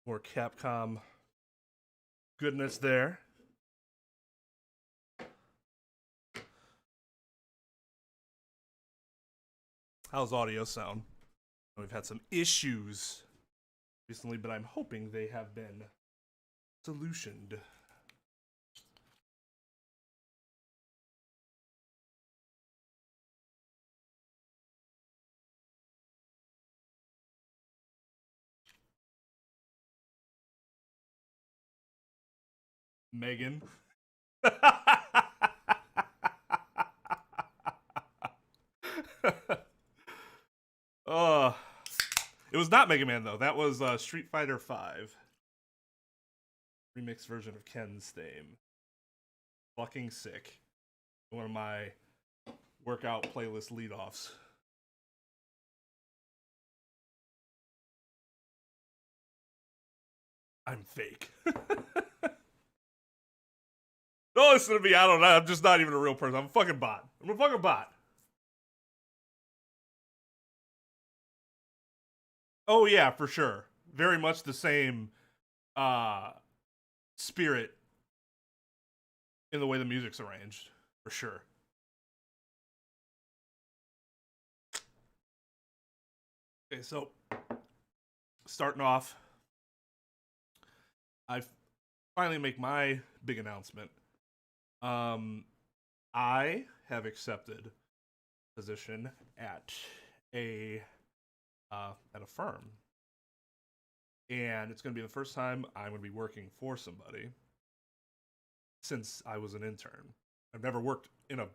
More Capcom goodness there. How's audio sound? We've had some issues recently, but I'm hoping they have been solutioned. Megan. It was not Mega Man though. That was Street Fighter V remixed version of Ken's theme. Fucking sick. One of my workout playlist leadoffs. I'm fake. Don't listen to me. I don't know. I'm just not even a real person. I'm a fucking bot. I'm a fucking bot. Oh yeah, for sure. Very much the same spirit in the way the music's arranged, for sure. Okay, so starting off, I finally make my big announcement. I have accepted a position at a firm, and it's going to be the first time I'm going to be working for somebody since I was an intern. I've never worked in a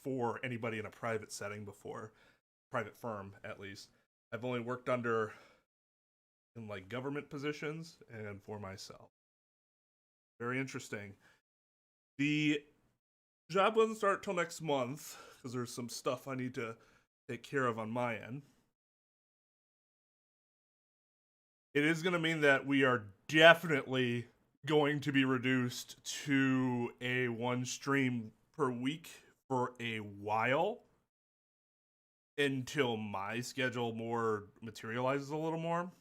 for anybody in a private setting before, private firm at least. I've only worked under in government positions and for myself. Very interesting. The job doesn't start till next month because there's some stuff I need to take care of on my end. It is going to mean that we are definitely going to be reduced to a one stream per week for a while until my schedule more materializes a little more.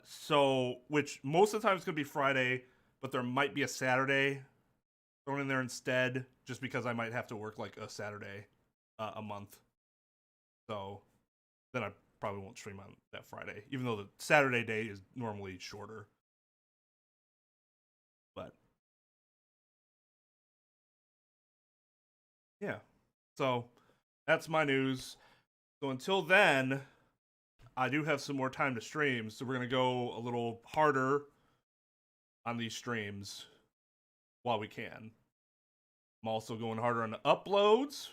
So which most of the time it's gonna be Friday, but there might be a Saturday thrown in there instead, just because I might have to work a Saturday a month. So then I probably won't stream on that Friday, even though the Saturday day is normally shorter. But yeah, so that's my news. So until then, I do have some more time to stream, so we're gonna go a little harder on these streams while we can. I'm also going harder on the uploads.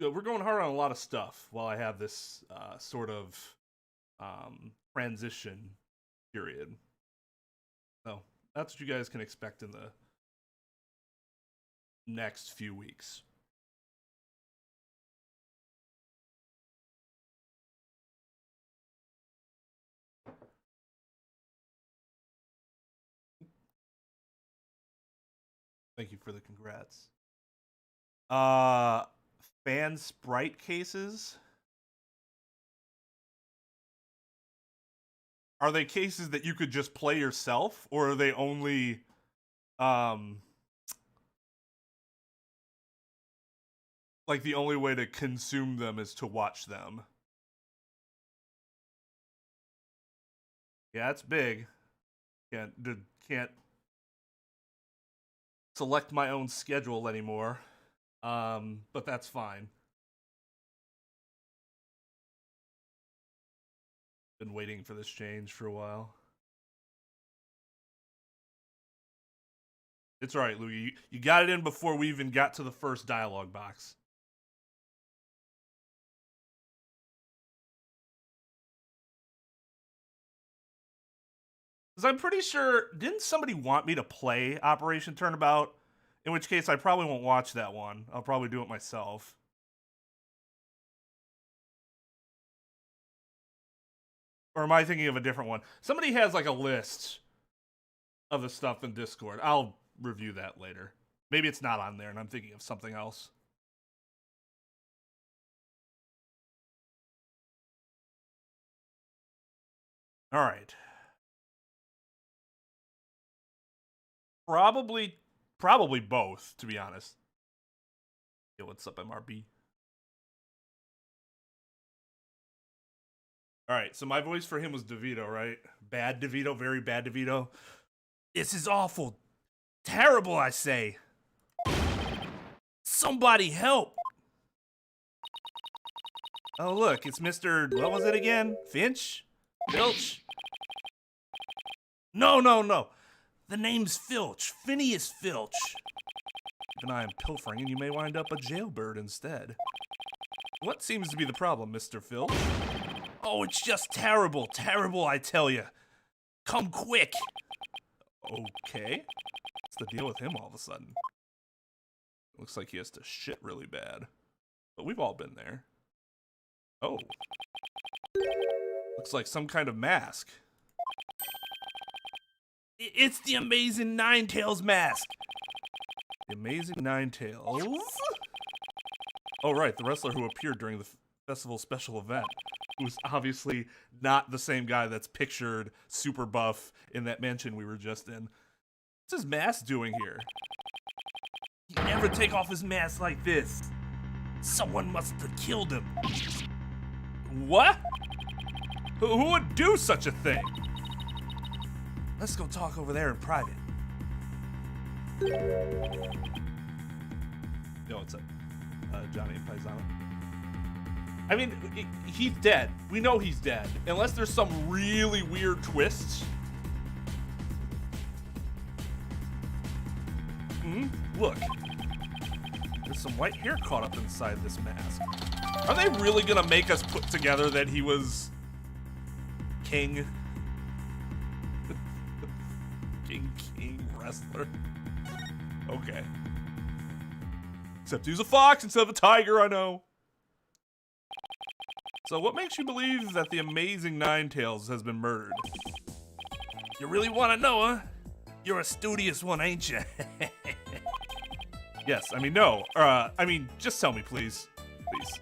We're going hard on a lot of stuff while I have this sort of transition period. So that's what you guys can expect in the next few weeks. Thank you for the congrats. Fan sprite cases. Are they cases that you could just play yourself, or are they only the only way to consume them is to watch them? Yeah, it's big. Can't select my own schedule anymore. But that's fine. Been waiting for this change for a while. It's alright, Louie. You got it in before we even got to the first dialogue box. Because I'm pretty sure, didn't somebody want me to play Operation Turnabout? In which case, I probably won't watch that one. I'll probably do it myself. Or am I thinking of a different one? Somebody has a list of the stuff in Discord. I'll review that later. Maybe it's not on there and I'm thinking of something else. All right. Probably both, to be honest. Yo, what's up, MRB? All right, so my voice for him was DeVito, right? Bad DeVito, very bad DeVito. This is awful. Terrible, I say. Somebody help. Oh, look, it's Mr. What was it again? Finch? Filch? No. The name's Filch. Phineas Filch. Keep an eye on pilfering, and you may wind up a jailbird instead. What seems to be the problem, Mr. Filch? Oh, it's just terrible, I tell you. Come quick. Okay. What's the deal with him all of a sudden? Looks like he has to shit really bad. But we've all been there. Oh. Looks like some kind of mask. It's the Amazing Ninetales mask. The Amazing Ninetales? Oh, right, the wrestler who appeared during the festival special event. Who's obviously not the same guy that's pictured super buff in that mansion we were just in. What's his mask doing here? He'd never take off his mask like this. Someone must have killed him. What? Who would do such a thing? Let's go talk over there in private. Yo, what's up? Johnny and Paisano. I mean, he's dead. We know he's dead. Unless there's some really weird twist. Look. There's some white hair caught up inside this mask. Are they really gonna make us put together that he was king? king wrestler? Okay. Except he's a fox instead of a tiger, I know. So what makes you believe that the Amazing Ninetales has been murdered? You really want to know, huh? You're a studious one, ain't you? Yes, I mean, no. I mean, just tell me, please. Please.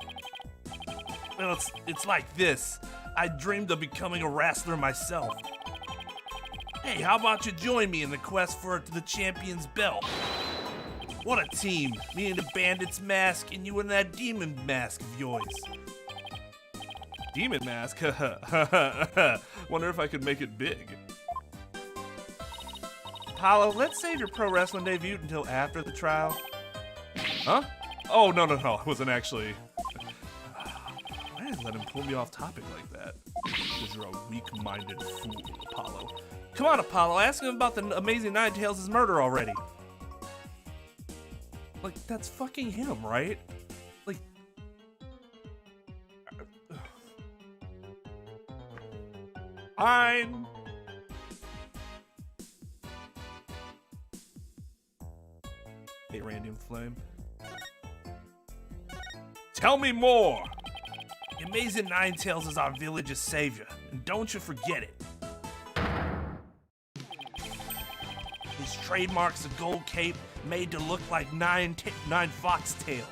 Well, it's like this. I dreamed of becoming a wrestler myself. Hey, how about you join me in the quest for the champion's belt? What a team. Me in the bandit's mask and you in that demon mask of yours. Demon mask? Wonder if I could make it big. Apollo, let's save your pro wrestling debut until after the trial. Huh? Oh, no. I wasn't actually. Why did I let him pull me off topic like that? Because you're a weak-minded fool, Apollo. Come on, Apollo, ask him about the Amazing Ninetales' murder already. Like, that's fucking him, right? Like... Fine. Hey, Randy and Flame. Tell me more! The Amazing Ninetales is our village's savior, and don't you forget it. His trademark's a gold cape made to look like nine foxtails.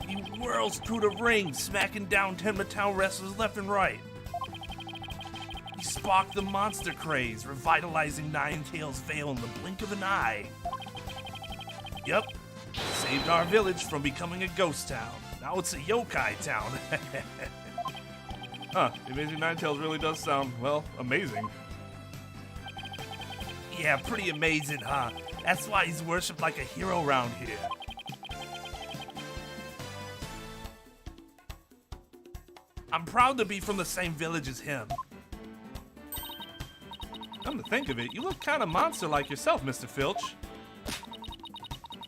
He whirls through the ring, smacking down Tenma wrestlers left and right. He sparked the monster craze, revitalizing Ninetales Vale in the blink of an eye. Yep, saved our village from becoming a ghost town. Now it's a yokai town. Huh, the Amazing Ninetales really does sound, well, amazing. Yeah, pretty amazing, huh? That's why he's worshipped like a hero around here. I'm proud to be from the same village as him. Come to think of it, you look kind of monster-like yourself, Mr. Filch.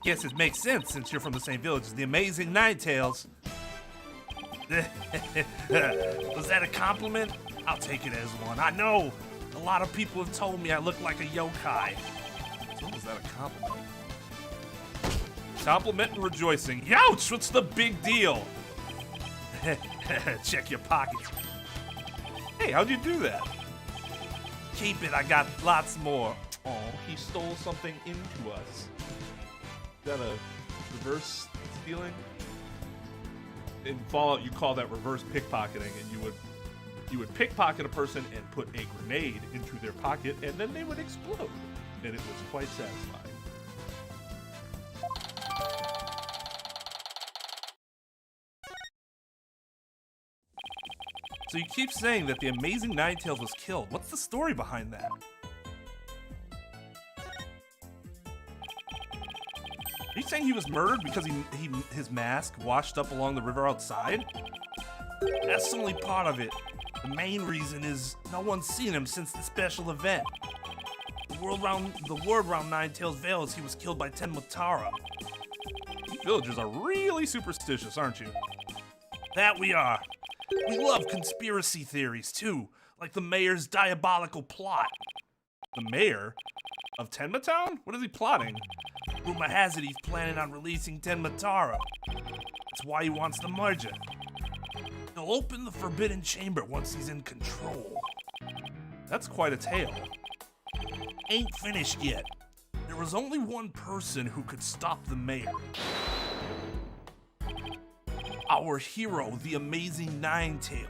Guess it makes sense since you're from the same village as the Amazing Ninetales. Was that a compliment? I'll take it as one. I know a lot of people have told me I look like a yokai. So was that a compliment? Compliment and rejoicing. Youch! What's the big deal? Check your pocket. Hey, how'd you do that? Keep it, I got lots more. Oh, he stole something into us. Is that a reverse stealing? In Fallout, you call that reverse pickpocketing, and you would You would pickpocket a person and put a grenade into their pocket, and then they would explode. And it was quite satisfying. So you keep saying that the amazing Ninetales was killed. What's the story behind that? Are you saying he was murdered because his mask washed up along the river outside? That's only part of it. The main reason is no one's seen him since the special event. The word around Ninetales Vale is he was killed by Ten Matara. You villagers are really superstitious, aren't you? That we are. We love conspiracy theories, too, like the mayor's diabolical plot. The mayor? Of Tenma Town? What is he plotting? Rumor has it he's planning on releasing Ten Matara. That's why he wants the merger. He'll open the Forbidden Chamber once he's in control. That's quite a tale. Ain't finished yet. There was only one person who could stop the mayor. Our hero, the amazing Ninetales.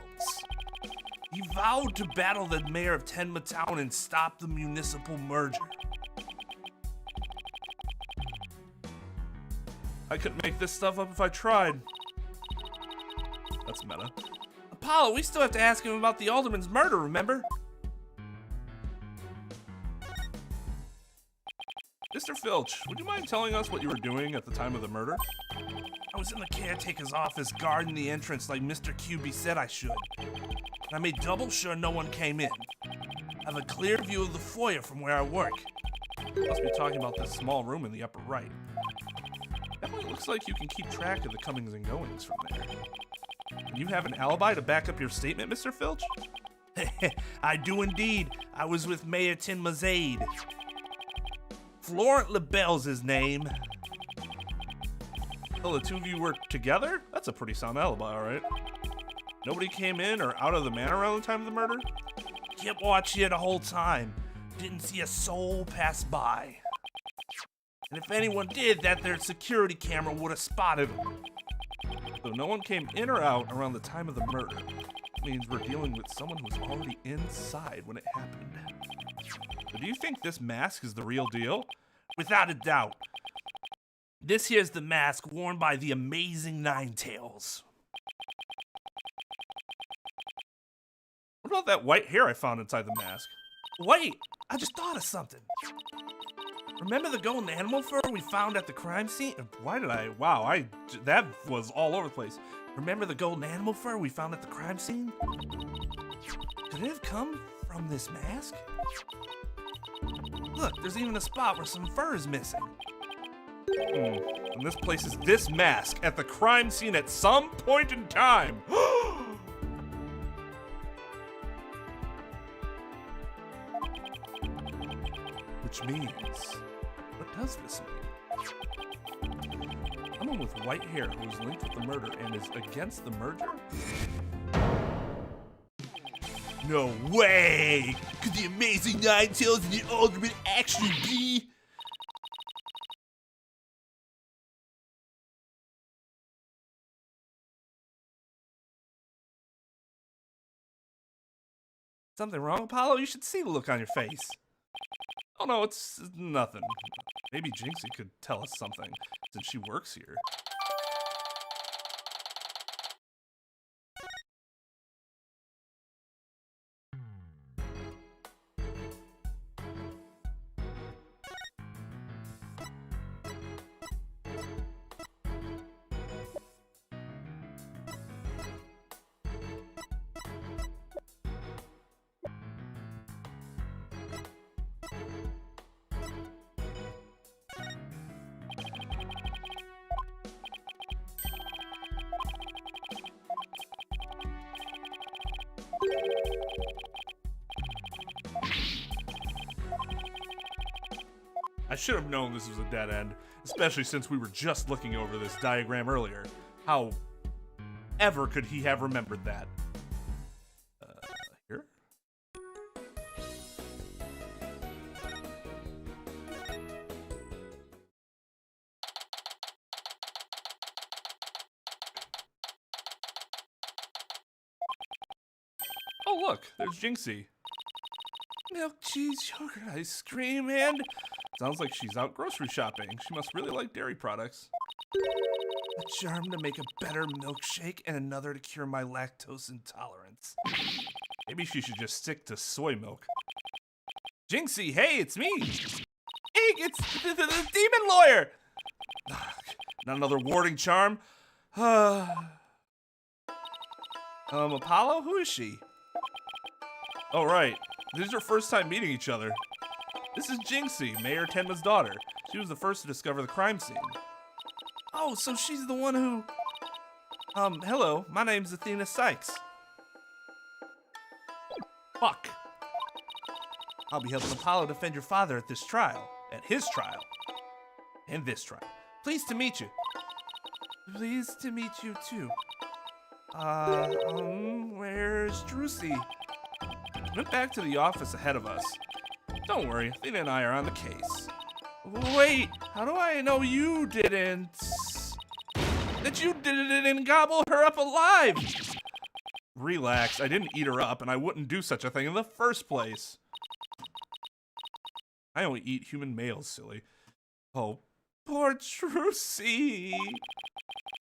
He vowed to battle the mayor of Tenma Town and stop the municipal merger. I couldn't make this stuff up if I tried. That's meta. Apollo, we still have to ask him about the alderman's murder, remember? Mr. Filch, would you mind telling us what you were doing at the time of the murder? I was in the caretaker's office guarding the entrance like Mr. QB said I should. And I made double sure no one came in. I have a clear view of the foyer from where I work. You must be talking about this small room in the upper right. Definitely looks like you can keep track of the comings and goings from there. And you have an alibi to back up your statement, Mr. Filch? I do indeed. I was with Mayor Tinma's aide. Florent LaBelle's his name. Oh, the two of you were together? That's a pretty sound alibi, alright. Nobody came in or out of the manor around the time of the murder? Kept watch here the whole time. Didn't see a soul pass by. And if anyone did, that their security camera would have spotted them. So no one came in or out around the time of the murder. It means we're dealing with someone who was already inside when it happened. So do you think this mask is the real deal? Without a doubt. This here's the mask worn by the amazing Ninetales. What about that white hair I found inside the mask? Wait, I just thought of something. Remember the golden animal fur we found at the crime scene? Why did I? Wow, that was all over the place. Remember the golden animal fur we found at the crime scene? Could it have come from this mask? Look, there's even a spot where some fur is missing. And this place is this mask at the crime scene at some point in time. Which means, what does this mean? Someone with white hair who is linked with the murder and is against the merger? No way! Could the amazing Ninetales and the alderman actually be? Something wrong, Apollo? You should see the look on your face. Oh no, it's nothing. Maybe Jinxie could tell us something, since she works here. I should have known this was a dead end, especially since we were just looking over this diagram earlier. How ever could he have remembered that? Here? Oh, look, there's Jinxie. Milk, cheese, yogurt, ice cream, and... Sounds like she's out grocery shopping. She must really like dairy products. A charm to make a better milkshake and another to cure my lactose intolerance. Maybe she should just stick to soy milk. Jinxie, hey, it's me! Hey, it's the demon lawyer! Not another warding charm? Apollo? Who is she? Oh, right. This is her first time meeting each other. This is Jinxie, Mayor Tenma's daughter. She was the first to discover the crime scene. Oh, so she's the one who... hello, my name's Athena Sykes. Fuck. I'll be helping Apollo defend your father at this trial. At his trial. And this trial. Pleased to meet you. Pleased to meet you, too. Where's Drusy? Went back to the office ahead of us. Don't worry, Athena and I are on the case. Wait, how do I know you didn't... that you didn't gobble her up alive? Relax, I didn't eat her up, and I wouldn't do such a thing in the first place. I only eat human males, silly. Oh, poor Drusy.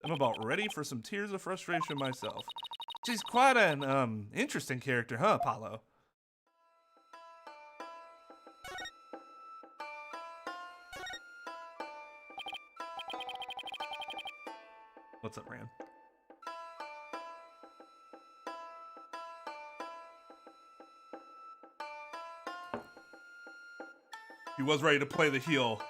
I'm about ready for some tears of frustration myself. She's quite an, interesting character, huh, Apollo? What's up, Ran? He was ready to play the heel.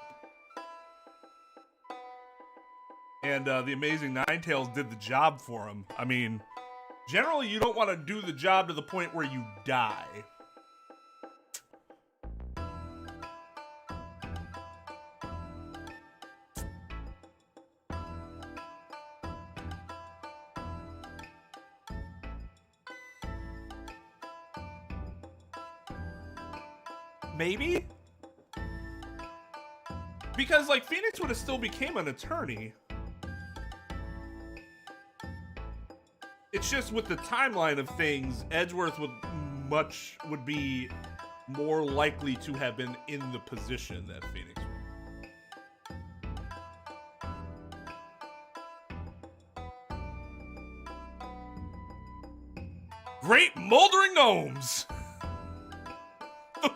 And the Amazing Ninetales did the job for him. I mean, generally you don't want to do the job to the point where you die. Maybe? Because, like, Phoenix would have still became an attorney. It's just with the timeline of things, Edgeworth would be more likely to have been in the position that Phoenix was. Great moldering gnomes! The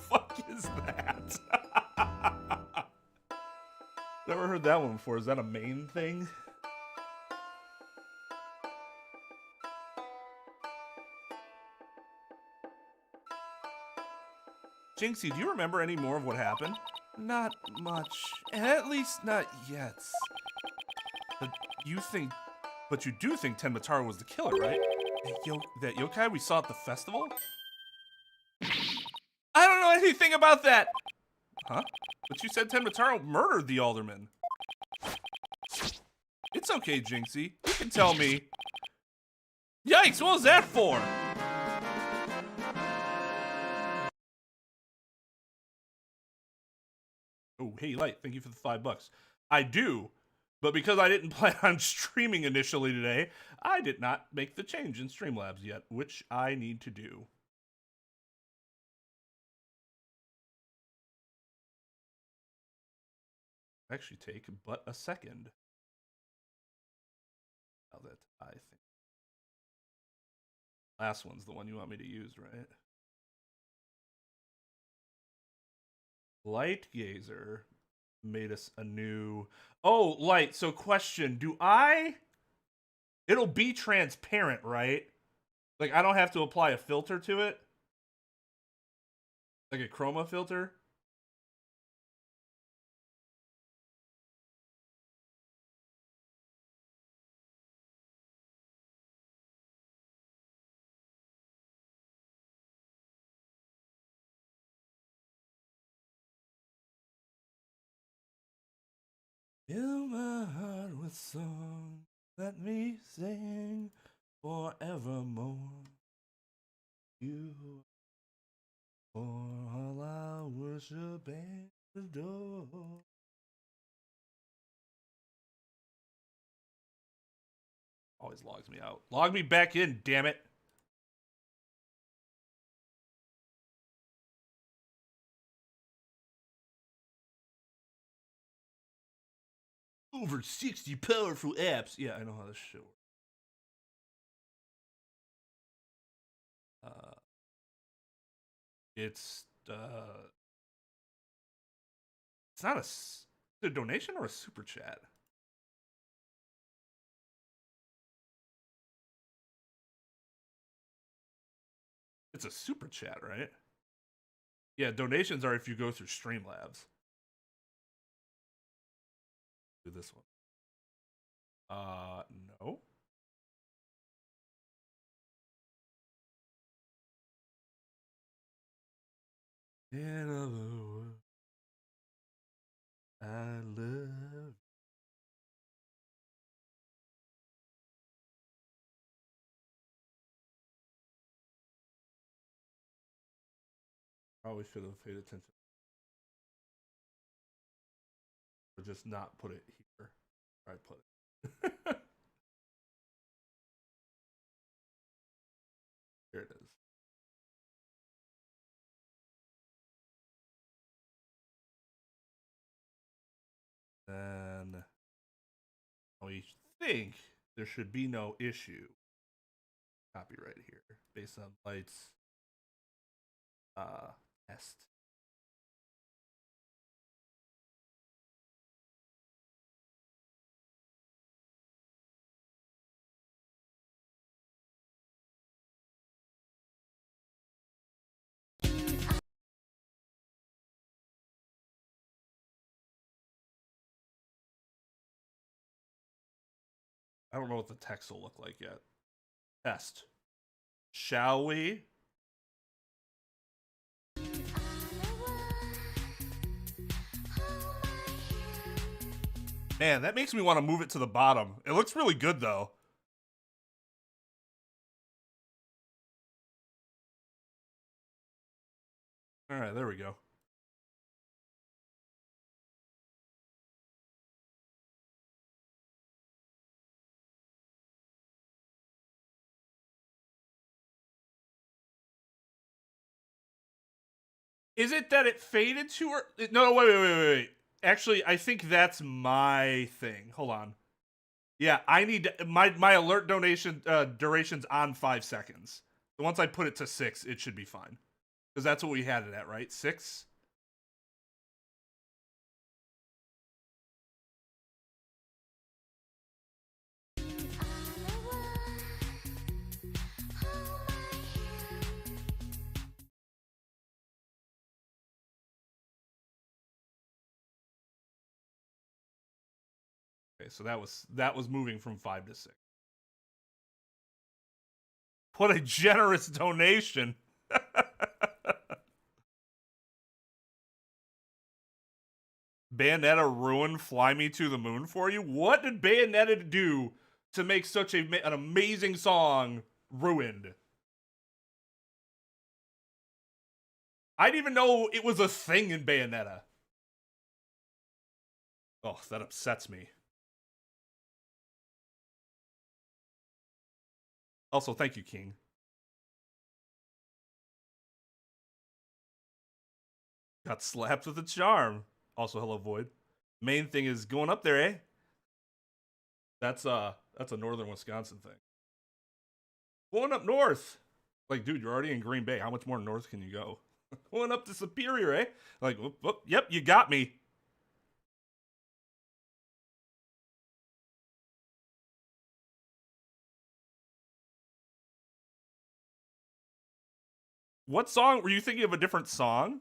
fuck is that? Never heard that one before. Is that a main thing? Jinxie, do you remember any more of what happened? Not much. At least not yet. But you do think Tenma was the killer, right? That yokai we saw at the festival? I don't know anything about that! Huh? But you said Tenma murdered the alderman. It's okay, Jinxie. You can tell me. Yikes, what was that for? Oh, hey, Light, thank you for the $5. I do, but because I didn't plan on streaming initially today, I did not make the change in Streamlabs yet, which I need to do. Actually take but a second. Now that I think. Last one's the one you want me to use, right? Lightgazer made us a new... Oh, Light, so question, It'll be transparent, right? Like, I don't have to apply a filter to it? Like a chroma filter? Fill my heart with song, let me sing forevermore. You for all I worship and adore. Always logs me out. Log me back in, damn it. Over 60 powerful apps. Yeah, I know how this shit works. It's not a donation or a super chat. It's a super chat, right? Yeah, donations are if you go through Streamlabs. Do this one. No. In other words, I love. Probably should have paid attention. Or just not put it here. I put it. Here it is. Then we think there should be no issue. Copyright here based on Light's test. I don't know what the text will look like yet. Test. Shall we? Man, that makes me want to move it to the bottom. It looks really good, though. All right, there we go. Is it that it faded too early? No, wait. Actually, I think that's my thing. Hold on. Yeah, I need to, my alert donation duration's on 5 seconds. So once I put it to 6, it should be fine. Because that's what we had it at, right? 6? Okay, so that was moving from 5 to 6. What a generous donation. Bayonetta ruined Fly Me to the Moon for you? What did Bayonetta do to make such an amazing song ruined? I didn't even know it was a thing in Bayonetta. Oh, that upsets me. Also, thank you, King. Got slapped with a charm. Also, hello, Void. Main thing is going up there, eh? That's a northern Wisconsin thing. Going up north. Like, dude, you're already in Green Bay. How much more north can you go? Going up to Superior, eh? Like, whoop, yep, you got me. What song? Were you thinking of a different song?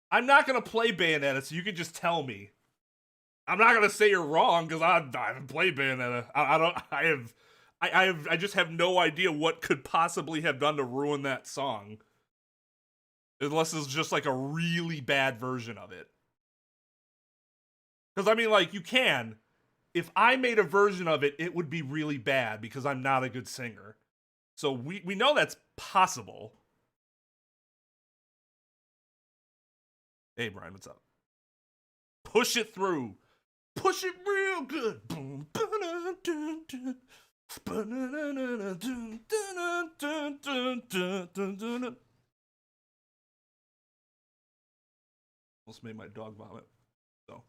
I'm not gonna play Bayonetta, so you can just tell me. I'm not gonna say you're wrong because I haven't played Bayonetta. I just have no idea what could possibly have done to ruin that song. Unless it's just like a really bad version of it. Because I mean, like, you can. If I made a version of it, it would be really bad because I'm not a good singer. So we know that's possible. Hey, Brian, what's up? Push it through. Push it real good. Boom, ba-da. Almost made my dog vomit. So,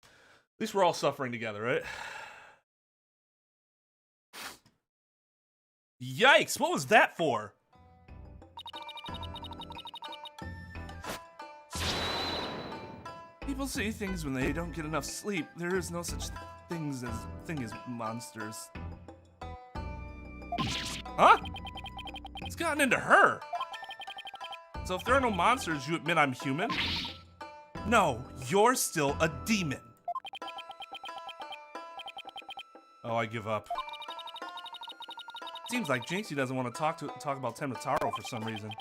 at least we're all suffering together, right? Yikes! What was that for? People say things when they don't get enough sleep. There is no such thing as monsters. Huh? It's gotten into her. So if there are no monsters, you admit I'm human? No, you're still a demon. Oh, I give up. Seems like Jinxie doesn't want to talk about Tenmataro for some reason.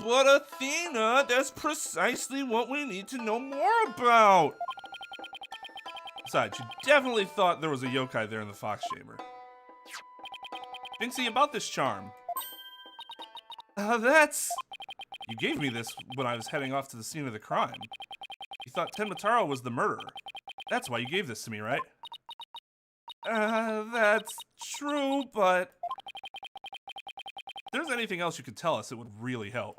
But Athena, that's precisely what we need to know more about. Besides, you definitely thought there was a yokai there in the fox chamber. Jinxie, about this charm. That's... You gave me this when I was heading off to the scene of the crime. You thought Tenmataro was the murderer. That's why you gave this to me, right? That's true, but... If there's anything else you could tell us, it would really help.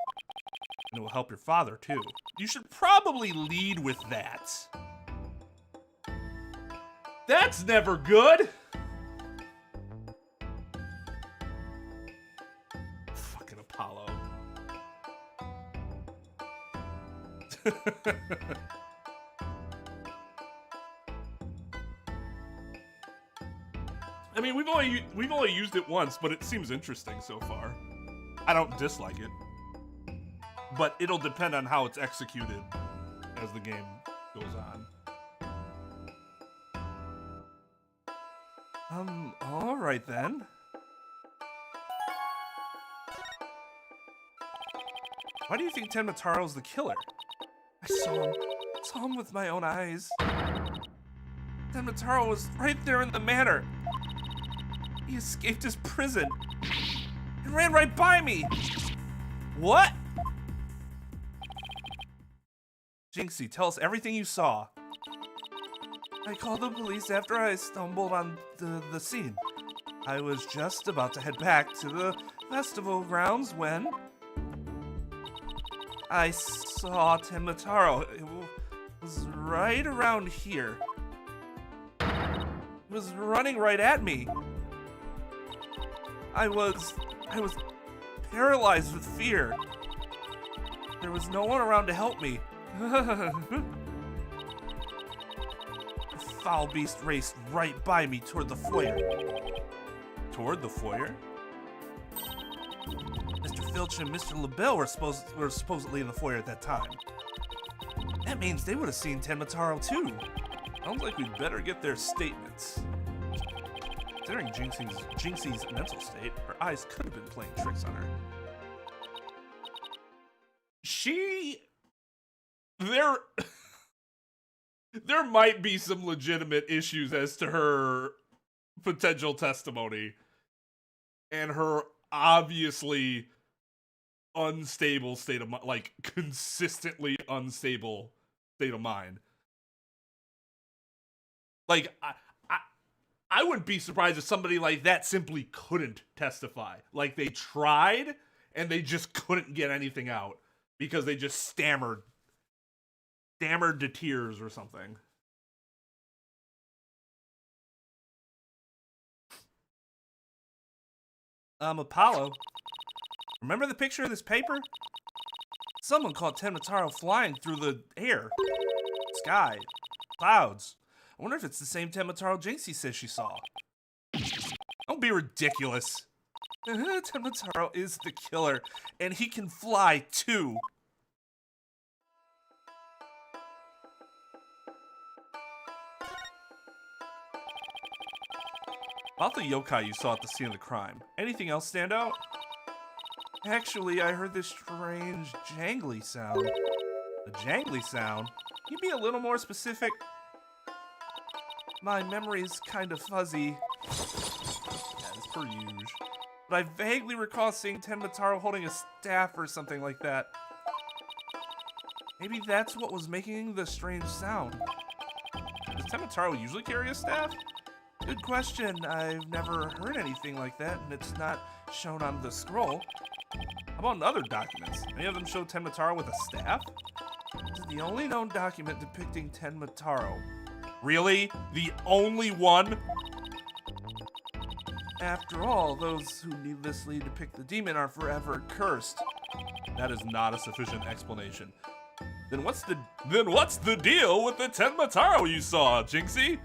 And it will help your father, too. You should probably lead with that. That's never good! Fucking Apollo. I mean, we've only used it once, but it seems interesting so far. I don't dislike it. But it'll depend on how it's executed as the game goes on. Alright then. Why do you think Tenmataro's the killer? I saw him with my own eyes. Tenmataro was right there in the manor. He escaped his prison and ran right by me. What? Jinxie, tell us everything you saw. I called the police after I stumbled on the scene. I was just about to head back to the festival grounds when I saw Tenmataro. It was right around here. It was running right at me. I was paralyzed with fear. There was no one around to help me. The foul beast raced right by me toward the foyer. Toward the foyer? Mr. Filch and Mr. LaBelle were supposedly in the foyer at that time. That means they would have seen Tenmataro too. Sounds like we'd better get their statements. Considering Jinxie's mental state, her eyes could have been playing tricks on her. There might be some legitimate issues as to her potential testimony and her obviously unstable state of mind, like consistently unstable state of mind. Like, I wouldn't be surprised if somebody like that simply couldn't testify. Like, they tried and they just couldn't get anything out because they just stammered to tears or something. Apollo, remember the picture in this paper? Someone caught Tenmataro flying through the air, sky, clouds. I wonder if it's the same Tenmataro Jinxie says she saw. Don't be ridiculous. Tenmataro is the killer, and he can fly too. About the yokai you saw at the scene of the crime, anything else stand out? Actually, I heard this strange jangly sound. A jangly sound? Can you be a little more specific? My memory's kind of fuzzy. Yeah, as per usual. But I vaguely recall seeing Tenmataro holding a staff or something like that. Maybe that's what was making the strange sound. Temotaro usually carry a staff? Good question. I've never heard anything like that, and it's not shown on the scroll. How about in other documents? Any of them show Temotaro with a staff? This is the only known document depicting Temotaro. Really? The only one? After all, those who needlessly depict the demon are forever cursed. That is not a sufficient explanation. Then what's the deal with the Temotaro you saw, Jinxie?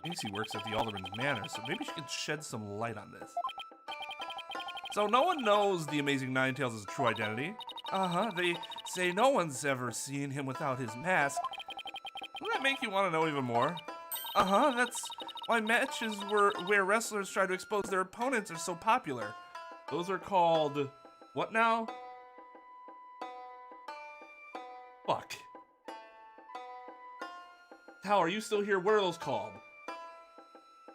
Jinxie works at the Alderman's Manor, so maybe she can shed some light on this. So no one knows the Amazing Ninetales' true identity? Uh-huh, they say no one's ever seen him without his mask. Doesn't that make you want to know even more? Uh-huh, that's why matches where wrestlers try to expose their opponents are so popular. Those are called... what now? Fuck. How are you still here? What are those called?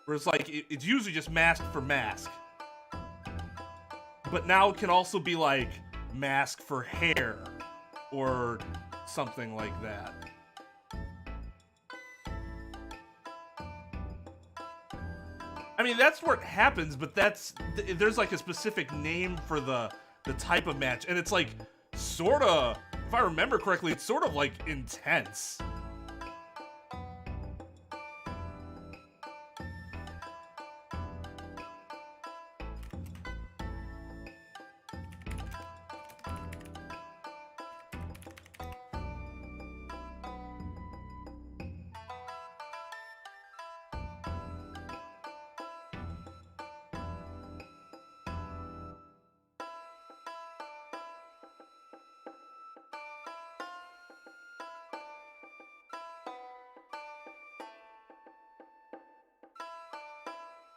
Where it's like, it's usually just mask for mask. But now it can also be like mask for hair or something like that. I mean, that's where it happens, but there's like a specific name for the type of match, and it's like sort of, if I remember correctly, it's sort of like intense.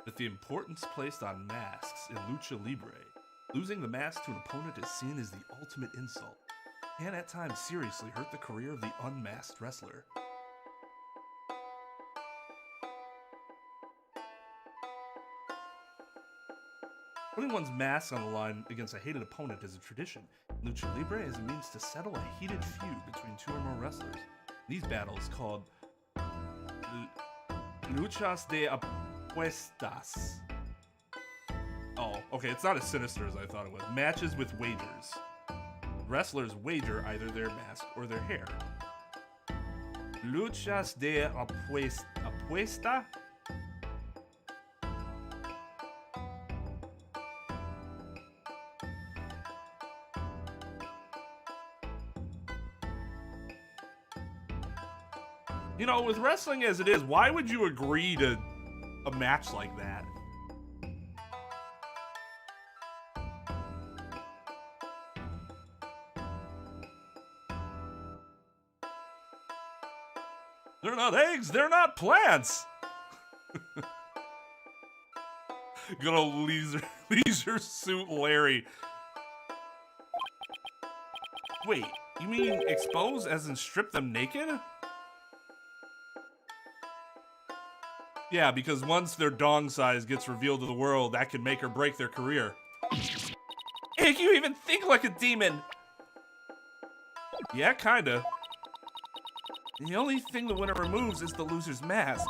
With the importance placed on masks in Lucha Libre, losing the mask to an opponent is seen as the ultimate insult, and at times seriously hurt the career of the unmasked wrestler. Putting one's mask on the line against a hated opponent is a tradition. Lucha Libre is a means to settle a heated feud between two or more wrestlers. These battles, called luchas de apuestas. Oh, okay, it's not as sinister as I thought it was. Matches with wagers. Wrestlers wager either their mask or their hair. Luchas de apuesta? You know, with wrestling as it is, why would you agree to a match like that? They're not eggs, they're not plants! Good old leisure suit Larry. Wait, you mean expose as in strip them naked? Yeah, because once their dong size gets revealed to the world, that can make or break their career. Hey, you even think like a demon! Yeah, kinda. The only thing the winner removes is the loser's mask.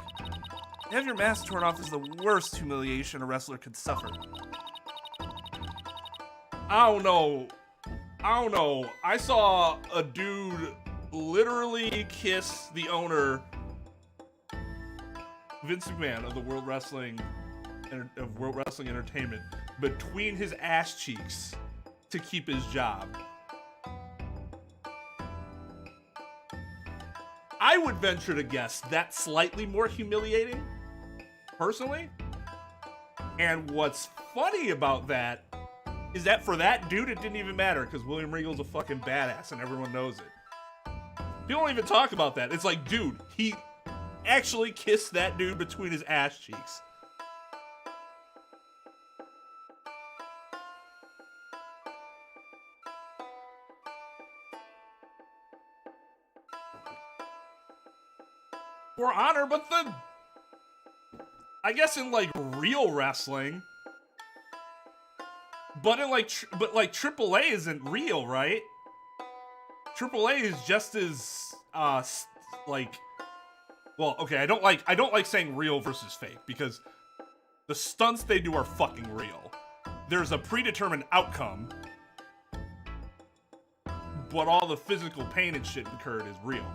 To have your mask torn off is the worst humiliation a wrestler could suffer. I don't know. I saw a dude literally kiss the owner, Vince McMahon of the World Wrestling Entertainment, between his ass cheeks to keep his job. I would venture to guess that's slightly more humiliating, personally. And what's funny about that is that for that dude, it didn't even matter because William Regal's a fucking badass and everyone knows it. People don't even talk about that. It's like, dude, he actually kissed that dude between his ass cheeks. For honor, but the I guess in like real wrestling, but in like AAA isn't real, right? AAA is just as like, well, okay, I don't like saying real versus fake because the stunts they do are fucking real. There's a predetermined outcome, but all the physical pain and shit incurred is real.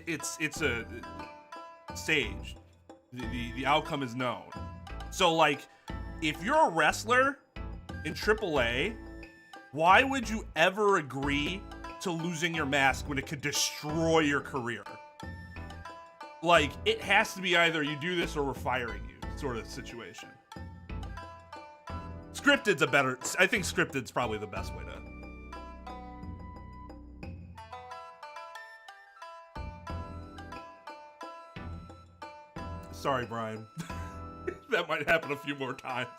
It's a staged. The outcome is known. So like, if you're a wrestler in AAA, why would you ever agree to losing your mask when it could destroy your career? Like, it has to be either you do this or we're firing you, sort of situation. Scripted's a better, I think scripted's probably the best way to. Sorry, Brian. That might happen a few more times.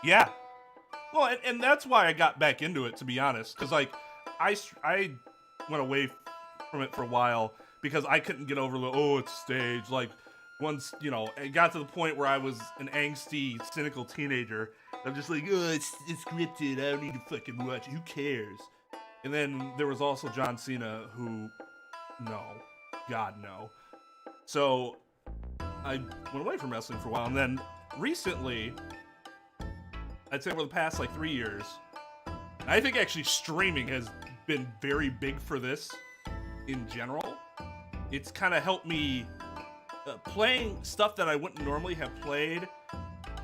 Yeah. Well, and that's why I got back into it, to be honest. Because, like, I went away from it for a while because I couldn't get over the, oh, it's staged. Like, once, you know, it got to the point where I was an angsty, cynical teenager. I'm just like, oh, it's scripted. I don't need to fucking watch it. Who cares? And then there was also John Cena, who, no. God, no. So, I went away from wrestling for a while. And then, recently, I'd say over the past, like, 3 years, I think actually streaming has been very big for this in general. It's kind of helped me, playing stuff that I wouldn't normally have played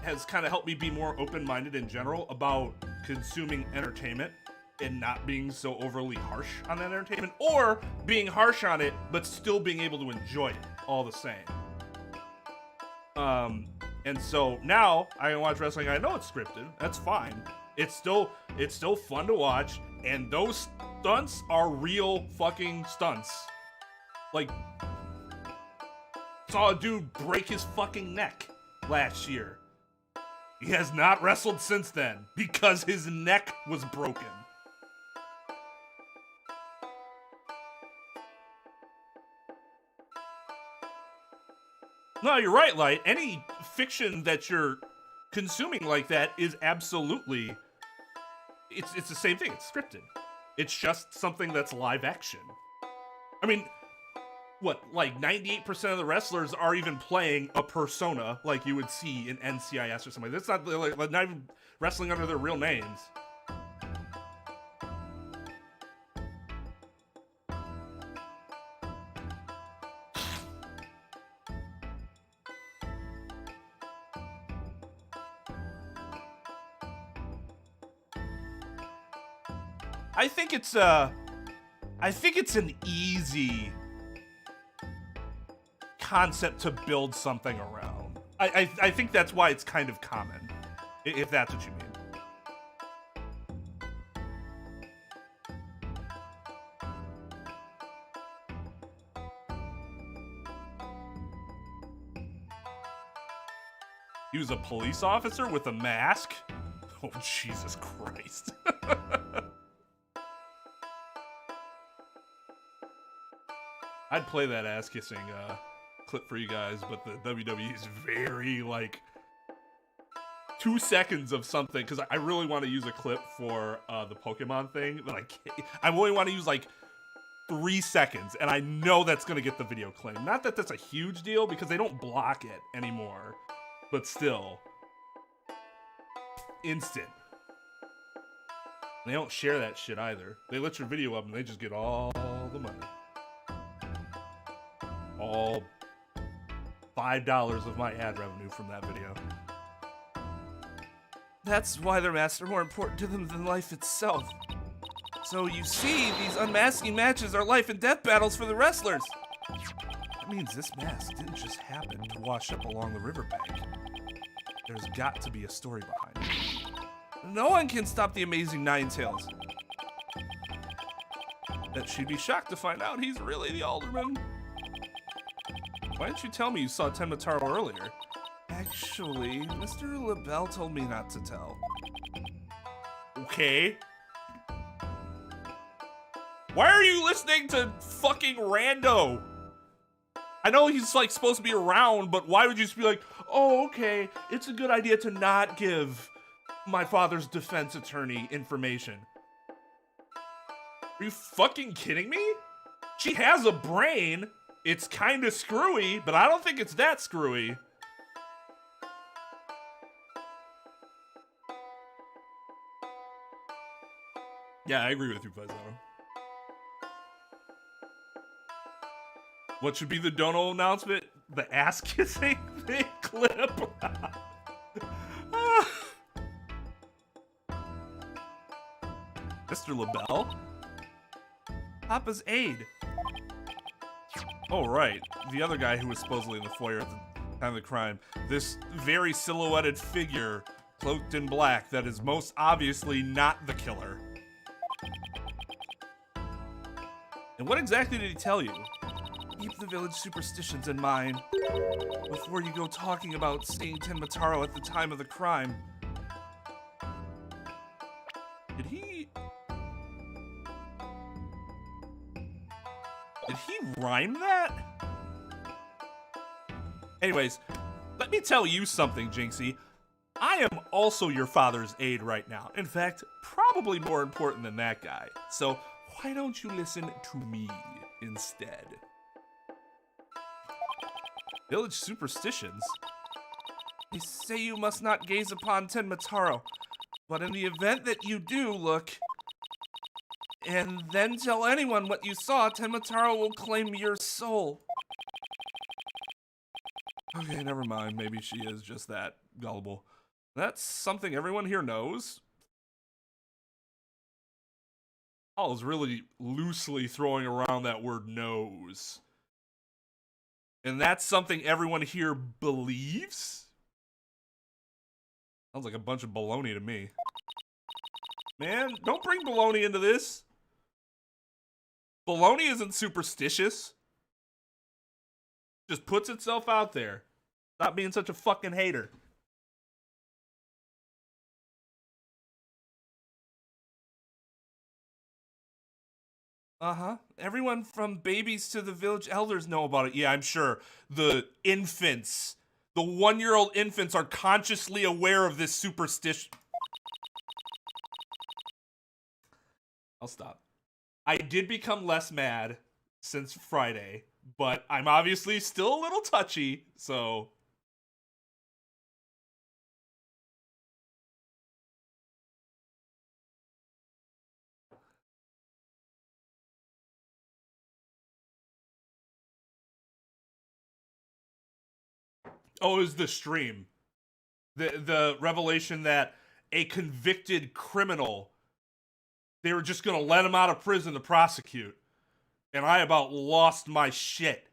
has kind of helped me be more open-minded in general about consuming entertainment and not being so overly harsh on that entertainment, or being harsh on it but still being able to enjoy it all the same. And so now I can watch wrestling. I know it's scripted. That's fine. It's still fun to watch, and those stunts are real fucking stunts. Like, saw a dude break his fucking neck last year. He has not wrestled since then because his neck was broken. No, you're right, Light. Any fiction that you're consuming like that is absolutely... It's the same thing. It's scripted. It's just something that's live action. I mean, what, like 98% of the wrestlers are even playing a persona like you would see in NCIS or something. That's not, like, not even wrestling under their real names. I think it's an easy concept to build something around. I think that's why it's kind of common, if that's what you mean. He was a police officer with a mask? Oh, Jesus Christ. I'd play that ass-kissing clip for you guys, but the WWE is very, like, 2 seconds of something, because I really want to use a clip for the Pokemon thing, but I can't. I only want to use, like, 3 seconds, and I know that's going to get the video claim. Not that that's a huge deal, because they don't block it anymore, but still. Instant. They don't share that shit either. They let your video up, and they just get all the money. All $5 of my ad revenue from that video. That's why their masks are more important to them than life itself. So you see, these unmasking matches are life and death battles for the wrestlers. That means this mask didn't just happen to wash up along the riverbank. There's got to be a story behind it. No one can stop the amazing Ninetales. Bet she'd be shocked to find out he's really the alderman. Why didn't you tell me you saw Tenmataro earlier? Actually, Mr. LaBelle told me not to tell. Okay. Why are you listening to fucking rando? I know he's like supposed to be around, but why would you just be like, oh, okay, it's a good idea to not give my father's defense attorney information? Are you fucking kidding me? She has a brain. It's kind of screwy, but I don't think it's that screwy. Yeah, I agree with you, Faisal. What should be the dono announcement? The ass kissing thing clip. Mr. LaBelle? Papa's aide. Oh, right. The other guy who was supposedly in the foyer at the time of the crime. This very silhouetted figure, cloaked in black, that is most obviously not the killer. And what exactly did he tell you? Keep the village superstitions in mind before you go talking about seeing Tenmataro at the time of the crime. Did he rhyme that? Anyways, let me tell you something, Jinxie. I am also your father's aide right now. In fact, probably more important than that guy. So why don't you listen to me instead? Village superstitions? They say you must not gaze upon Tenmataro, but in the event that you do look, and then tell anyone what you saw, Tenmataro will claim your soul. Okay, never mind. Maybe she is just that gullible. That's something everyone here knows. I was really loosely throwing around that word knows. And that's something everyone here believes? Sounds like a bunch of baloney to me. Man, don't bring baloney into this. Baloney isn't superstitious. Just puts itself out there. Stop being such a fucking hater. Uh-huh. Everyone from babies to the village elders know about it. Yeah, I'm sure. The infants, the 1-year-old infants are consciously aware of this superstition. I'll stop. I did become less mad since Friday, but I'm obviously still a little touchy, so... Oh, it was the stream. The revelation that a convicted criminal, they were just gonna let him out of prison to prosecute. And I about lost my shit.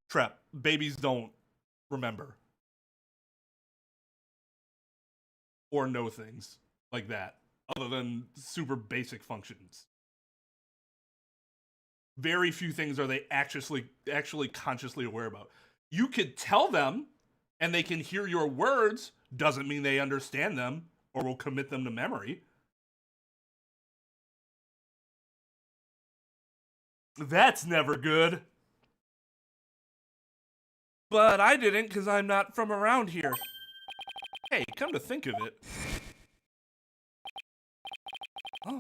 Trep, babies don't remember. Or know things like that, other than super basic functions. Very few things are they actually consciously aware about. You could tell them, and they can hear your words, doesn't mean they understand them, or will commit them to memory. That's never good. But I didn't, because I'm not from around here. Hey, come to think of it. Oh.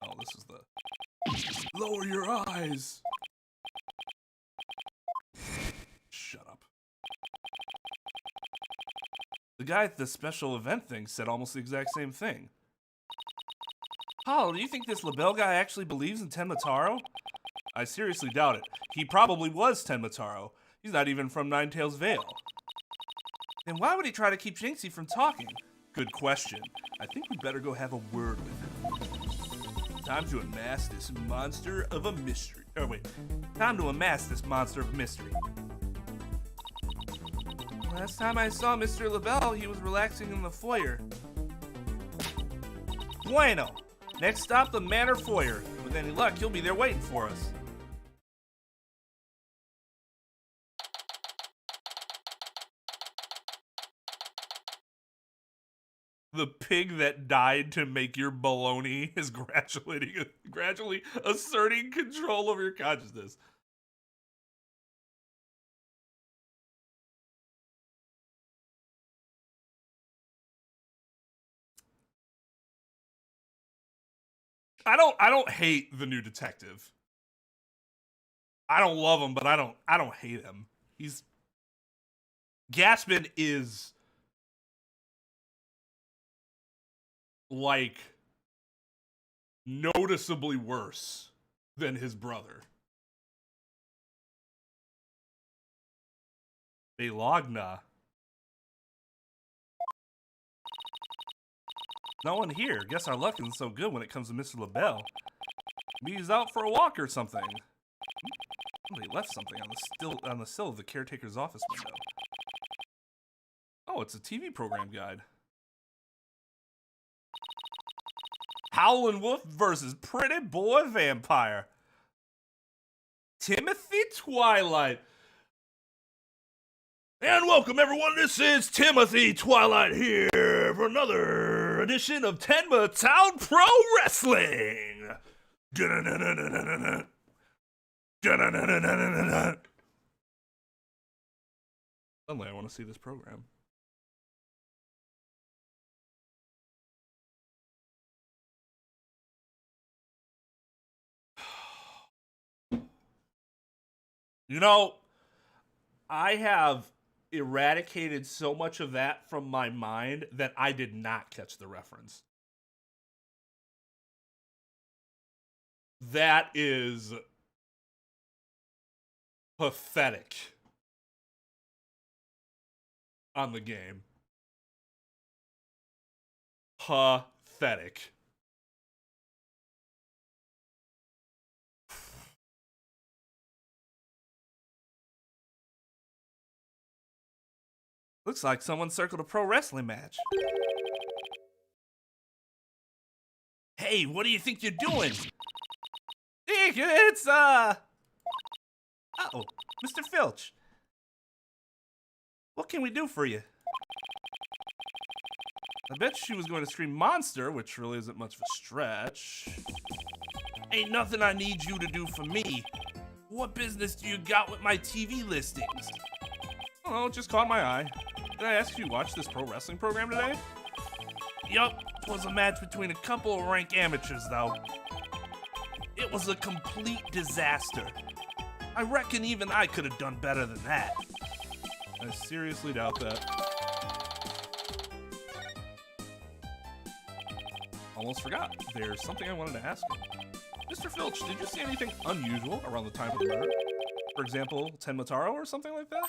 Oh, this is the... Lower your eyes! Shut up. The guy at the special event thing said almost the exact same thing. Paul, do you think this LaBelle guy actually believes in Tenmataro? I seriously doubt it. He probably was Tenmataro. He's not even from Ninetails Vale. Then why would he try to keep Jinxie from talking? Good question. I think we'd better go have a word with him. Time to amass this monster of a mystery. Oh, wait. Time to amass this monster of mystery. Last time I saw Mr. LaBelle, he was relaxing in the foyer. Bueno. Next stop, the Manor Foyer. With any luck, he'll be there waiting for us. The pig that died to make your baloney is gradually asserting control over your consciousness. I don't hate the new detective. I don't love him, but I don't hate him. Gaspin is like noticeably worse than his brother. Belogna. No one here. Guess our luck isn't so good when it comes to Mr. LaBelle. Maybe he's out for a walk or something. Somebody left something on the sill of the caretaker's office window. Oh, it's a TV program guide. Howlin' Wolf versus Pretty Boy Vampire. Timothy Twilight. And welcome, everyone. This is Timothy Twilight here for another edition of Tenma Town Pro Wrestling. Suddenly, I want to see this program. You know, I have eradicated so much of that from my mind that I did not catch the reference. That is pathetic on the game. Pathetic. Looks like someone circled a pro wrestling match. Hey, what do you think you're doing? It's, uh-oh, Mr. Filch. What can we do for you? I bet she was going to scream monster, which really isn't much of a stretch. Ain't nothing I need you to do for me. What business do you got with my TV listings? Oh, it just caught my eye. Did I ask if you watched this pro wrestling program today? Yup, it was a match between a couple of rank amateurs, though. It was a complete disaster. I reckon even I could have done better than that. I seriously doubt that. Almost forgot. There's something I wanted to ask you. Mr. Filch, did you see anything unusual around the time of the murder? For example, Tenmataro or something like that?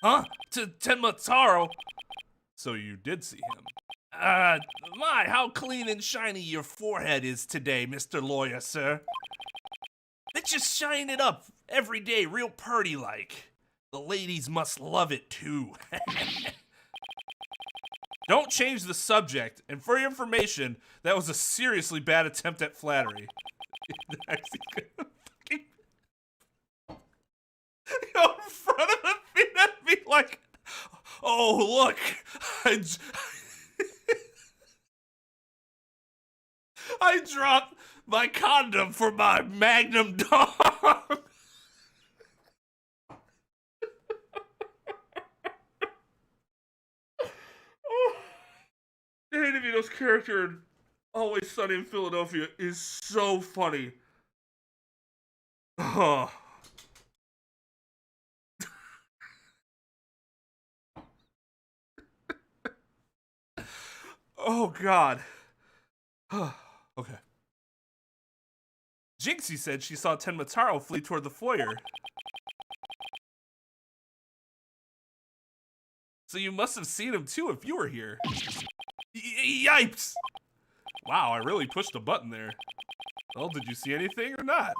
Huh? Tenmataro? So you did see him. My, how clean and shiny your forehead is today, Mr. Lawyer, sir. Let's just shine it up every day, real purty-like. The ladies must love it, too. Don't change the subject, and for your information, that was a seriously bad attempt at flattery. Go in front of the feet and be like, oh, look, I dropped my condom for my Magnum dog. Danny DeVito's character in Always Sunny in Philadelphia is so funny. Oh. Oh, God. Okay. Jinxie said she saw Tenmataro flee toward the foyer. So you must have seen him too if you were here. Yipes! Wow, I really pushed a button there. Well, did you see anything or not?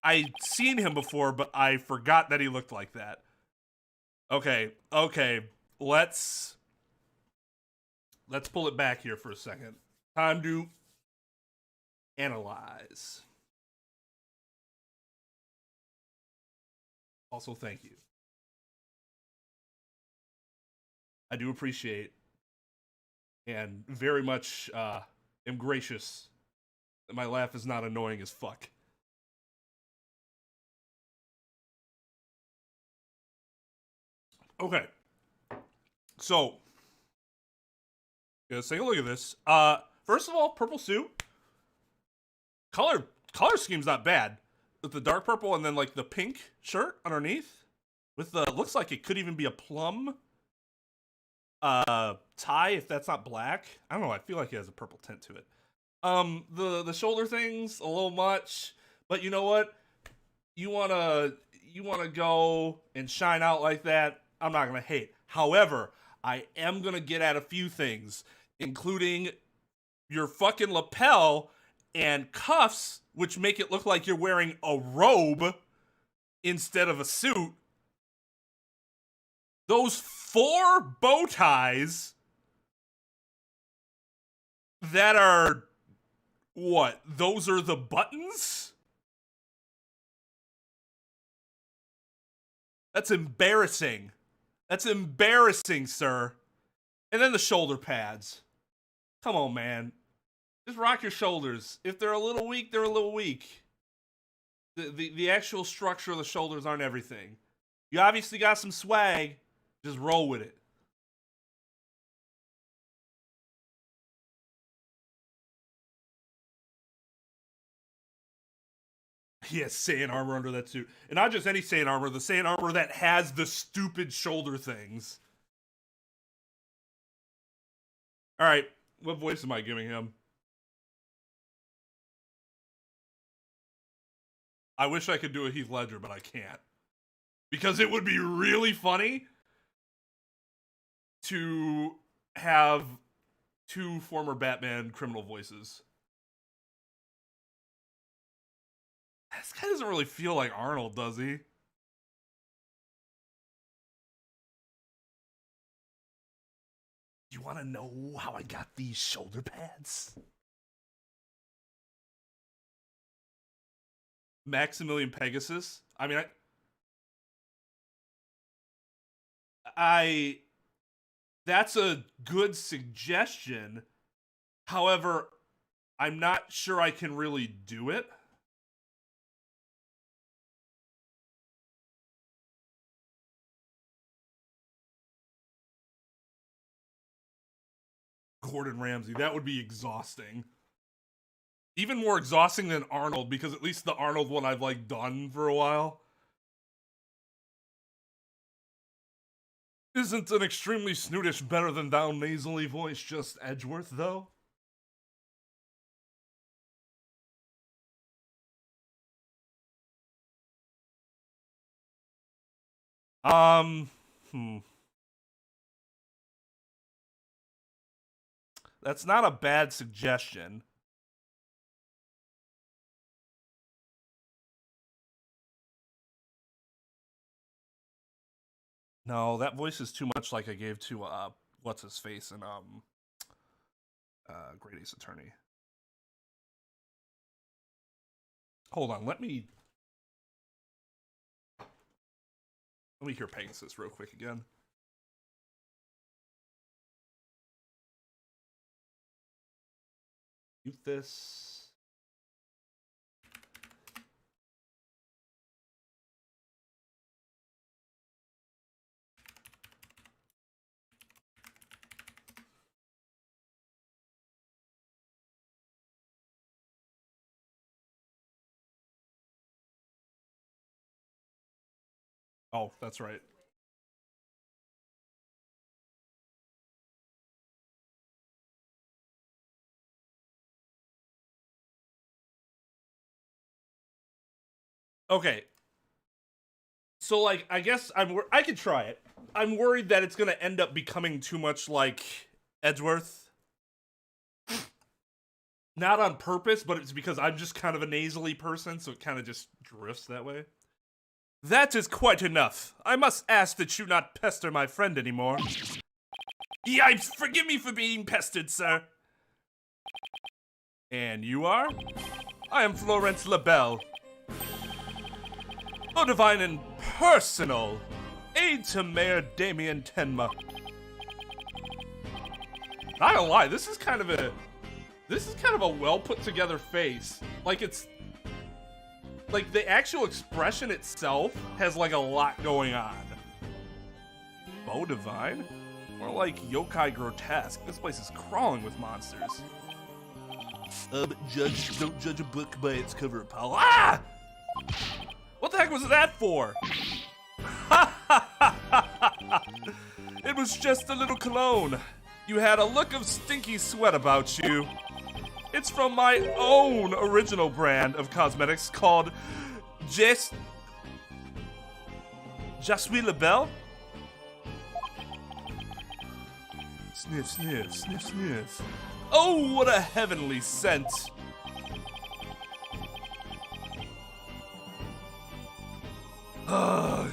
I'd seen him before, but I forgot that he looked like that. Okay, let's pull it back here for a second. Time to analyze. Also, thank you. I do appreciate and very much am gracious that my laugh is not annoying as fuck. Okay. So, let's take a look at this. First of all, purple suit. Color scheme's not bad. With the dark purple and then like the pink shirt underneath. With the, looks like it could even be a plum tie if that's not black. I don't know, I feel like it has a purple tint to it. The shoulder things, a little much. But you know what? You wanna go and shine out like that, I'm not gonna hate. However, I am gonna get at a few things, including your fucking lapel and cuffs, which make it look like you're wearing a robe instead of a suit. Those 4 bow ties that are, what? Those are the buttons? That's embarrassing. That's embarrassing, sir. And then the shoulder pads. Come on, man. Just rock your shoulders. If they're a little weak, they're a little weak. The actual structure of the shoulders aren't everything. You obviously got some swag. Just roll with it. He has Saiyan armor under that suit. And not just any Saiyan armor, the Saiyan armor that has the stupid shoulder things. Alright, what voice am I giving him? I wish I could do a Heath Ledger, but I can't. Because it would be really funny to have 2 former Batman criminal voices. This guy doesn't really feel like Arnold, does he? You want to know how I got these shoulder pads? Maximilian Pegasus? I mean, that's a good suggestion. However, I'm not sure I can really do it. Gordon Ramsay, that would be exhausting. Even more exhausting than Arnold, because at least the Arnold one I've like done for a while. Isn't an extremely snootish, better than down nasally voice just Edgeworth, though? That's not a bad suggestion. No, that voice is too much like I gave to, what's his face in, Great Ace Attorney. Hold on, let me hear Pegasus real quick again. Mute this. Oh, that's right. Okay. So, like, I guess I could try it. I'm worried that it's gonna end up becoming too much like Edgeworth. Not on purpose, but it's because I'm just kind of a nasally person, so it kind of just drifts that way. That is quite enough. I must ask that you not pester my friend anymore. Yipes! Forgive me for being pestered, sir. And you are? I am Florence LaBelle. A divine and personal aide to Mayor Damien Tenma. Not gonna lie, this is kind of a well put together face. Like it's like the actual expression itself has like a lot going on. Bow divine? More like yokai grotesque. This place is crawling with monsters. Don't judge a book by its cover, Apollo. Ah! What the heck was that for? It was just a little cologne. You had a look of stinky sweat about you. It's from my own original brand of cosmetics called Je suis la belle? Sniff, sniff, sniff, sniff. Oh, what a heavenly scent. Ugh.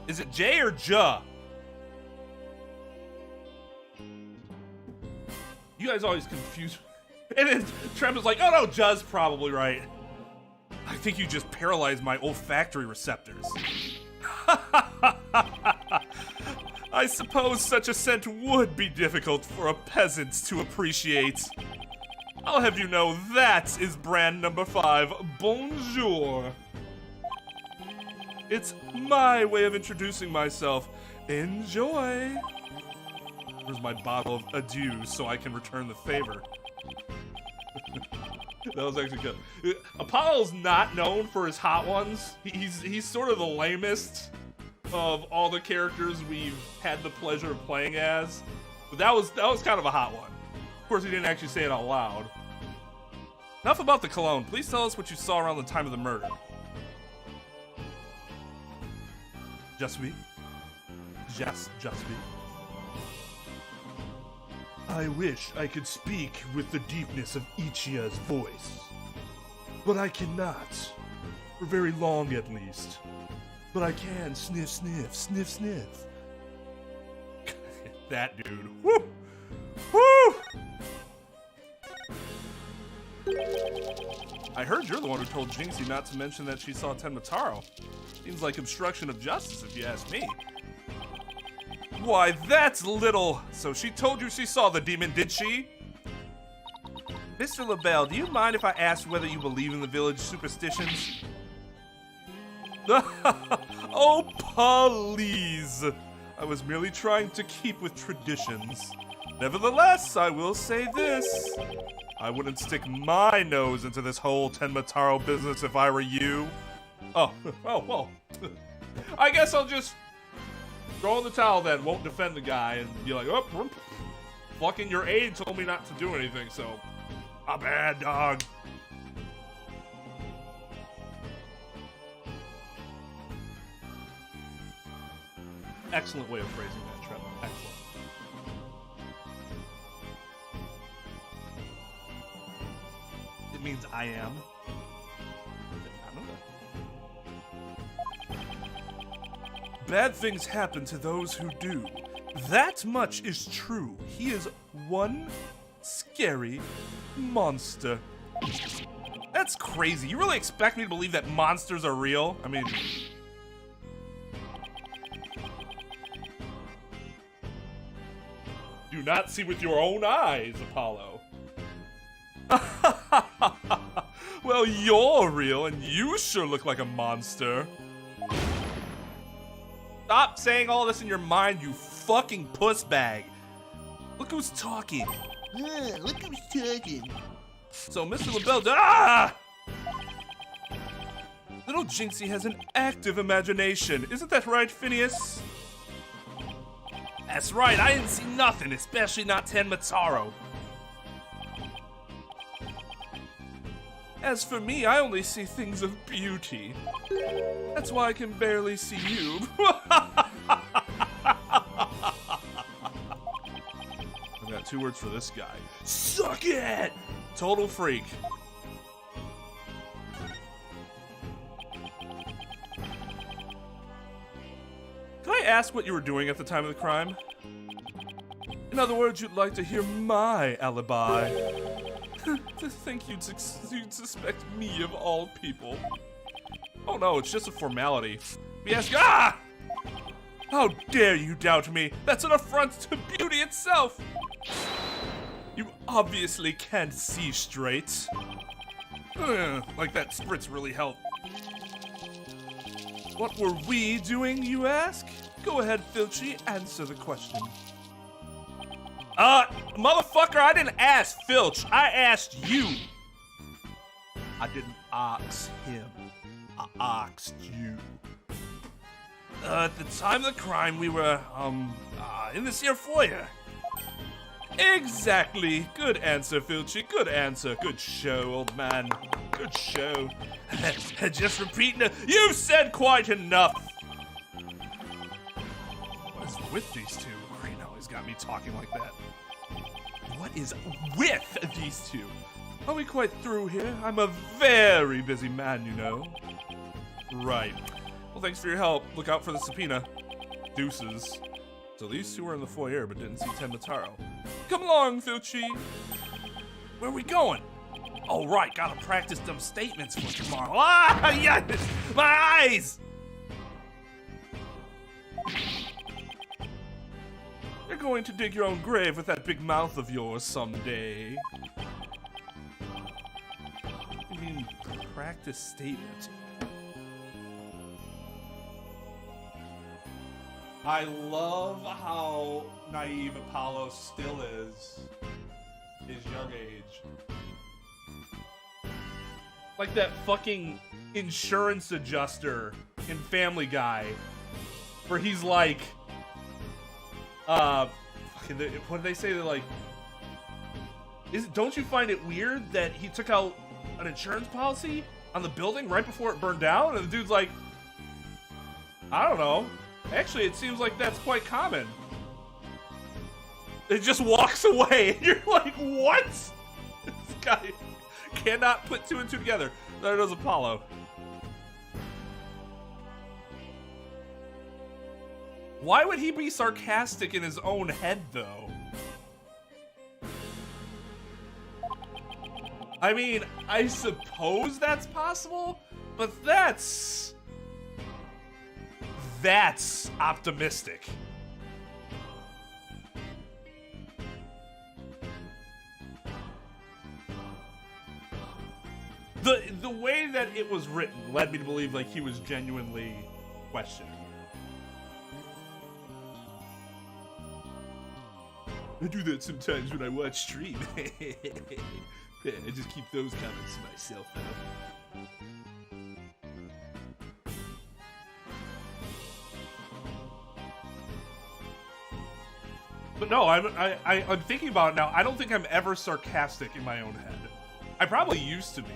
Is it J or J? You guys always confuse me. And then Trep is like, oh no, J's probably right. I think you just paralyzed my olfactory receptors. I suppose such a scent would be difficult for a peasant to appreciate. I'll have you know that is brand number 5, Bonjour. It's my way of introducing myself. Enjoy. Here's my bottle of adieu so I can return the favor. That was actually good. Apollo's not known for his hot ones. He's sort of the lamest of all the characters we've had the pleasure of playing as. But that was kind of a hot one. Of course, he didn't actually say it out loud. Enough about the cologne. Please tell us what you saw around the time of the murder. Just me? Just me. I wish I could speak with the deepness of Ichia's voice. But I cannot. For very long, at least. But I can sniff, sniff, sniff, sniff. That dude. Woo! Woo! I heard you're the one who told Jinxie not to mention that she saw Tenmataro. Seems like obstruction of justice, if you ask me. Why, that's little. So she told you she saw the demon, did she? Mr. LaBelle, do you mind if I ask whether you believe in the village superstitions? Oh, please. I was merely trying to keep with traditions. Nevertheless, I will say this. I wouldn't stick my nose into this whole Tenmataro business if I were you. Oh, well. I guess I'll just throw in the towel then, won't defend the guy, and be like, oh, fucking your aide told me not to do anything, so a bad dog. Excellent way of phrasing that, Trep. Excellent. It means I am. I know that. Bad things happen to those who do. That much is true. He is one scary monster. That's crazy. You really expect me to believe that monsters are real? I mean... Do not see with your own eyes, Apollo. Well, you're real, and you sure look like a monster. Stop saying all this in your mind, you fucking puss bag. Look who's talking. Look who's talking. So, Mr. LaBelle, ah! Little Jinxie has an active imagination. Isn't that right, Phineas? That's right, I didn't see nothing, especially not Tenmataro. As for me, I only see things of beauty. That's why I can barely see you. I've got 2 words for this guy. Suck it! Total freak. Can I ask what you were doing at the time of the crime? In other words, you'd like to hear my alibi. To think you'd suspect me of all people. Oh no, it's just a formality. We ask— ah! How dare you doubt me? That's an affront to beauty itself! You obviously can't see straight. Like that spritz really helped. What were we doing, you ask? Go ahead, Filchy, answer the question. Motherfucker, I didn't ask Filch. I asked you. I didn't ask him. I asked you. At the time of the crime, we were, in this here foyer. Exactly. Good answer, Filchy. Good answer. Good show, old man. Good show. Just repeating it. You've said quite enough. What is with these two? Green always got me talking like that. What is with these two? Are we quite through here? I'm a very busy man, you know. Right. Well, thanks for your help. Look out for the subpoena. Deuces. So these two were in the foyer but didn't see Tenmataro. Come along, Filchy. Where are we going? All right, gotta practice them statements for tomorrow. Ah, yes! My eyes! You're going to dig your own grave with that big mouth of yours someday. You mean practice statements? I love how naive Apollo still is, his young age. Like that fucking insurance adjuster in Family Guy, where he's like, what did they say? They're like, don't you find it weird that he took out an insurance policy on the building right before it burned down? And the dude's like, I don't know. Actually, it seems like that's quite common. It just walks away. You're like, what? This guy cannot put two and two together. There goes Apollo. Why would he be sarcastic in his own head, though? I mean, I suppose that's possible, but that's optimistic. The way that it was written led me to believe like he was genuinely questioning. I do that sometimes when I watch stream. I just keep those comments to myself though. But no, I'm thinking about it now. I don't think I'm ever sarcastic in my own head. I probably used to be.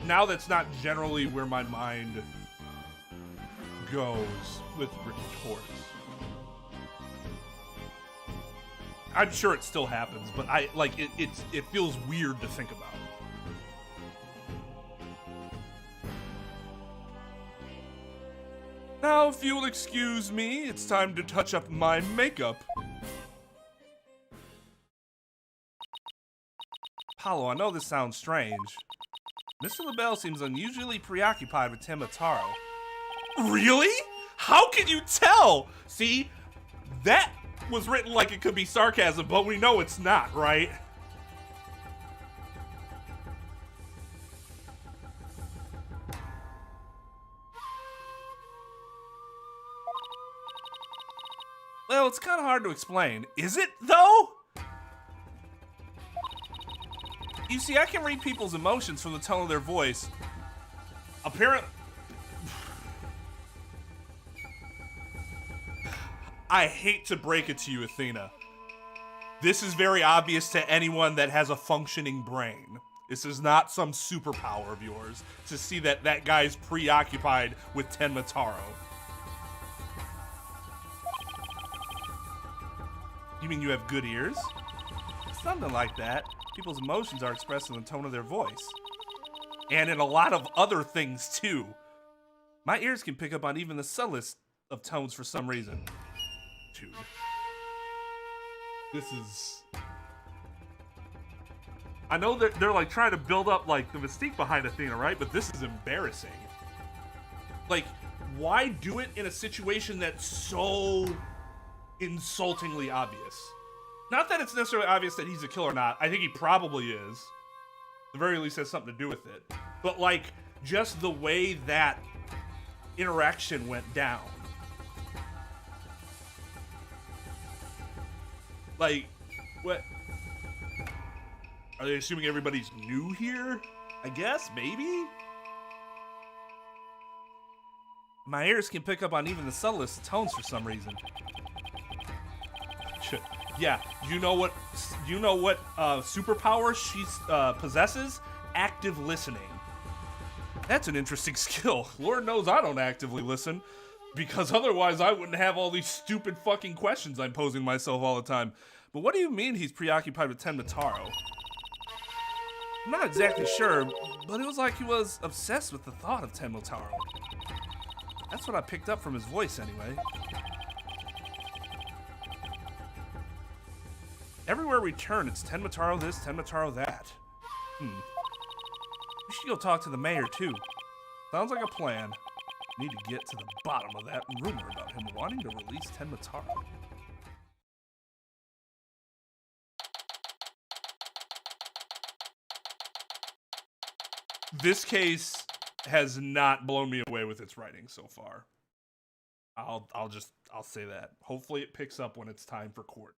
Now that's not generally where my mind goes with retorts. I'm sure it still happens, but it feels weird to think about. Now, if you'll excuse me, it's time to touch up my makeup. Apollo, I know this sounds strange. Mr. LaBelle seems unusually preoccupied with Tenmataro. Really? How can you tell? See, that was written like it could be sarcasm, but we know it's not, right? Well, it's kind of hard to explain. Is it, though? You see, I can read people's emotions from the tone of their voice. Apparently, I hate to break it to you, Athena. This is very obvious to anyone that has a functioning brain. This is not some superpower of yours to see that that guy's preoccupied with Tenmataro. You mean you have good ears? Something like that. People's emotions are expressed in the tone of their voice. And in a lot of other things, too. My ears can pick up on even the subtlest of tones for some reason. Dude. This is... I know they're like trying to build up like the mystique behind Athena, right? But this is embarrassing. Like, why do it in a situation that's so insultingly obvious? Not that it's necessarily obvious that he's a killer or not. I think he probably is. At the very least has something to do with it. But like, just the way that interaction went down. Like, what? Are they assuming everybody's new here? I guess, maybe? My ears can pick up on even the subtlest tones for some reason. Yeah, you know what superpower she possesses? Active listening. That's an interesting skill. Lord knows I don't actively listen, because otherwise I wouldn't have all these stupid fucking questions I'm posing myself all the time. But what do you mean he's preoccupied with Tenmataro? I'm not exactly sure, but it was like he was obsessed with the thought of Tenmataro. That's what I picked up from his voice anyway. Everywhere we turn, it's Tenmataro this, Tenmataro that. We should go talk to the mayor too. Sounds like a plan. Need to get to the bottom of that rumor about him wanting to release Tenmataro. This case has not blown me away with its writing so far. I'll say that. Hopefully it picks up when it's time for court.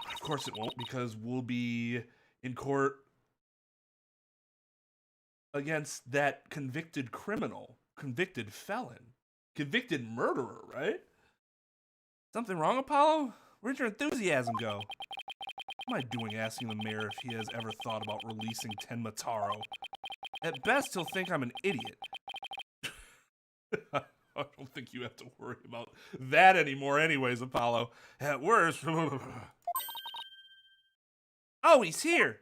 But of course it won't, because we'll be in court against that convicted criminal, convicted felon, convicted murderer, right? Something wrong, Apollo? Where'd your enthusiasm go? What am I doing asking the mayor if he has ever thought about releasing Tenmataro? At best, he'll think I'm an idiot. I don't think you have to worry about that anymore anyways, Apollo. At worst... Oh, he's here!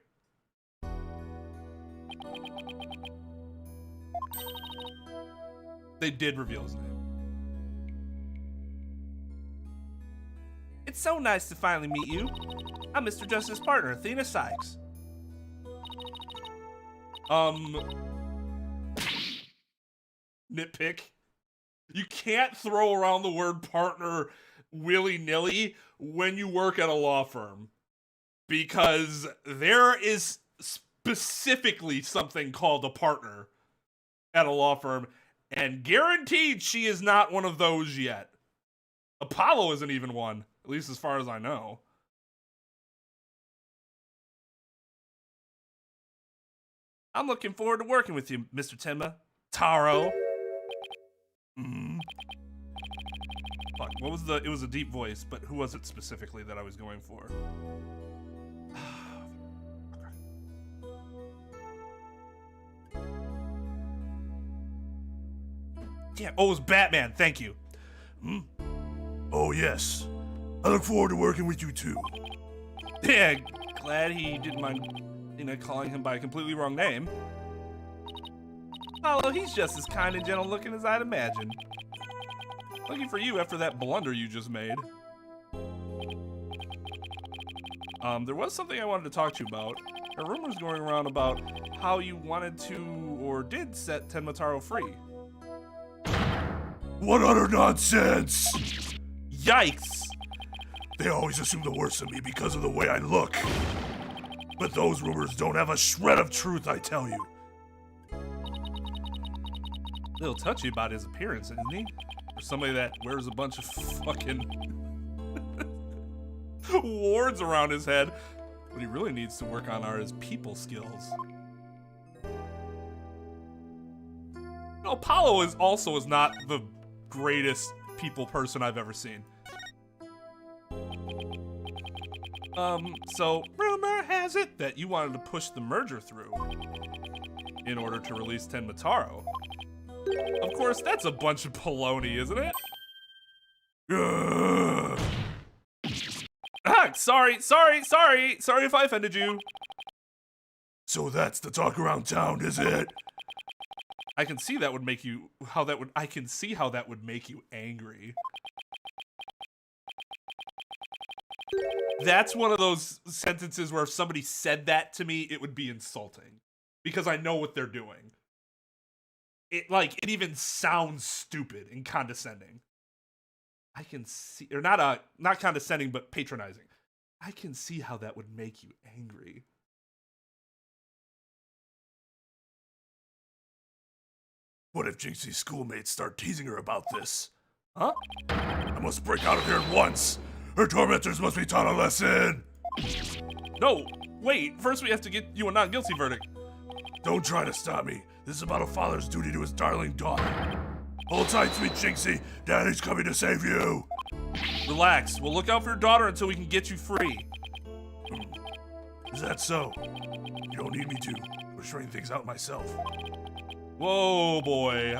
They did reveal his name. It's so nice to finally meet you. I'm Mr. Justice's partner, Athena Sykes. Nitpick. You can't throw around the word partner willy-nilly when you work at a law firm. Because there is specifically something called a partner at a law firm, and guaranteed she is not one of those yet. Apollo isn't even one, at least as far as I know. I'm looking forward to working with you, Mr. Tenma. Taro. Fuck, what was it was a deep voice, but who was it specifically that I was going for? Yeah, oh, it was Batman, thank you. Oh, yes. I look forward to working with you, too. Yeah, glad he didn't mind, calling him by a completely wrong name. Apollo, he's just as kind and gentle looking as I'd imagine. Lucky for you after that blunder you just made. There was something I wanted to talk to you about. There are rumors going around about how you wanted to, or did, set Tenmataro free. What utter nonsense! Yikes! They always assume the worst of me because of the way I look. But those rumors don't have a shred of truth, I tell you. A little touchy about his appearance, isn't he? For somebody that wears a bunch of fucking wards around his head. What he really needs to work on are his people skills. Apollo is not the greatest people person I've ever seen. So rumor has it that you wanted to push the merger through in order to release Tenmataro. Of course, that's a bunch of baloney, isn't it? Sorry if I offended you. So that's the talk around town, is it? I can see that would make you, I can see how that would make you angry. That's one of those sentences where if somebody said that to me, it would be insulting. Because I know what they're doing. it even sounds stupid and condescending. I can see, or not condescending, but patronizing. I can see how that would make you angry. What if Jinxie's schoolmates start teasing her about this? Huh? I must break out of here at once! Her tormentors must be taught a lesson! No, wait, first we have to get you a not guilty verdict. Don't try to stop me. This is about a father's duty to his darling daughter. Hold tight, sweet Jinxie. Daddy's coming to save you. Relax, we'll look out for your daughter until we can get you free. Is that so? You don't need me to. I'm straighten things out myself. Whoa, boy,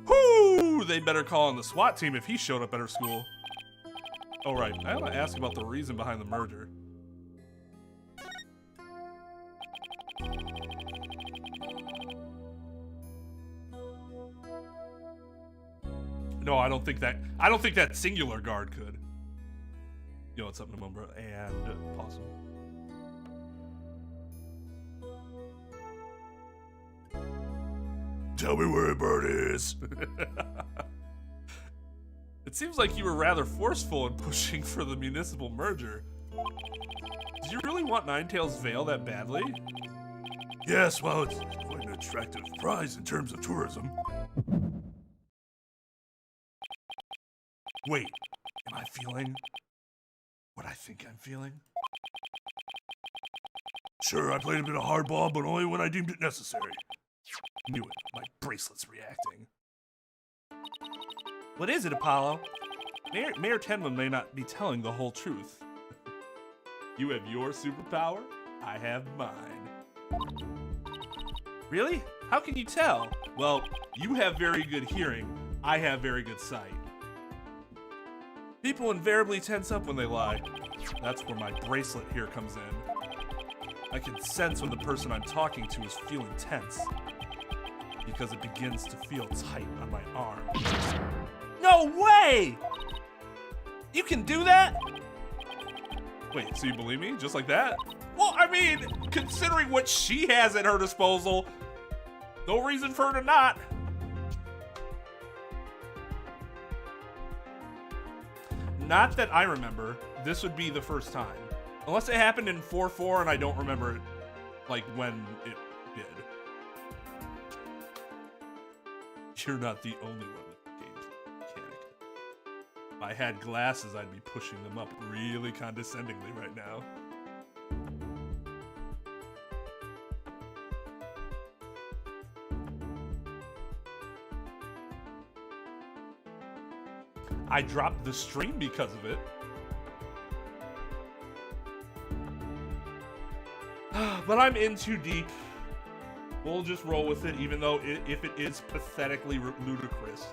whoo! They better call on the SWAT team if he showed up at her school. Oh, right, I want to ask about the reason behind the murder. No, I don't think that singular guard could. You know what's up, Number, and Possum. Tell me where a bird is. It seems like you were rather forceful in pushing for the municipal merger. Do you really want Ninetail's Veil that badly? Yes, well, it's quite an attractive prize in terms of tourism. Wait, am I feeling what I think I'm feeling? Sure, I played a bit of hardball, but only when I deemed it necessary. Knew it. My bracelet's reacting. What is it, Apollo? Mayor Tenma may not be telling the whole truth. You have your superpower, I have mine. Really? How can you tell? Well, you have very good hearing, I have very good sight. People invariably tense up when they lie. That's where my bracelet here comes in. I can sense when the person I'm talking to is feeling tense, because it begins to feel tight on my arm. No way! You can do that? Wait, so you believe me? Just like that? Well, I mean, considering what she has at her disposal, no reason for her to not. Not that I remember. This would be the first time. Unless it happened in 4.4 and I don't remember it, like, when it did. You're not the only one with the game's mechanic. If I had glasses, I'd be pushing them up really condescendingly right now. I dropped the stream because of it. But I'm in too deep. We'll just roll with it, even though if it is pathetically ludicrous.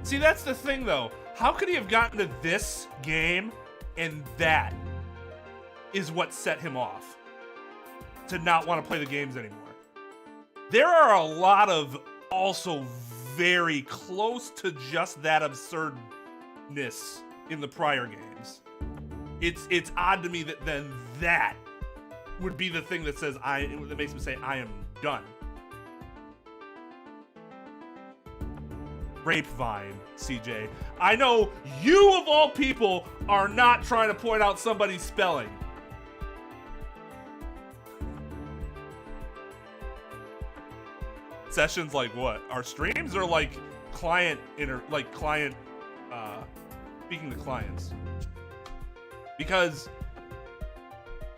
See, that's the thing, though. How could he have gotten to this game, and that is what set him off to not want to play the games anymore? There are a lot of also very close to just that absurdness in the prior games. It's odd to me that then that would be the thing that says that makes him say I am done. Grapevine, CJ. I know you of all people are not trying to point out somebody's spelling. Sessions like what? Our streams are like client speaking to clients. Because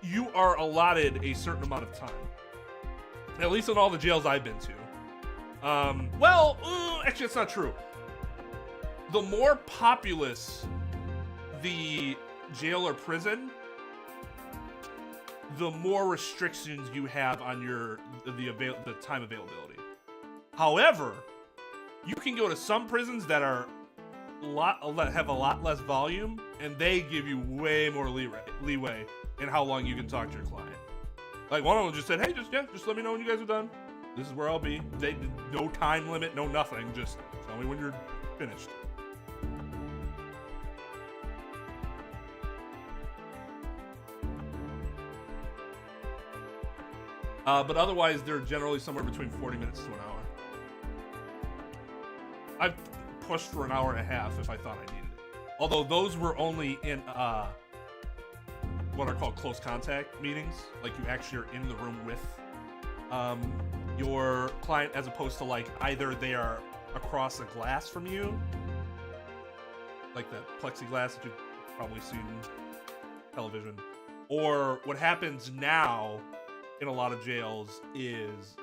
you are allotted a certain amount of time. At least in all the jails I've been to. Actually, that's not true. The more populous the jail or prison, the more restrictions you have on the time availability. However, you can go to some prisons that are have a lot less volume, and they give you way more leeway in how long you can talk to your client. Like one of them just said, "Hey, just let me know when you guys are done." This is where I'll be. No time limit, no nothing. Just tell me when you're finished. But otherwise, they're generally somewhere between 40 minutes to an hour. I've pushed for an hour and a half if I thought I needed it. Although those were only in what are called close contact meetings. Like you actually are in the room with your client, as opposed to like either they are across a glass from you, like that plexiglass that you've probably seen in television, or what happens now in a lot of jails is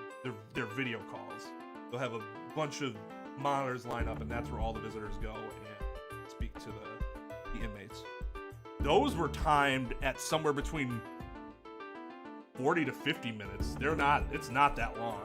their video calls. They'll have a bunch of monitors line up, and that's where all the visitors go and speak to the inmates. Those were timed at somewhere between 40 to 50 minutes. It's not that long.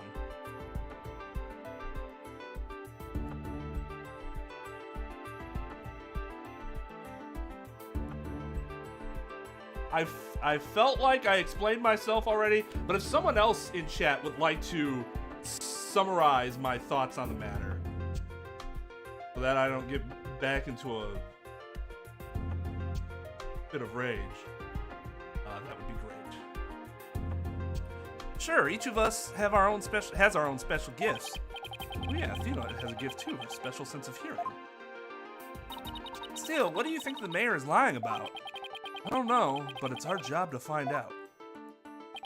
I felt like I explained myself already, but if someone else in chat would like to summarize my thoughts on the matter so that I don't get back into a bit of rage, that would be great. Sure, each of us has our own special gifts. Oh yeah, Athena has a gift too, a special sense of hearing. Still, what do you think the mayor is lying about? I don't know, but it's our job to find out.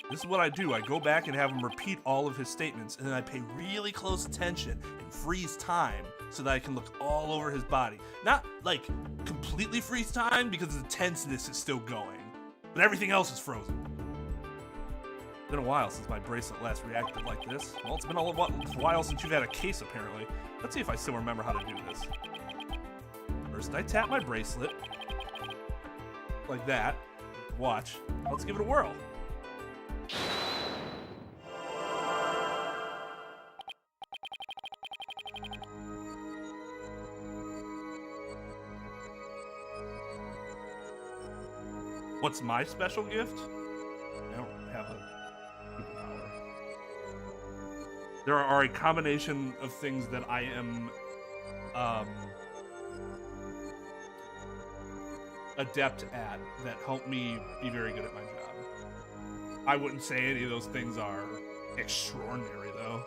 This is what I do. I go back and have him repeat all of his statements, and then I pay really close attention and freeze time so that I can look all over his body. Not like completely freeze time because the tenseness is still going, but everything else is frozen. It's been a while since my bracelet last reacted like this. Well, it's been a while since you've had a case, apparently. Let's see if I still remember how to do this. First, I tap my bracelet. Like that. Watch. Let's give it a whirl. What's my special gift? I don't have a superpower. There are a combination of things that I am adept at that help me be very good at my job. I wouldn't say any of those things are extraordinary, though.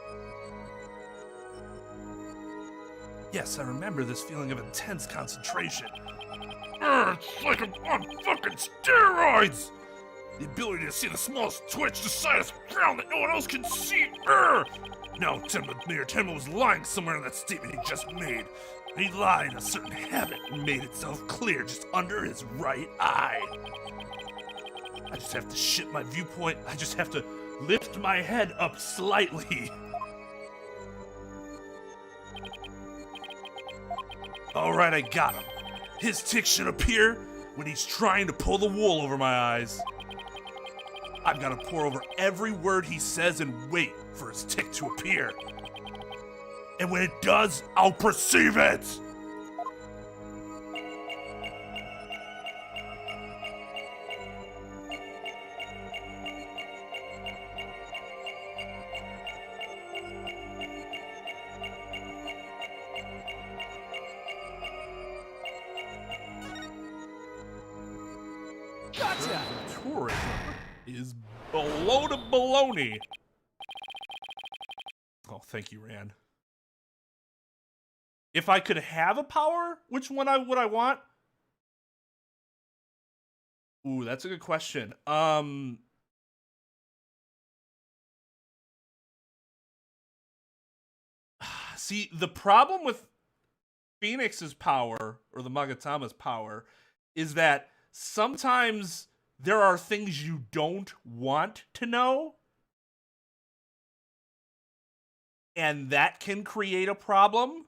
Yes, I remember this feeling of intense concentration. It's like I'm on fucking steroids! The ability to see the smallest twitch the side of the ground that no one else can see. Now, Mayor Tenma was lying somewhere in that statement he just made. He lied. A certain habit made itself clear just under his right eye. I just have to shift my viewpoint. I just have to lift my head up slightly. Alright, I got him. His tick should appear when he's trying to pull the wool over my eyes. I've got to pour over every word he says and wait for his tick to appear. And when it does, I'll perceive it! Gotcha! Tourism is below the baloney. Oh, thank you, Rand. If I could have a power, which one would I want? Ooh, that's a good question. See, the problem with Phoenix's power, or the Magatama's power, is that sometimes there are things you don't want to know. And that can create a problem.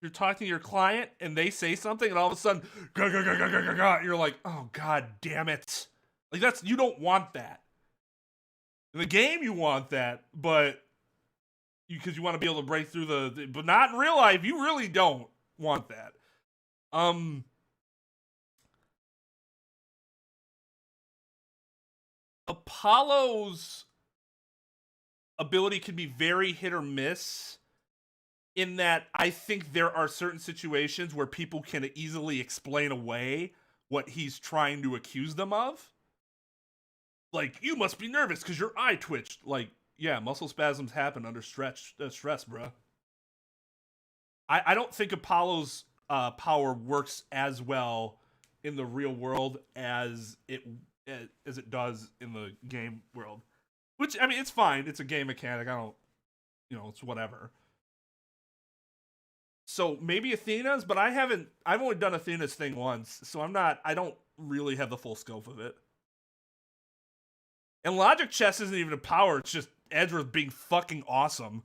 You're talking to your client and they say something and all of a sudden, you're like, oh, God damn it. Like, you don't want that. In the game, you want that, but because you want to be able to break through but not in real life, you really don't want that. Apollo's ability can be very hit or miss, in that I think there are certain situations where people can easily explain away what he's trying to accuse them of. Like, you must be nervous because your eye twitched. Like, yeah, muscle spasms happen under stress, bruh. I don't think Apollo's power works as well in the real world as it does in the game world. Which, I mean, it's fine. It's a game mechanic. I don't, it's whatever. So maybe Athena's, but I've only done Athena's thing once, so I don't really have the full scope of it. And Logic Chess isn't even a power, it's just Ezra being fucking awesome.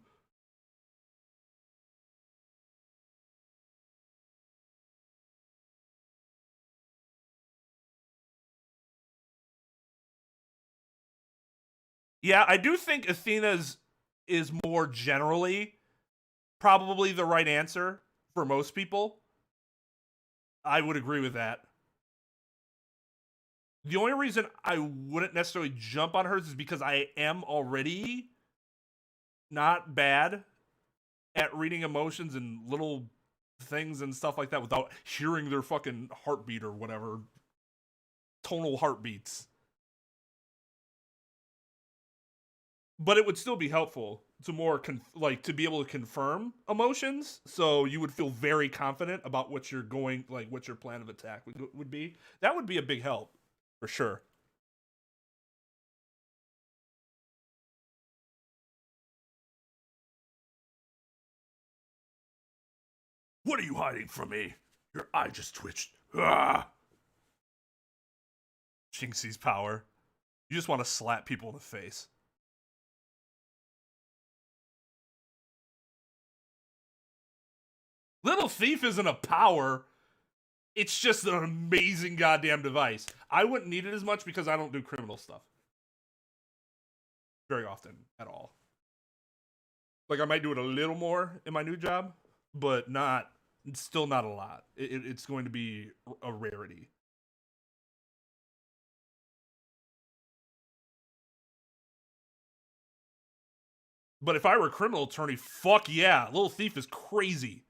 Yeah, I do think Athena's is more generally probably the right answer for most people. I would agree with that. The only reason I wouldn't necessarily jump on hers is because I am already not bad at reading emotions and little things and stuff like that without hearing their fucking heartbeat or whatever. Tonal heartbeats. But it would still be helpful to more to be able to confirm emotions, so you would feel very confident about what you're going, like what your plan of attack would be. That would be a big help, for sure. What are you hiding from me? Your eye just twitched. Ah! Jinxie's power. You just want to slap people in the face. Little Thief isn't a power. It's just an amazing goddamn device. I wouldn't need it as much because I don't do criminal stuff very often at all. Like, I might do it a little more in my new job, but still not a lot. It's going to be a rarity. But if I were a criminal attorney, fuck yeah, Little Thief is crazy.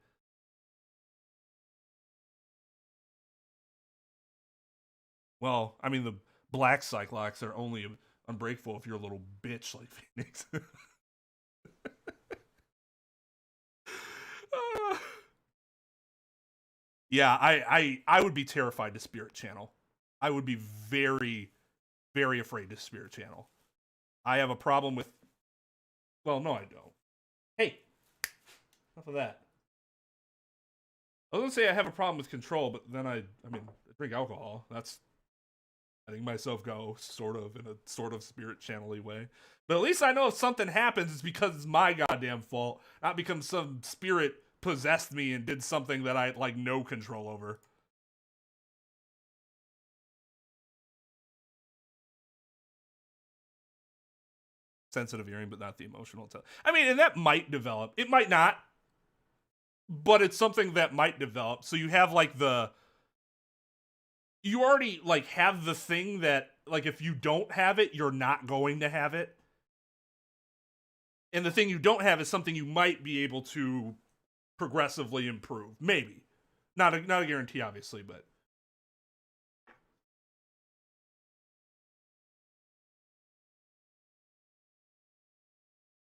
Well, I mean, the black Cyclops are only unbreakable if you're a little bitch like Phoenix. Yeah, I would be terrified to Spirit Channel. I would be very, very afraid to Spirit Channel. I have a problem with... Well, no, I don't. Hey, enough of that. I was gonna say I have a problem with control, but then I drink alcohol. That's letting myself go, sort of, in a sort of Spirit Channel-y way. But at least I know if something happens, it's because it's my goddamn fault, not because some spirit possessed me and did something that I had, like, no control over. Sensitive hearing, but not the emotional. I mean, and that might develop. It might not. But it's something that might develop. So you have, like, you already, like, have the thing that, like, if you don't have it, you're not going to have it. And the thing you don't have is something you might be able to progressively improve. Maybe. Not a guarantee, obviously, but...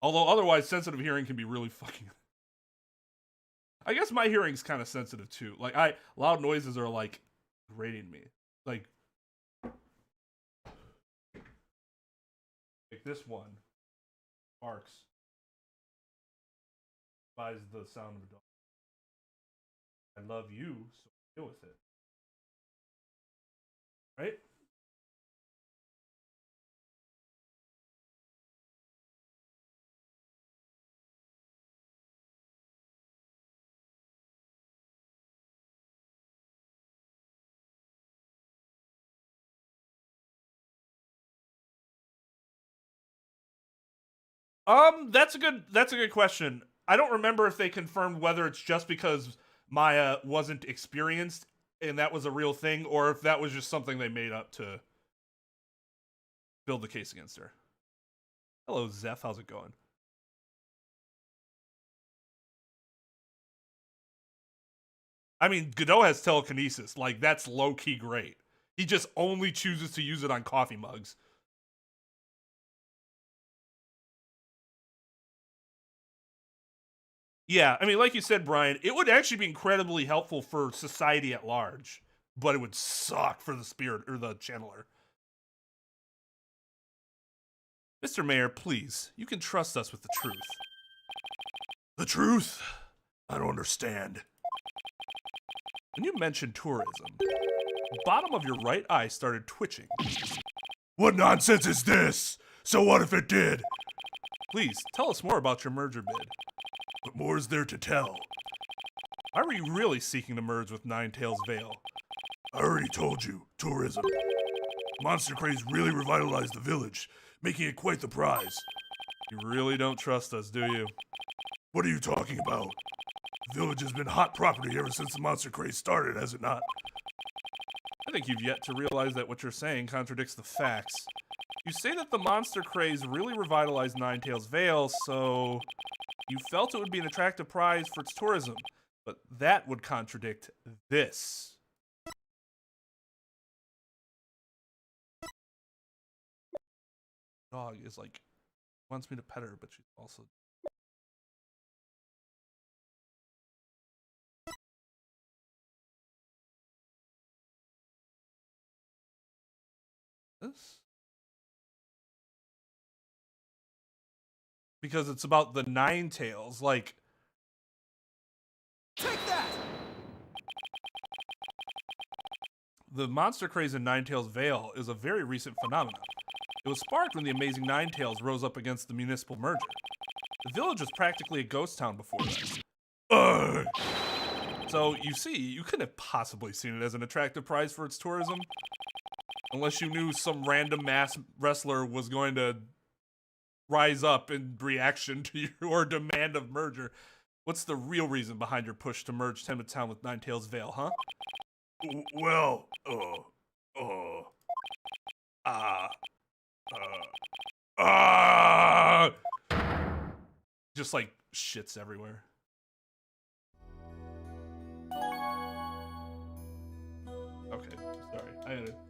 Although, otherwise, sensitive hearing can be really fucking... I guess my hearing's kind of sensitive, too. Like, loud noises are, like, grating me. Like this one. Barks. Buys the sound of a dog. I love you, so deal with it. Right? That's a good question. I don't remember if they confirmed whether it's just because Maya wasn't experienced and that was a real thing, or if that was just something they made up to build the case against her. Hello, Zeph. How's it going? I mean, Godot has telekinesis. Like, that's low-key great. He just only chooses to use it on coffee mugs. Yeah, I mean, like you said, Brian, it would actually be incredibly helpful for society at large, but it would suck for the spirit or the channeler. Mr. Mayor, please, you can trust us with the truth. The truth? I don't understand. When you mentioned tourism, the bottom of your right eye started twitching. What nonsense is this? So what if it did? Please, tell us more about your merger bid. What more is there to tell? Why were you really seeking to merge with Ninetails Vale? I already told you, tourism. Monster Craze really revitalized the village, making it quite the prize. You really don't trust us, do you? What are you talking about? The village has been hot property ever since the Monster Craze started, has it not? I think you've yet to realize that what you're saying contradicts the facts. You say that the Monster Craze really revitalized Ninetails Vale, so you felt it would be an attractive prize for its tourism, but that would contradict this. Dog is like, wants me to pet her, but she's also... This? Because it's about the Ninetails, like... Take that! The monster craze in Ninetails Vale is a very recent phenomenon. It was sparked when the amazing Ninetails rose up against the municipal merger. The village was practically a ghost town before this. So, you see, you couldn't have possibly seen it as an attractive prize for its tourism. Unless you knew some random mass wrestler was going to rise up in reaction to your demand of merger. What's the real reason behind your push to merge Tenement Town with Ninetails Vale, huh? Well, Just like shits everywhere. Okay, sorry. I had to take...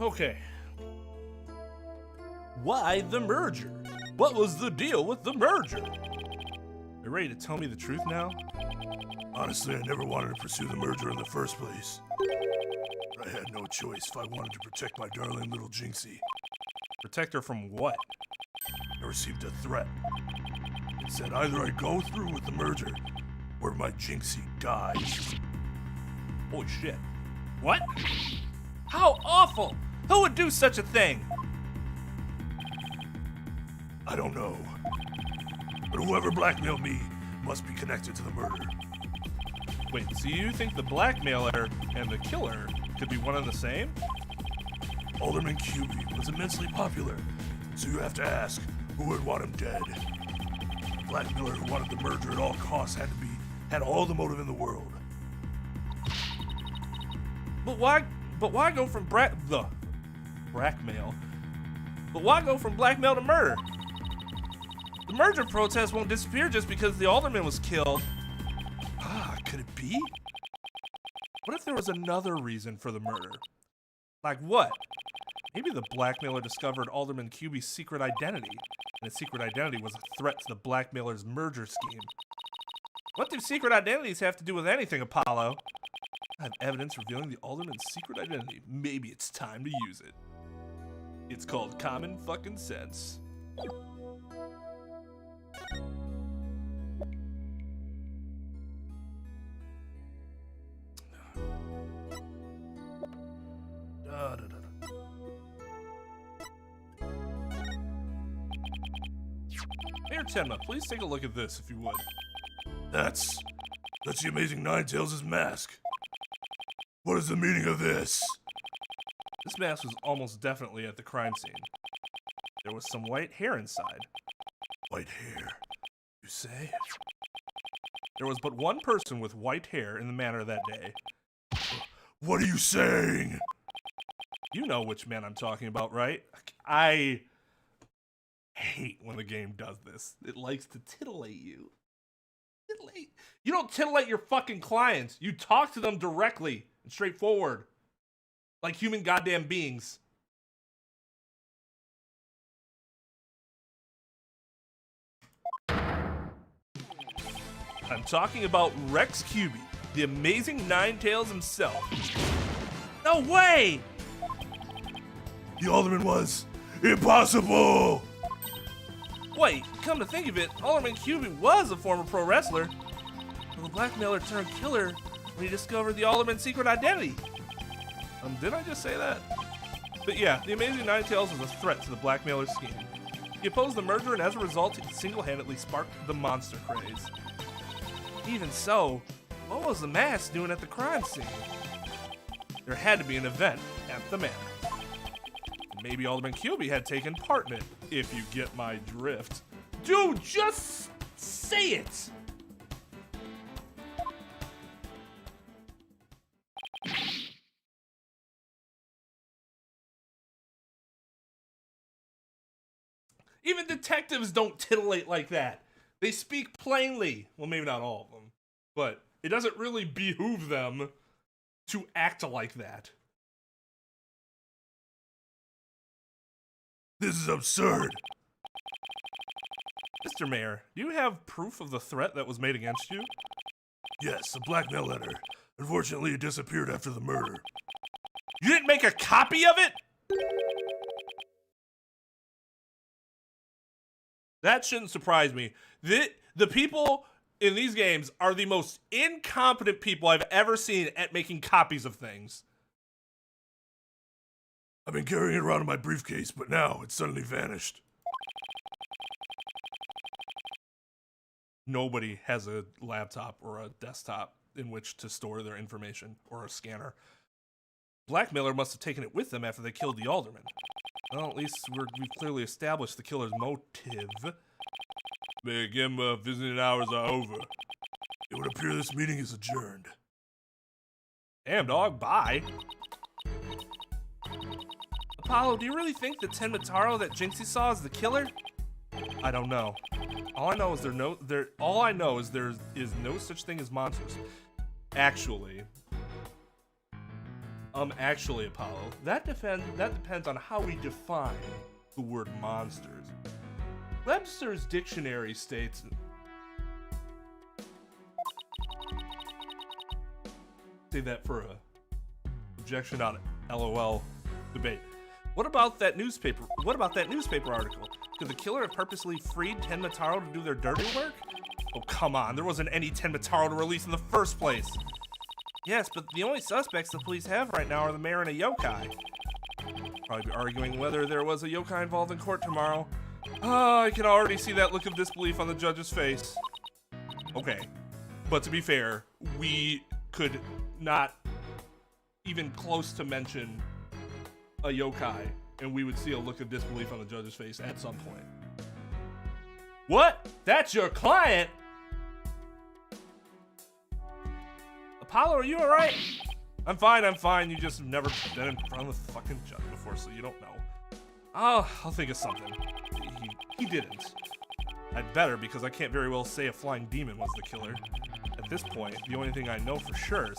Okay. Why the merger? What was the deal with the merger? Are you ready to tell me the truth now? Honestly, I never wanted to pursue the merger in the first place. But I had no choice if I wanted to protect my darling little Jinxie. Protect her from what? I received a threat. It said either I go through with the merger, or my Jinxie dies. Holy shit. What? How awful! Who would do such a thing? I don't know. But whoever blackmailed me must be connected to the murder. Wait, so you think the blackmailer and the killer could be one and the same? Alderman QB was immensely popular, so you have to ask who would want him dead. The blackmailer who wanted the merger at all costs had all the motive in the world. But why go from blackmail? But why go from blackmail to murder? The merger protest won't disappear just because the alderman was killed. Could it be? What if there was another reason for the murder? Like what? Maybe the blackmailer discovered Alderman QB's secret identity, and his secret identity was a threat to the blackmailer's merger scheme. What do secret identities have to do with anything, Apollo? I have evidence revealing the alderman's secret identity. Maybe it's time to use it. It's called common fucking sense. Mayor Tenma, please take a look at this if you would. That's the Amazing Ninetales' mask. What is the meaning of this? This mask was almost definitely at the crime scene. There was some white hair inside. White hair, you say? There was but one person with white hair in the manor that day. What are you saying? You know which man I'm talking about, right? I hate when the game does this. It likes to titillate you. You don't titillate your fucking clients. You talk to them directly and straightforward. Like human goddamn beings. I'm talking about Rex QB, the amazing Ninetales himself. No way! The alderman was impossible! Wait, come to think of it, Alderman QB was a former pro wrestler. Well, the blackmailer turned killer when he discovered the alderman's secret identity. Did I just say that? But yeah, the amazing Ninetales was a threat to the blackmailer's scheme. He opposed the merger, and as a result, he single-handedly sparked the monster craze. Even so, what was the mask doing at the crime scene? There had to be an event at the manor. Maybe Alderman QB had taken part in it, if you get my drift. Dude, just say it! Even detectives don't titillate like that. They speak plainly. Well, maybe not all of them, but it doesn't really behoove them to act like that. This is absurd. Mr. Mayor, do you have proof of the threat that was made against you? Yes, a blackmail letter. Unfortunately, it disappeared after the murder. You didn't make a copy of it? That shouldn't surprise me. The people in these games are the most incompetent people I've ever seen at making copies of things. I've been carrying it around in my briefcase, but now it's suddenly vanished. Nobody has a laptop or a desktop in which to store their information, or a scanner. Blackmailer must have taken it with them after they killed the alderman. Well, at least we've clearly established the killer's motive. Mayor Gamez, visiting hours are over. It would appear this meeting is adjourned. Damn, dog, bye. Apollo, do you really think the Tenmataro that Jinxie saw is the killer? I don't know. All I know is there is no such thing as monsters. Actually, Actually, Apollo, that depends on how we define the word monsters. Webster's dictionary states. Say that for a objection on LOL debate. What about that newspaper article? Could the killer have purposely freed Tenmataro to do their dirty work? Oh, come on, there wasn't any Tenmataro to release in the first place. Yes, but the only suspects the police have right now are the mayor and a yokai. Probably be arguing whether there was a yokai involved in court tomorrow. Oh, I can already see that look of disbelief on the judge's face. Okay, but to be fair, we could not even close to mention a yokai, and we would see a look of disbelief on the judge's face at some point. What? That's your client? Apollo, are you alright? I'm fine. You just have never been in front of the fucking judge before, so you don't know. Oh, I'll think of something. He didn't. I'd better, because I can't very well say a flying demon was the killer. At this point, the only thing I know for sure is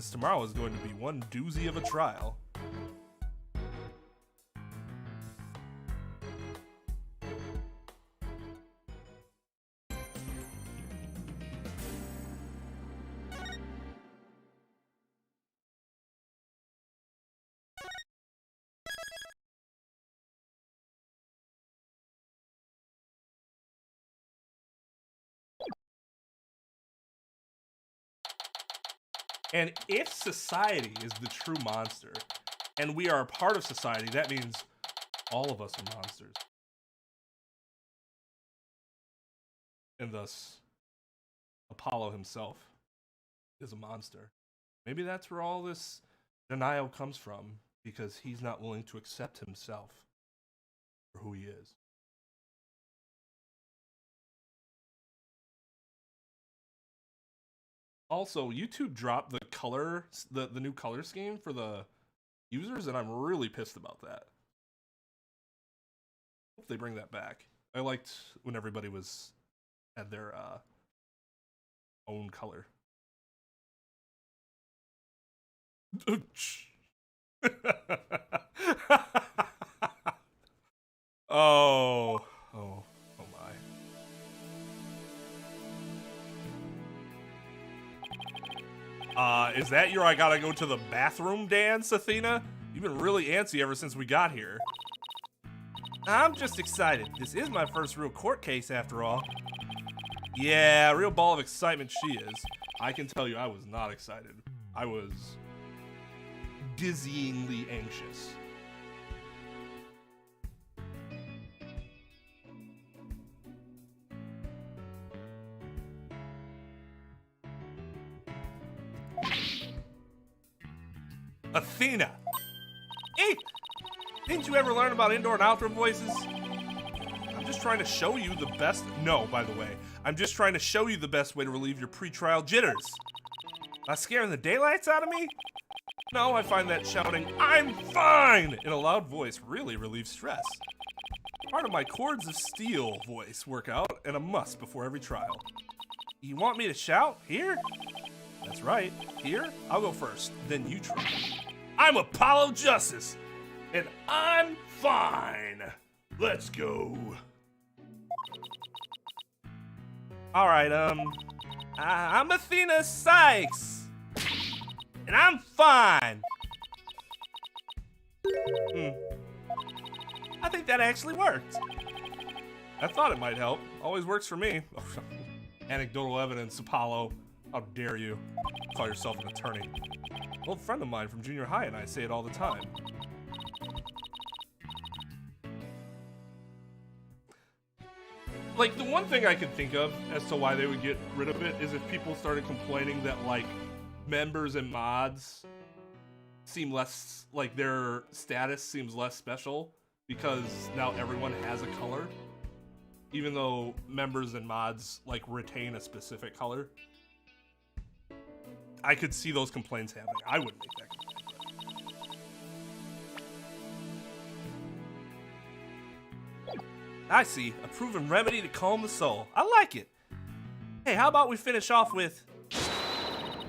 tomorrow is going to be one doozy of a trial. And if society is the true monster, and we are a part of society, that means all of us are monsters. And thus, Apollo himself is a monster. Maybe that's where all this denial comes from, because he's not willing to accept himself for who he is. Also, YouTube dropped the new color scheme for the users, and I'm really pissed about that. Hope they bring that back. I liked when everybody had their own color. Oh my. Is that your I gotta go to the bathroom dance, Athena? You've been really antsy ever since we got here. I'm just excited. This is my first real court case after all. Yeah, real ball of excitement she is. I can tell you I was not excited. I was dizzyingly anxious. Athena! Hey! Didn't you ever learn about indoor and outdoor voices? I'm just trying to show you the best... No, by the way. I'm just trying to show you the best way to relieve your pre-trial jitters. Not scaring the daylights out of me? No, I find that shouting, "I'm fine!" in a loud voice really relieves stress. Part of my Chords of Steel voice workout and a must before every trial. You want me to shout? Here? That's right. Here, I'll go first. Then you try. I'm Apollo Justice, and I'm fine. Let's go. All right, I'm Athena Sykes, and I'm fine. I think that actually worked. I thought it might help. Always works for me. Anecdotal evidence, Apollo. How dare you call yourself an attorney? An old friend of mine from junior high and I say it all the time. Like, the one thing I can think of as to why they would get rid of it is if people started complaining that, like, members and mods seem less, like, their status seems less special because now everyone has a color. Even though members and mods, like, retain a specific color. I could see those complaints happening. I wouldn't make that complaint. I see. A proven remedy to calm the soul. I like it. Hey, how about we finish off with...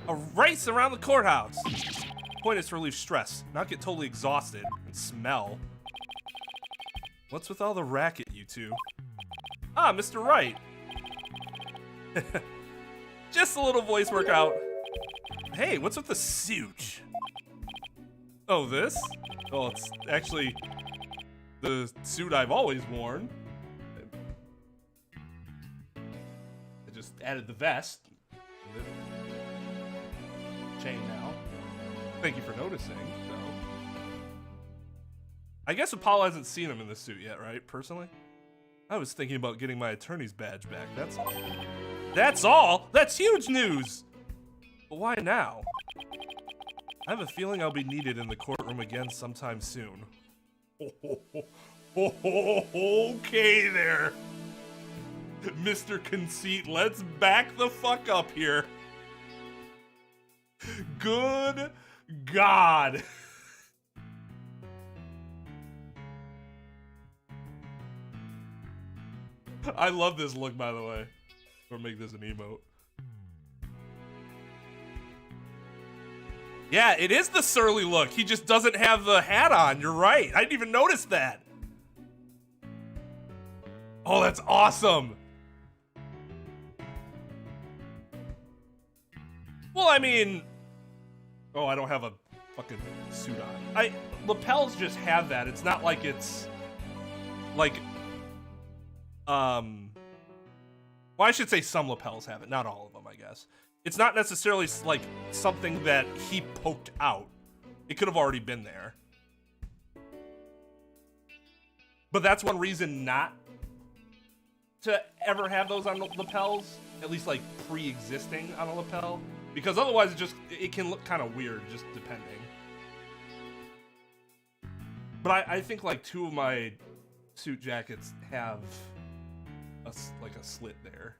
A race around the courthouse. Point is to relieve stress, not get totally exhausted and smell. What's with all the racket, you two? Ah, Mr. Wright. Just a little voice workout. Hey, what's with the suit? Oh, this? Oh, it's actually the suit I've always worn. I just added the vest. Chain now. Thank you for noticing, though. I guess Apollo hasn't seen him in this suit yet, right? Personally? I was thinking about getting my attorney's badge back, that's all. That's all? That's huge news! But why now? I have a feeling I'll be needed in the courtroom again sometime soon. Okay there, Mr. Conceit, let's back the fuck up here. Good God. I love this look, by the way. Or make this an emote. Yeah, it is the surly look. He just doesn't have the hat on. You're right. I didn't even notice that. Oh, that's awesome. Well, I mean... Oh, I don't have a fucking suit on. Lapels just have that. It's not like it's... Like... Well, I should say some lapels have it. Not all of them, I guess. It's not necessarily like something that he poked out. It could have already been there. But that's one reason not to ever have those on lapels, at least like pre-existing on a lapel, because otherwise it can look kind of weird just depending. But I think like two of my suit jackets have like a slit there.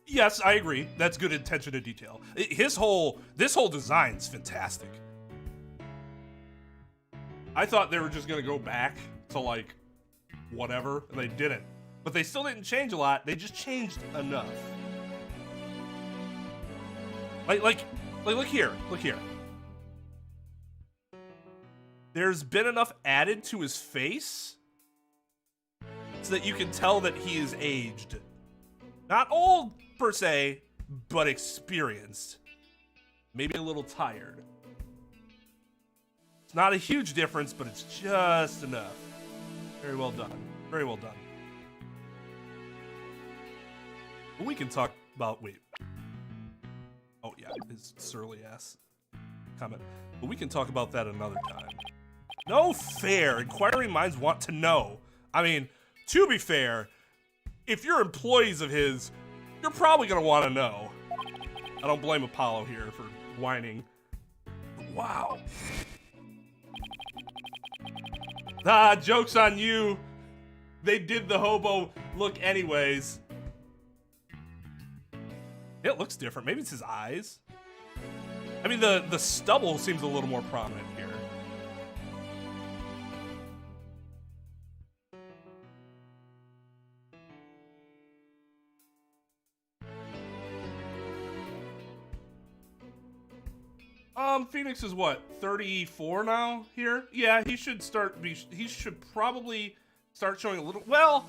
Yes, I agree. That's good attention to detail. This whole design's fantastic. I thought they were just gonna go back to like whatever, and they didn't. But they still didn't change a lot. They just changed enough. Like look here. There's been enough added to his face so that you can tell that he is aged. Not old, per se, but experienced. Maybe a little tired. It's not a huge difference, but it's just enough. Very well done. Very well done. But we can talk about... Wait. Oh, yeah, his surly ass comment. But we can talk about that another time. No fair. Inquiring minds want to know. I mean, to be fair, if you're employees of his, you're probably going to want to know. I don't blame Apollo here for whining. Wow. Ah, joke's on you. They did the hobo look anyways. It looks different. Maybe it's his eyes. I mean, the stubble seems a little more prominent here. Phoenix is what, 34 now here? Yeah, he should probably start showing a little, well,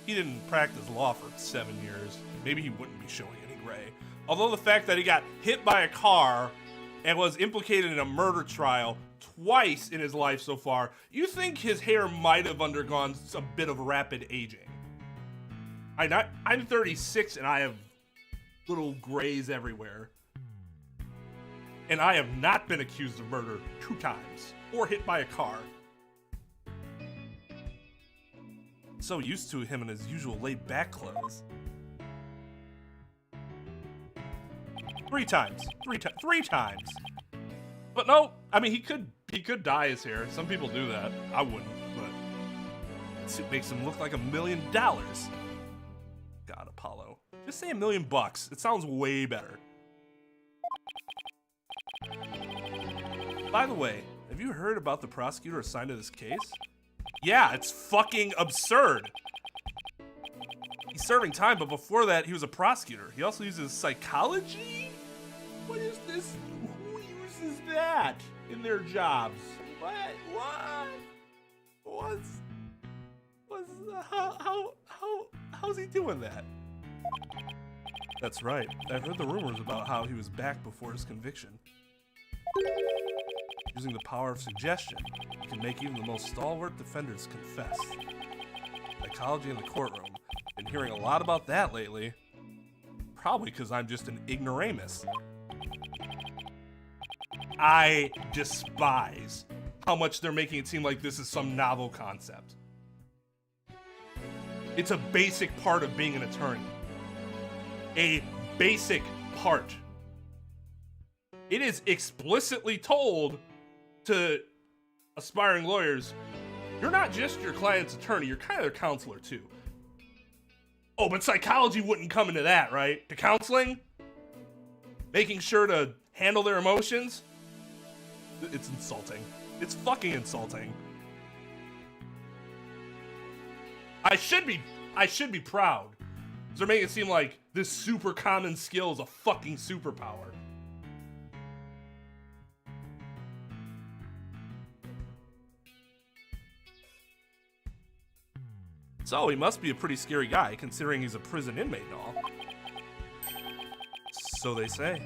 he didn't practice law for 7 years. Maybe he wouldn't be showing any gray. Although the fact that he got hit by a car and was implicated in a murder trial twice in his life so far, you think his hair might have undergone a bit of rapid aging. I'm 36 and I have little grays everywhere. And I have not been accused of murder 2 times or hit by a car. So used to him in his usual laid-back clothes. 3 times. 3 times. But no, I mean, he could dye his hair. Some people do that. I wouldn't, but that suit makes him look like $1 million. God, Apollo. Just say $1 million. It sounds way better. By the way, have have you heard about the prosecutor assigned to this case? Yeah, it's fucking absurd. He's serving time, but before that, he was a prosecutor. He also uses psychology? What is this? Who uses that in their jobs? How's he doing that? That's right. I've heard the rumors about how he was back before his conviction. Using the power of suggestion, he can make even the most stalwart defenders confess. Psychology in the courtroom. Been hearing a lot about that lately. Probably because I'm just an ignoramus. I despise how much they're making it seem like this is some novel concept. It's a basic part of being an attorney. A basic part. It is explicitly told to aspiring lawyers, you're not just your client's attorney, you're kind of their counselor too. Oh, but psychology wouldn't come into that, right? To counseling? Making sure to handle their emotions? It's insulting. It's fucking insulting. I should be proud. They're making it seem like this super common skill is a fucking superpower. So he must be a pretty scary guy, considering he's a prison inmate and all. So they say.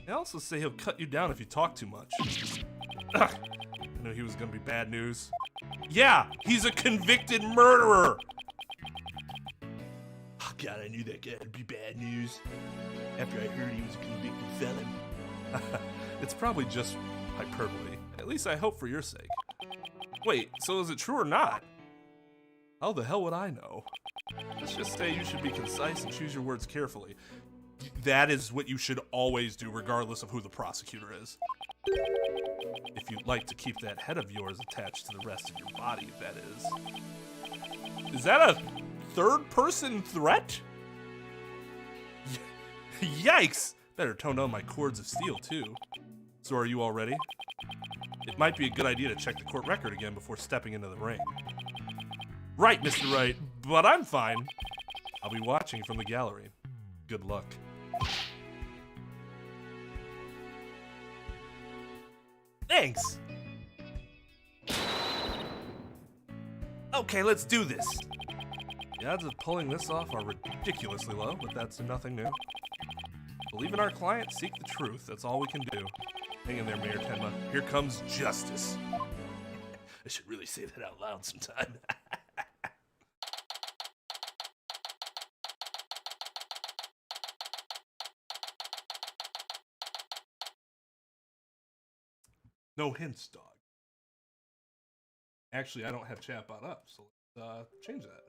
They also say he'll cut you down if you talk too much. Ugh, I knew he was gonna be bad news. Yeah, he's a convicted murderer! Oh, God, I knew that guy would be bad news. After I heard he was a convicted felon. It's probably just hyperbole. At least I hope for your sake. Wait, so is it true or not? How the hell would I know? Let's just say you should be concise and choose your words carefully. That is what you should always do, regardless of who the prosecutor is. If you'd like to keep that head of yours attached to the rest of your body, that is. Is that a third-person threat? Yikes! Better tone down my cords of steel, too. So are you all ready? It might be a good idea to check the court record again before stepping into the ring. Right, Mr. Wright, but I'm fine. I'll be watching from the gallery. Good luck. Thanks! Okay, let's do this. The odds of pulling this off are ridiculously low, but that's nothing new. Believe in our client, seek the truth. That's all we can do. Hang in there, Mayor Tenma. Here comes justice. I should really say that out loud sometime. No hints, dog. Actually, I don't have chatbot up, so let's change that.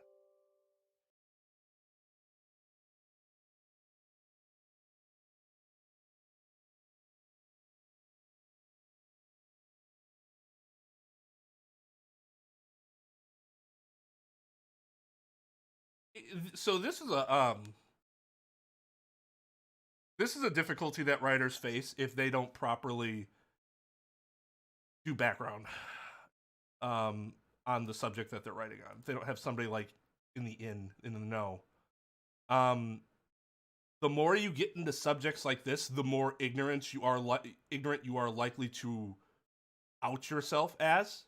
So this is a difficulty that writers face if they don't properly do background on the subject that they're writing on. If they don't have somebody like in the know. The more you get into subjects like this, the more ignorant you are likely to out yourself as.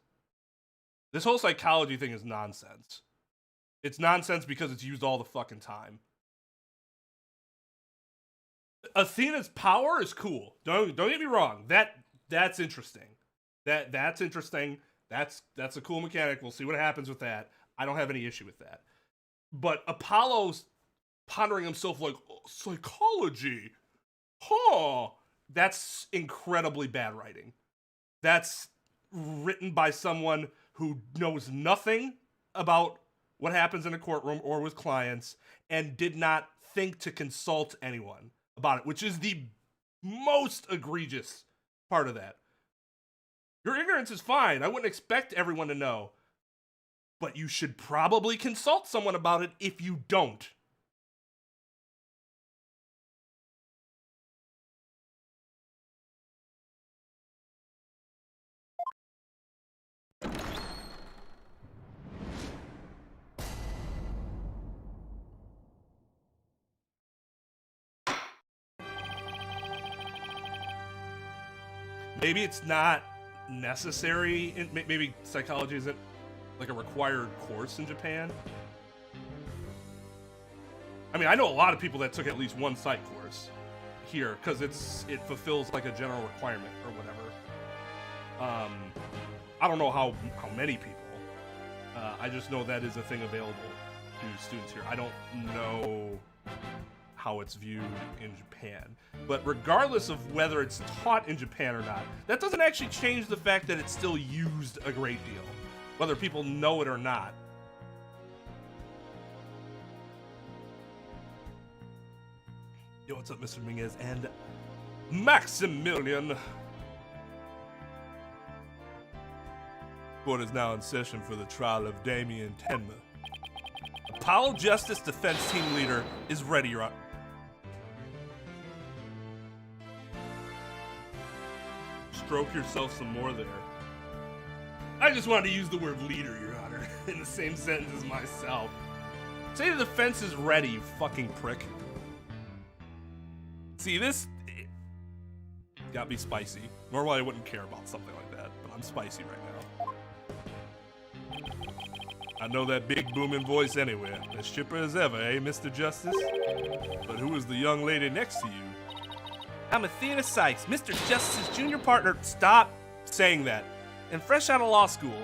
This whole psychology thing is nonsense. It's nonsense because it's used all the fucking time. Athena's power is cool. Don't get me wrong. That's interesting. That's interesting. That's a cool mechanic. We'll see what happens with that. I don't have any issue with that. But Apollo's pondering himself like, oh, psychology. Huh. That's incredibly bad writing. That's written by someone who knows nothing about what happens in a courtroom or with clients and did not think to consult anyone about it, which is the most egregious part of that. Your ignorance is fine. I wouldn't expect everyone to know. But you should probably consult someone about it if you don't. maybe it's not necessary. Maybe psychology isn't like a required course in Japan. I mean, I know a lot of people that took at least one psych course here because it fulfills like a general requirement or whatever. I don't know how many people. I just know that is a thing available to students here. I don't know how it's viewed in Japan. But regardless of whether it's taught in Japan or not, that doesn't actually change the fact that it's still used a great deal, whether people know it or not. Yo, what's up, Mr. Minguez and Maximilian? Court is now in session for the trial of Damien Tenma. Apollo Justice Defense Team Leader is ready, Your Honor. Stroke yourself some more there. I just wanted to use the word leader, Your Honor, in the same sentence as myself. Say the defense is ready, you fucking prick. See, this got me spicy. Normally I wouldn't care about something like that, but I'm spicy right now. I know that big booming voice anywhere. As chipper as ever, eh, Mr. Justice? But who is the young lady next to you? I'm Athena Sykes, Mr. Justice's junior partner. Stop saying that. And fresh out of law school.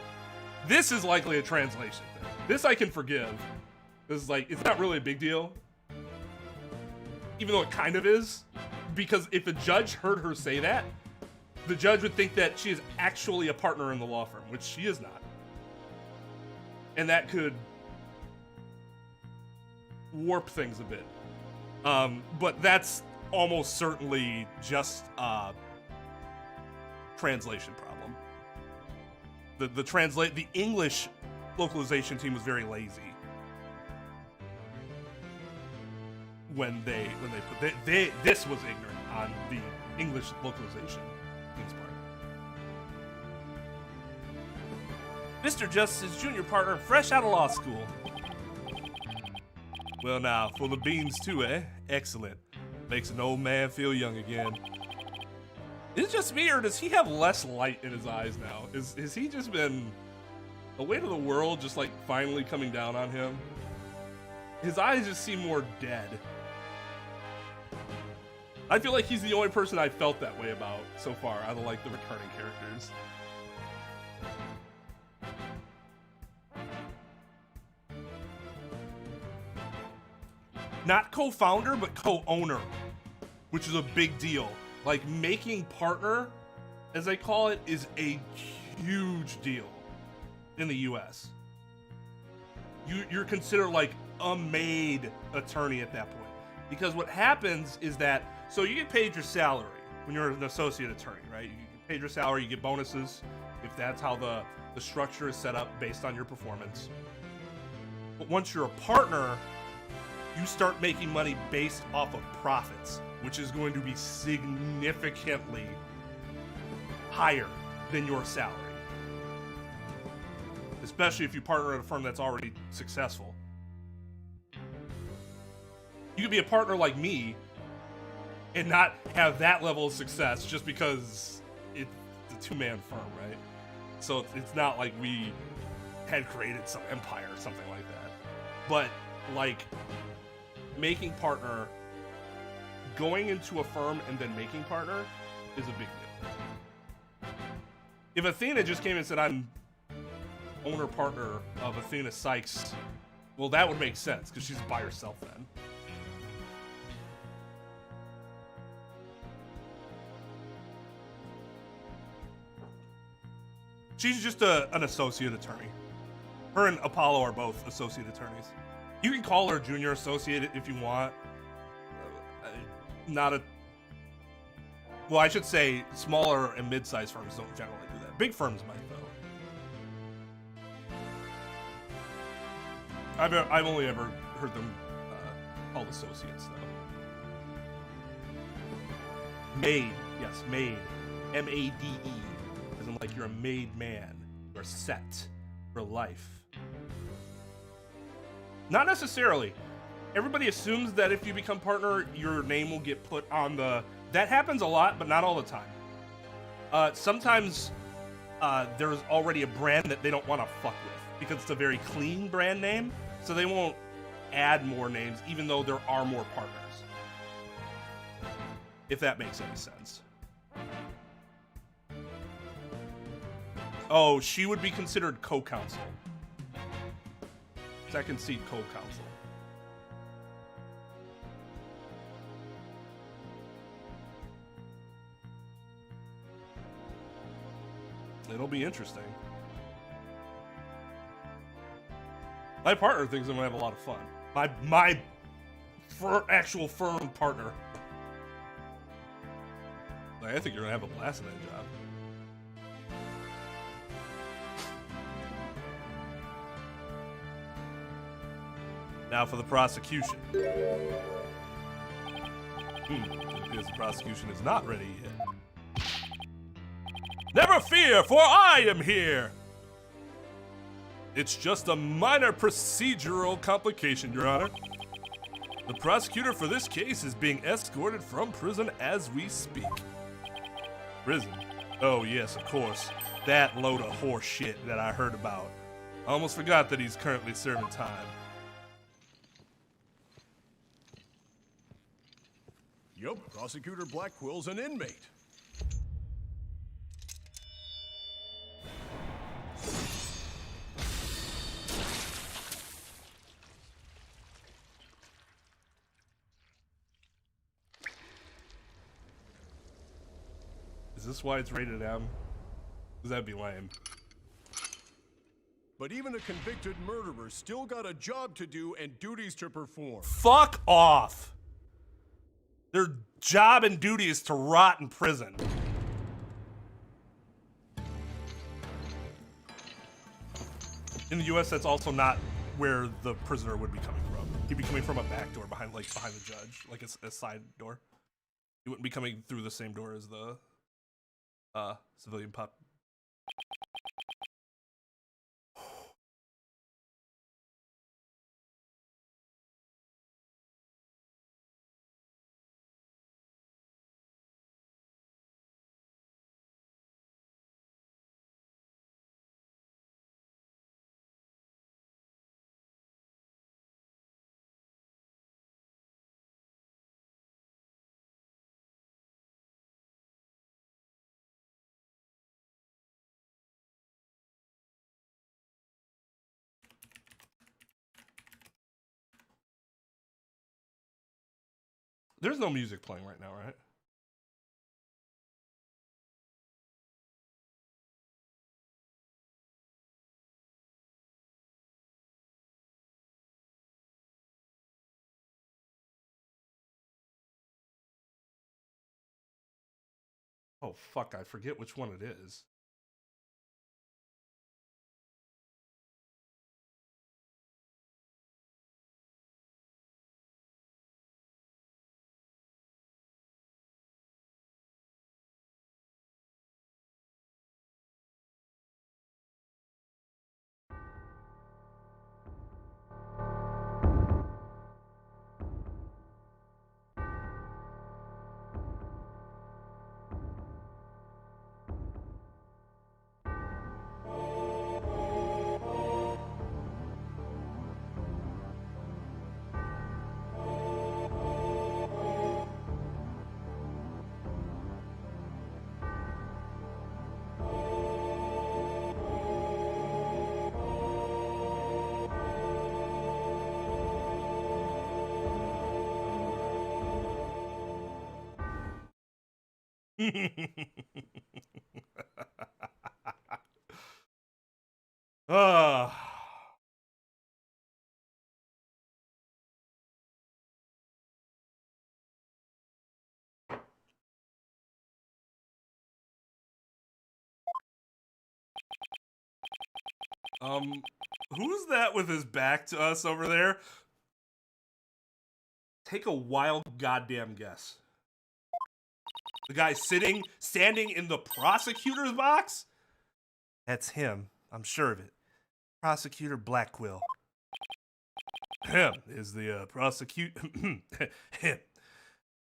This is likely a translation thing. This I can forgive. This is like, it's not really a big deal. Even though it kind of is. Because if a judge heard her say that, the judge would think that she is actually a partner in the law firm, which she is not. And that could warp things a bit. But that's almost certainly just a translation problem. The English localization team was very lazy when they put this was ignorant on the English localization team's part. Mr. Justice's junior partner, fresh out of law school. Well now, full of beans too, eh? Excellent. Makes an old man feel young again. Is it just me, or does he have less light in his eyes now? Has he just been the weight of the world just like finally coming down on him? His eyes just seem more dead. I feel like he's the only person I felt that way about so far out of like the returning characters. Not co-founder, but co-owner, which is a big deal. Like, making partner, as they call it, is a huge deal in the US. You're considered like a maid attorney at that point. Because what happens is that, so you get paid your salary when you're an associate attorney, right? You get paid your salary, you get bonuses, if that's how the structure is set up based on your performance. But once you're a partner, you start making money based off of profits, which is going to be significantly higher than your salary. Especially if you partner at a firm that's already successful. You could be a partner like me and not have that level of success just because it's a two-man firm, right? So it's not like we had created some empire or something like that. But like, making partner, going into a firm and then making partner is a big deal. If Athena just came and said, I'm owner partner of Athena Sykes, well, that would make sense because she's by herself then. She's just an associate attorney. Her and Apollo are both associate attorneys. You can call her junior associate if you want. Well, I should say smaller and mid-sized firms don't generally do that. Big firms might, though. I've only ever heard them called associates, though. Maid, yes, maid. M-A-D-E. As in like you're a made man. You're set for life. Not necessarily. Everybody assumes that if you become partner, your name will get put on the... That happens a lot, but not all the time. Sometimes there's already a brand that they don't want to fuck with because it's a very clean brand name, so they won't add more names even though there are more partners. If that makes any sense. Oh, she would be considered co-counsel. Second seat co-counsel. It'll be interesting. My partner thinks I'm gonna have a lot of fun. My actual firm partner. Like, I think you're gonna have a blast in that job. Now for the prosecution. It appears the prosecution is not ready yet. Never fear, for I am here! It's just a minor procedural complication, Your Honor. The prosecutor for this case is being escorted from prison as we speak. Prison? Oh yes, of course. That load of horse shit that I heard about. I almost forgot that he's currently serving time. Yup, Prosecutor Blackwell's an inmate. Is this why it's rated M? Because that'd be lame. But even a convicted murderer still got a job to do and duties to perform. Fuck off! Their job and duty is to rot in prison. In the US, that's also not where the prisoner would be coming from. He'd be coming from a back door behind the judge, like a side door. He wouldn't be coming through the same door as the civilian pop. There's no music playing right now, right? Oh, fuck, I forget which one it is. Ah. Who's that with his back to us over there? Take a wild goddamn guess. The guy standing in the prosecutor's box? That's him. I'm sure of it. Prosecutor Blackwell. Him is the Him.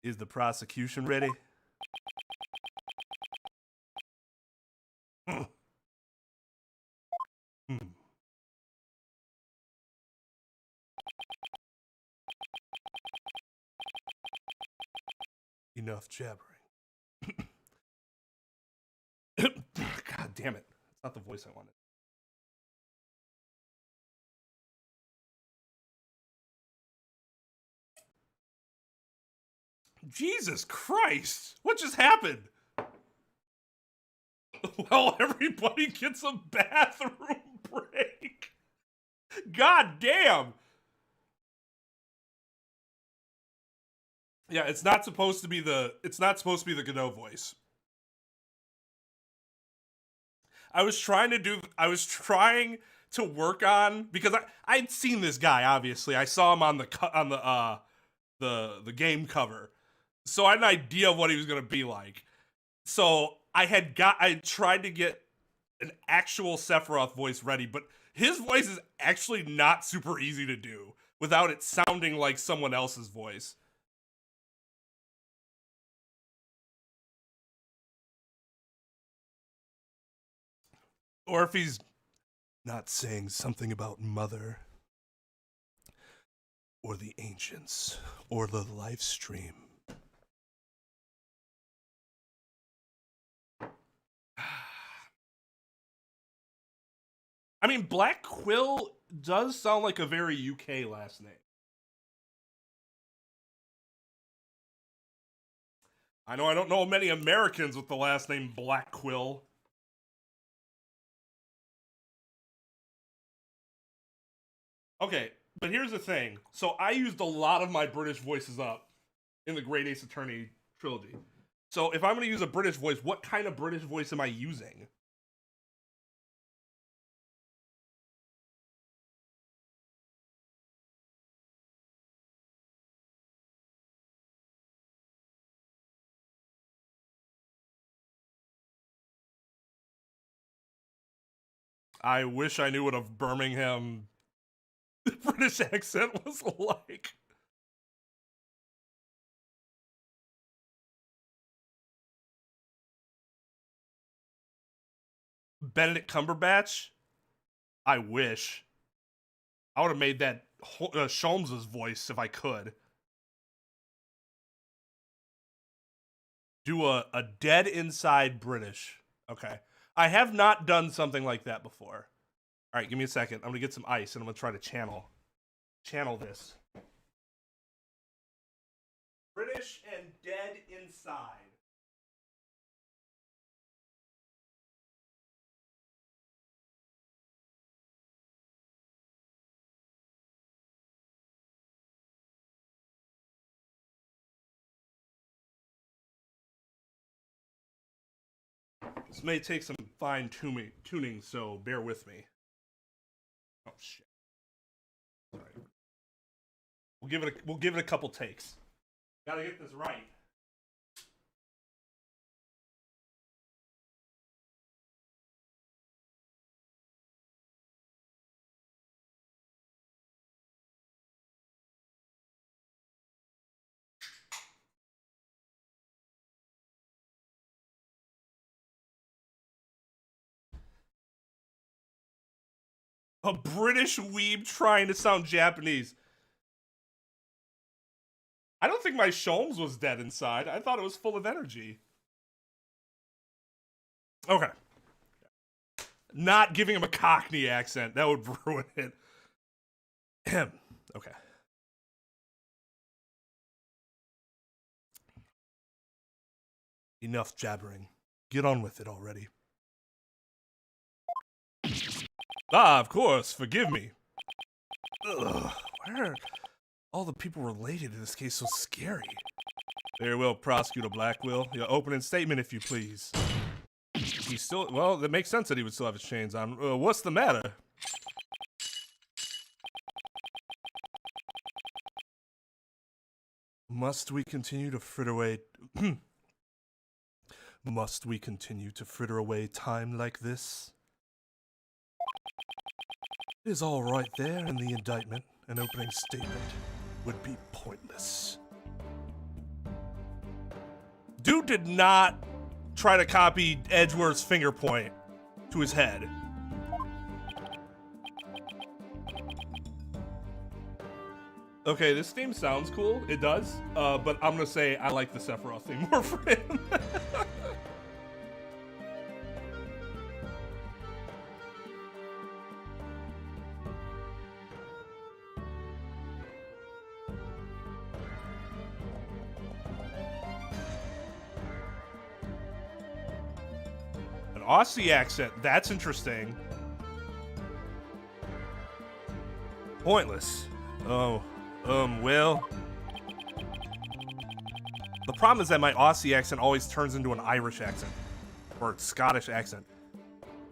Is the prosecution ready? Enough jabbering. God damn it. It's not the voice I wanted. Jesus Christ! What just happened? Well, everybody gets a bathroom break. God damn! Yeah, it's not supposed to be the Godot voice. I was trying to work on, because I'd seen this guy, obviously. I saw him on the game cover. So I had an idea of what he was gonna be like. So I tried to get an actual Sephiroth voice ready, but his voice is actually not super easy to do without it sounding like someone else's voice. Or if he's not saying something about mother, or the ancients, or the live stream. I mean, Black Quill does sound like a very UK last name. I know I don't know many Americans with the last name Black Quill. Okay, but here's the thing. So I used a lot of my British voices up in the Great Ace Attorney trilogy. So if I'm going to use a British voice, what kind of British voice am I using? I wish I knew what a Birmingham British accent was like. Benedict Cumberbatch? I wish. I would have made that Sholmes' voice if I could. Do a dead inside British. Okay. I have not done something like that before. All right, give me a second. I'm going to get some ice and I'm going to try to channel this. British and dead inside. This may take some fine tuning, so bear with me. Oh shit! Sorry. We'll give it a couple takes. Gotta get this right. A British weeb trying to sound Japanese. I don't think my Sholmes was dead inside. I thought it was full of energy. Okay. Not giving him a Cockney accent. That would ruin it. Okay. Enough jabbering. Get on with it already. Ah, of course. Forgive me. Ugh, why are all the people related to this case so scary? Very well, Prosecutor Blackwell. Your opening statement, if you please. He's still... Well, that makes sense that he would still have his chains on. What's the matter? Must we continue to fritter away... Must we continue to fritter away time like this? It is all right there in the indictment. An opening statement would be pointless. Dude did not try to copy Edgeworth's finger point to his head. Okay, this theme sounds cool. It does. But I'm gonna say I like the Sephiroth theme more for him. An Aussie accent. That's interesting. Pointless. Oh. Well. The problem is that my Aussie accent always turns into an Irish accent. Or a Scottish accent.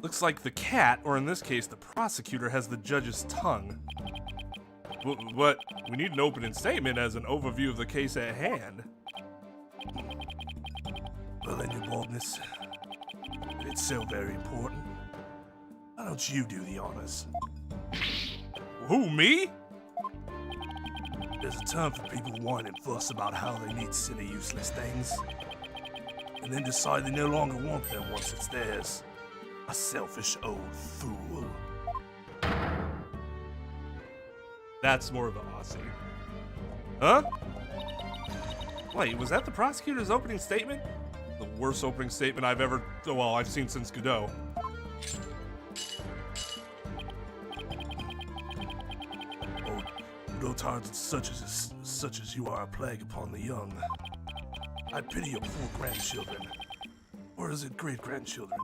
Looks like the cat, or in this case, the prosecutor, has the judge's tongue. But we need an opening statement as an overview of the case at hand. Well, then, your boldness, if it's so very important, why don't you do the honors? Who, me? There's a time for people to whine and fuss about how they need silly, useless things, and then decide they no longer want them once it's theirs. A selfish old fool. That's more of an Aussie. Huh? Wait, was that the prosecutor's opening statement? The worst opening statement I've seen since Godot. Though times such as you are a plague upon the young, I pity your poor grandchildren. Or is it great-grandchildren?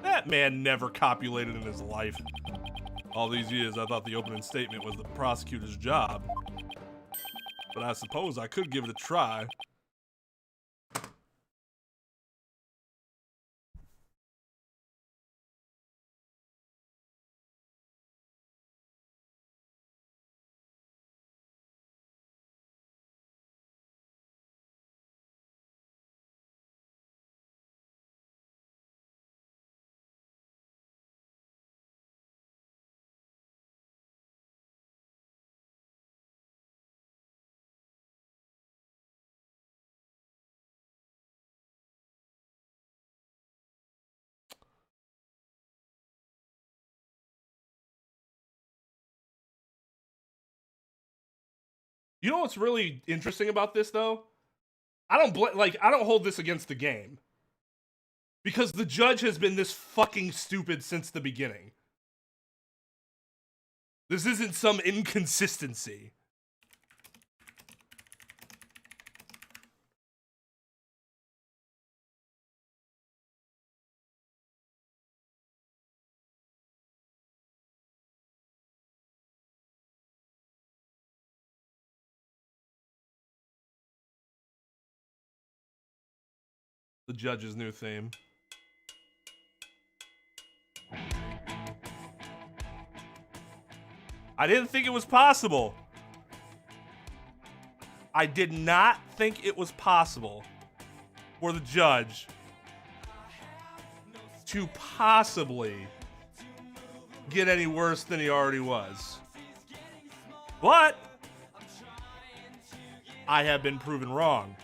That man never copulated in his life. All these years, I thought the opening statement was the prosecutor's job. But I suppose I could give it a try. You know what's really interesting about this, though? I don't hold this against the game. Because the judge has been this fucking stupid since the beginning. This isn't some inconsistency. The judge's new theme. I didn't think it was possible. I did not think it was possible for the judge to possibly get any worse than he already was. But I have been proven wrong.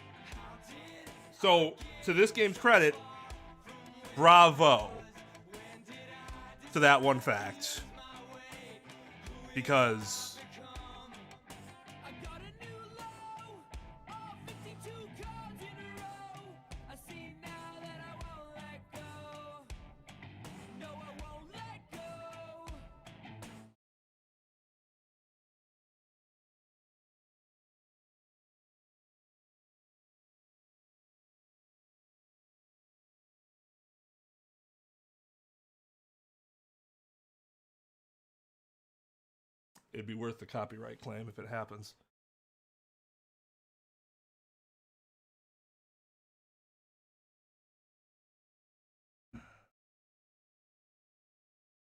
So, to this game's credit, bravo to that one fact. Because it'd be worth the copyright claim if it happens.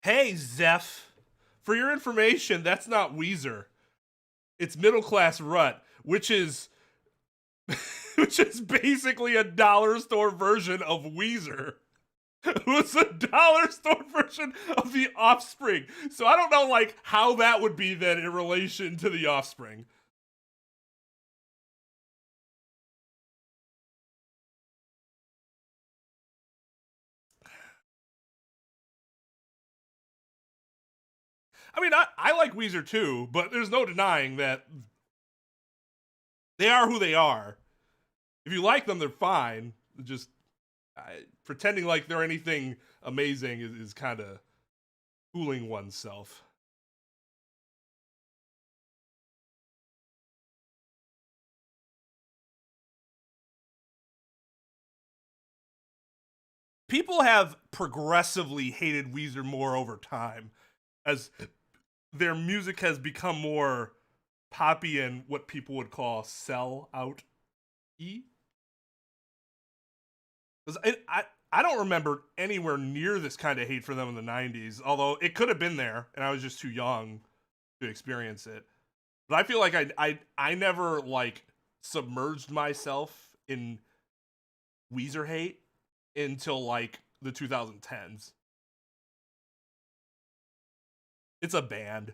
Hey, Zeph. For your information, that's not Weezer. It's Middle Class Rut, which is basically a dollar store version of Weezer. It was a dollar store version of The Offspring. So I don't know how that would be then in relation to The Offspring. I mean, I like Weezer too, but there's no denying that they are who they are. If you like them, they're fine. Just pretending like they're anything amazing is kind of fooling oneself. People have progressively hated Weezer more over time as their music has become more poppy and what people would call sell out-y. Because I don't remember anywhere near this kind of hate for them in the 90s, although it could have been there and I was just too young to experience it. But I feel like I never like submerged myself in Weezer hate until like the 2010s. It's a band.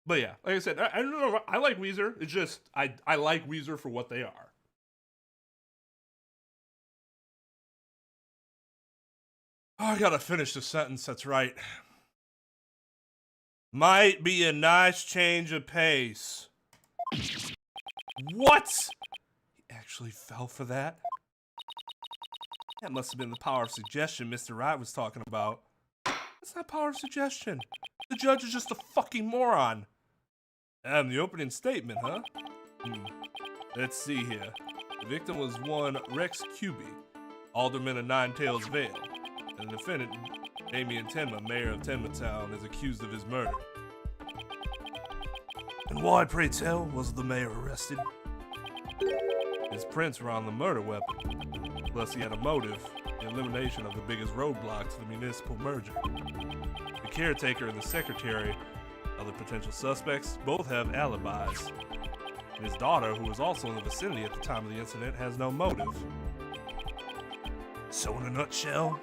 But yeah, like I said, I don't know. I like Weezer. It's just I like Weezer for what they are. Oh, I gotta finish the sentence. That's right. Might be a nice change of pace. What? He actually fell for that? That must have been the power of suggestion Mr. Wright was talking about. That's not power of suggestion. The judge is just a fucking moron. And the opening statement, huh? Let's see here. The victim was one Rex Cuby, alderman of Nine Tails Vale, and the defendant, Damien Tenma, mayor of Tenma-town, is accused of his murder. And why, pray tell, was the mayor arrested? His prints were on the murder weapon. Plus, he had a motive, the elimination of the biggest roadblock to the municipal merger. The caretaker and the secretary of the potential suspects both have alibis. His daughter, who was also in the vicinity at the time of the incident, has no motive. So in a nutshell,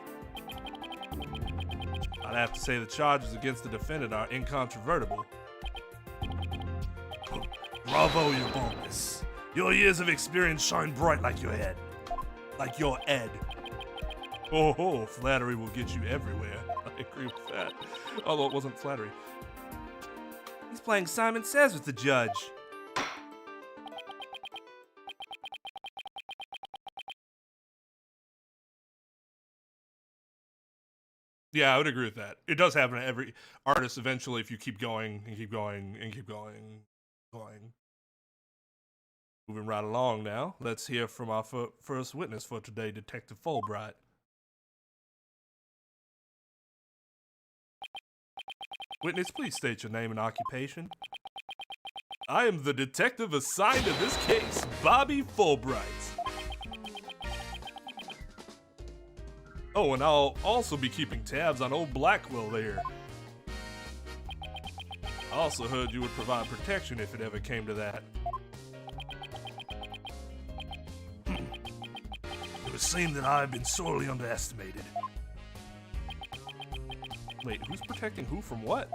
I'd have to say the charges against the defendant are incontrovertible. bravo, your boldness. Your years of experience shine bright like your head. Like your Ed. Oh, flattery will get you everywhere. I agree with that. Although it wasn't flattery. He's playing Simon Says with the judge. Yeah, I would agree with that. It does happen to every artist eventually if you keep going and keep going and keep going. Moving right along now, let's hear from our first witness for today, Detective Fulbright. Witness, please state your name and occupation. I am the detective assigned to this case, Bobby Fulbright. Oh, and I'll also be keeping tabs on old Blackwell there. I also heard you would provide protection if it ever came to that. It would seem that I have been sorely underestimated. Wait, who's protecting who from what?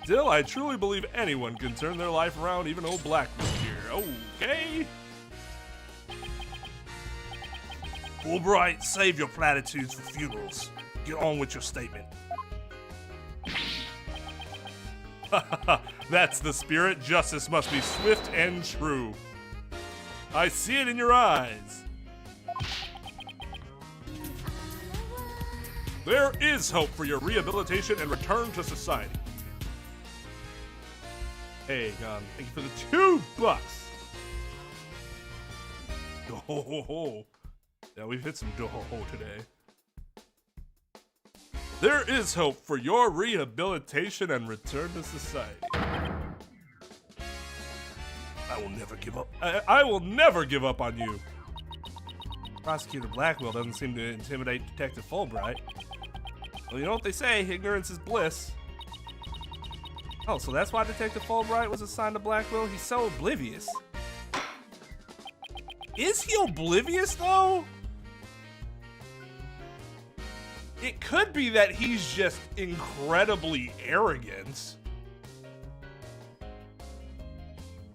Still, I truly believe anyone can turn their life around, even old Blackwell here. Okay? Fulbright, save your platitudes for funerals. Get on with your statement. That's the spirit. Justice must be swift and true. I see it in your eyes. There is hope for your rehabilitation and return to society. Hey, thank you for the $2. Oh, yeah, we've hit some doho today. There is hope for your rehabilitation and return to society. I will never give up. I will never give up on you. Prosecutor Blackwell doesn't seem to intimidate Detective Fulbright. Well, you know what they say, ignorance is bliss. Oh, so that's why Detective Fulbright was assigned to Blackwell? He's so oblivious. Is he oblivious, though? It could be that he's just incredibly arrogant.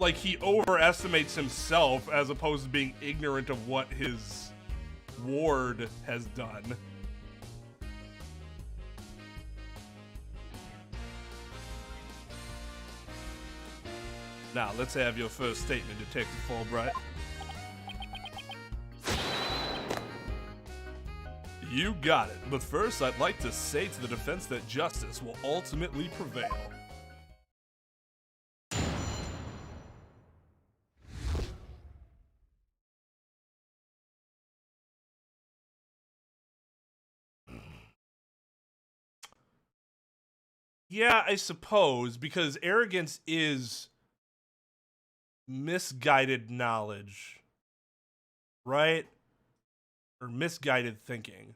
like he overestimates himself as opposed to being ignorant of what his ward has done. Now, let's have your first statement, Detective Fulbright. You got it, but first I'd like to say to the defense that justice will ultimately prevail. Yeah, I suppose, because arrogance is misguided knowledge, right? Or misguided thinking.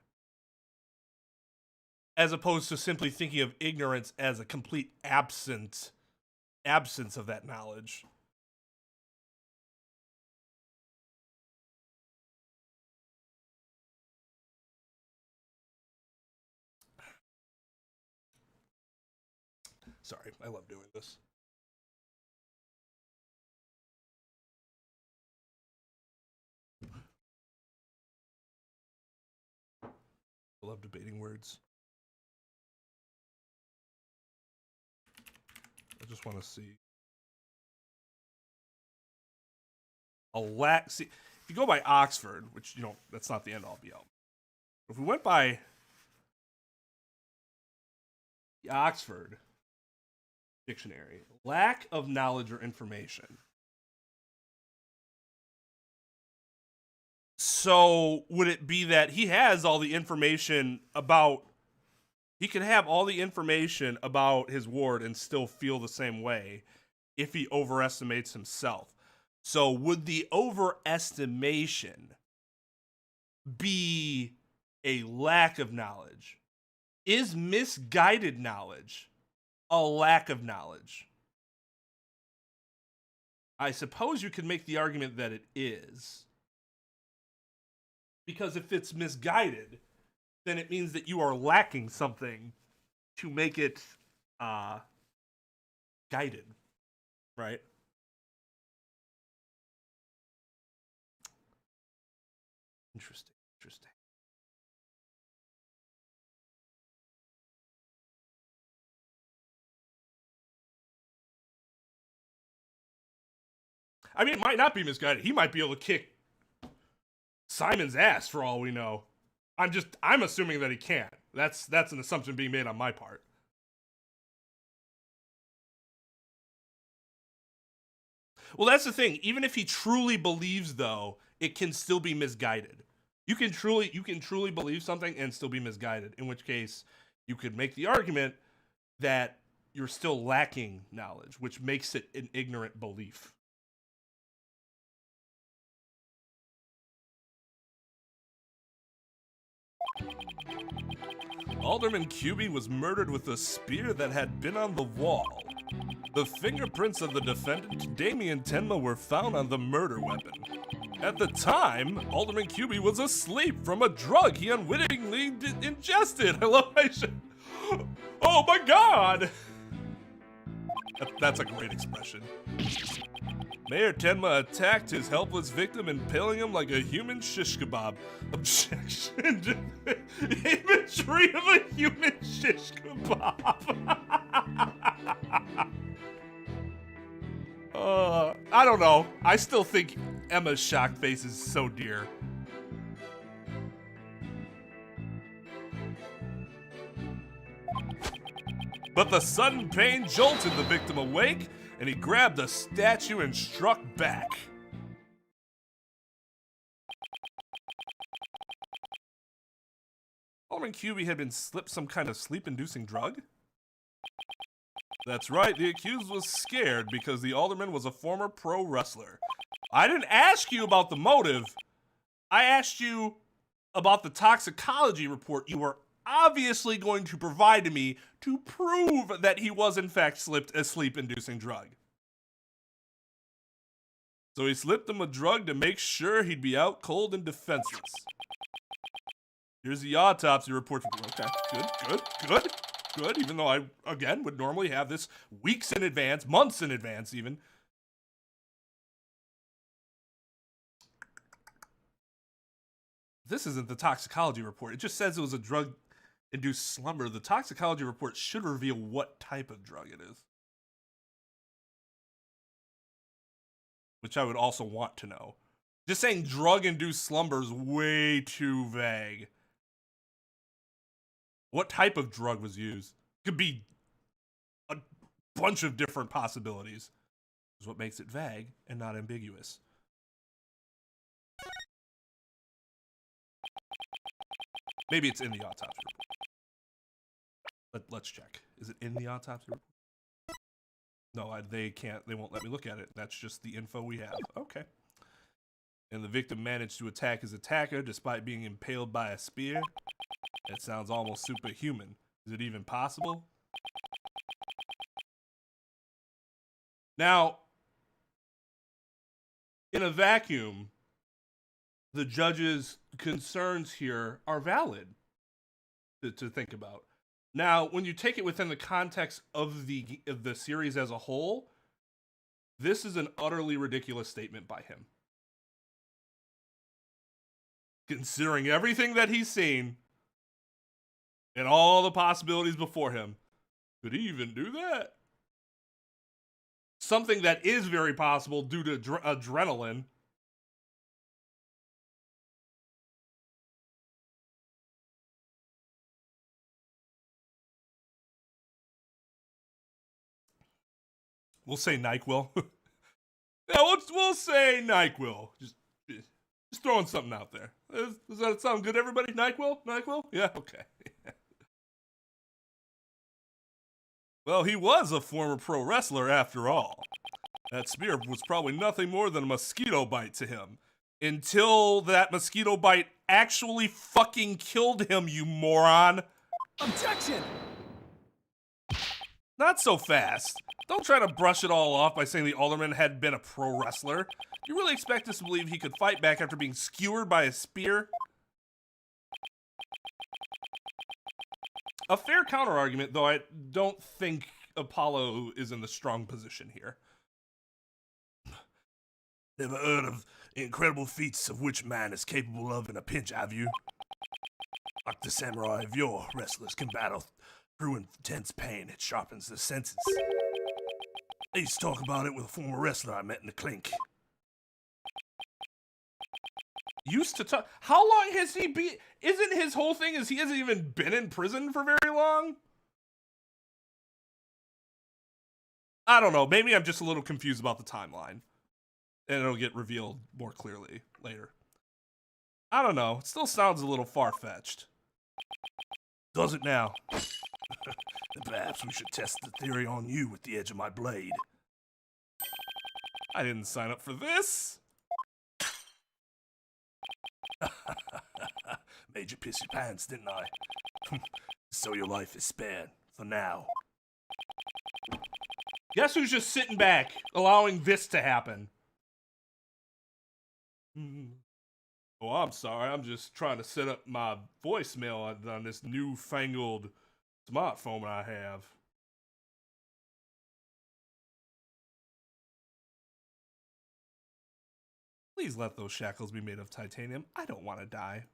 As opposed to simply thinking of ignorance as a complete absence of that knowledge. Sorry, I love doing this. I love debating words. I just want to see. See, if you go by Oxford, which, you know, that's not the end all be all. If we went by the Oxford dictionary, lack of knowledge or information. So would it be that he has all the information about, he could have all the information about his ward and still feel the same way if he overestimates himself? So would the overestimation be a lack of knowledge? Is misguided knowledge a lack of knowledge? I suppose you could make the argument that it is. Because if it's misguided, then it means that you are lacking something to make it guided, right? Interesting. I mean, it might not be misguided. He might be able to kick Simon's ass for all we know. I'm assuming that he can't. That's an assumption being made on my part. Well, that's the thing. Even if he truly believes, though, it can still be misguided. You can truly believe something and still be misguided, in which case you could make the argument that you're still lacking knowledge, which makes it an ignorant belief. Alderman Cubey was murdered with a spear that had been on the wall. The fingerprints of the defendant, Damien Tenma, were found on the murder weapon. At the time, Alderman Cubey was asleep from a drug he unwittingly ingested. I love my shit. Oh my god! That's a great expression. Mayor Tenma attacked his helpless victim, impaling him like a human shish kebab. Objection to the imagery of a human shish kebab. I don't know. I still think Emma's shocked face is so dear. But the sudden pain jolted the victim awake, and he grabbed a statue and struck back. Alderman Cubey had been slipped some kind of sleep-inducing drug? That's right, the accused was scared because the alderman was a former pro wrestler. I didn't ask you about the motive. I asked you about the toxicology report you were obviously going to provide to me to prove that he was in fact slipped a sleep-inducing drug. So he slipped him a drug to make sure he'd be out cold and defenseless. Here's the autopsy report. Okay, good. Even though I, again, would normally have this weeks in advance, months in advance even. This isn't the toxicology report. It just says it was a drug-induced slumber. The toxicology report should reveal what type of drug it is. Which I would also want to know. Just saying drug-induced slumber is way too vague. What type of drug was used? Could be a bunch of different possibilities. Is what makes it vague and not ambiguous. Maybe it's in the autopsy report. Let's check. Is it in the autopsy report? No, they can't. They won't let me look at it. That's just the info we have. Okay. And the victim managed to attack his attacker despite being impaled by a spear. That sounds almost superhuman. Is it even possible? Now, in a vacuum, the judge's concerns here are valid to think about. Now, when you take it within the context of the series as a whole, this is an utterly ridiculous statement by him. Considering everything that he's seen and all the possibilities before him, could he even do that? Something that is very possible due to adrenaline. We'll say NyQuil. Yeah, we'll say NyQuil. Just throwing something out there. Does that sound good, everybody? NyQuil? NyQuil? Yeah, okay. Well, he was a former pro wrestler after all. That spear was probably nothing more than a mosquito bite to him. Until that mosquito bite actually fucking killed him, you moron. Objection! Not so fast. Don't try to brush it all off by saying the alderman had been a pro wrestler. You really expect us to believe he could fight back after being skewered by a spear? A fair counter-argument, though I don't think Apollo is in the strong position here. Never heard of incredible feats of which man is capable of in a pinch, have you? Like the samurai of yore, wrestlers can battle through intense pain. It sharpens the senses. I used to talk about it with a former wrestler I met in the clink. Used to talk. How long has he been? Isn't his whole thing is he hasn't even been in prison for very long? I don't know. Maybe I'm just a little confused about the timeline. And it'll get revealed more clearly later. I don't know. It still sounds a little far-fetched. Does it now? Perhaps we should test the theory on you with the edge of my blade. I didn't sign up for this. Made you piss your pants, didn't I? So your life is spared, for now. Guess who's just sitting back, allowing this to happen? Oh, I'm sorry. I'm just trying to set up my voicemail on this newfangled smartphone I have. Please let those shackles be made of titanium. I don't want to die.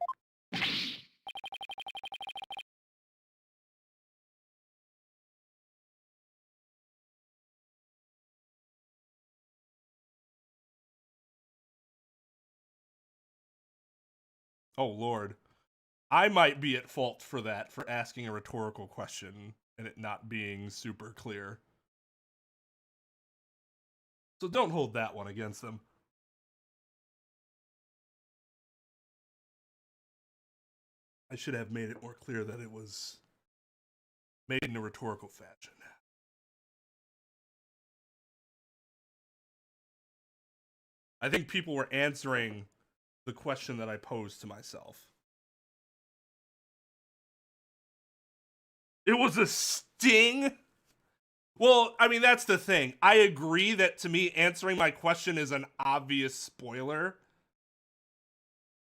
Oh, Lord. I might be at fault for that, for asking a rhetorical question and it not being super clear. So don't hold that one against them. I should have made it more clear that it was made in a rhetorical fashion. I think people were answering the question that I posed to myself. It was a sting? Well, I mean, that's the thing. I agree that to me, answering my question is an obvious spoiler.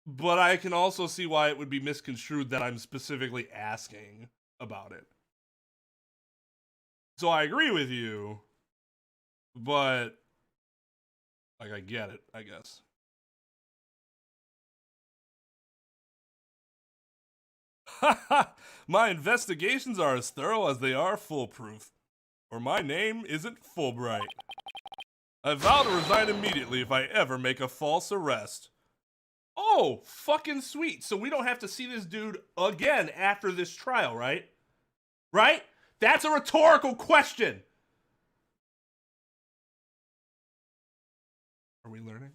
But I can also see why it would be misconstrued that I'm specifically asking about it. So I agree with you, but like I get it, I guess. My investigations are as thorough as they are foolproof. Or my name isn't Fulbright. I vow to resign immediately if I ever make a false arrest. Oh, fucking sweet. So we don't have to see this dude again after this trial, right? Right? That's a rhetorical question. Are we learning?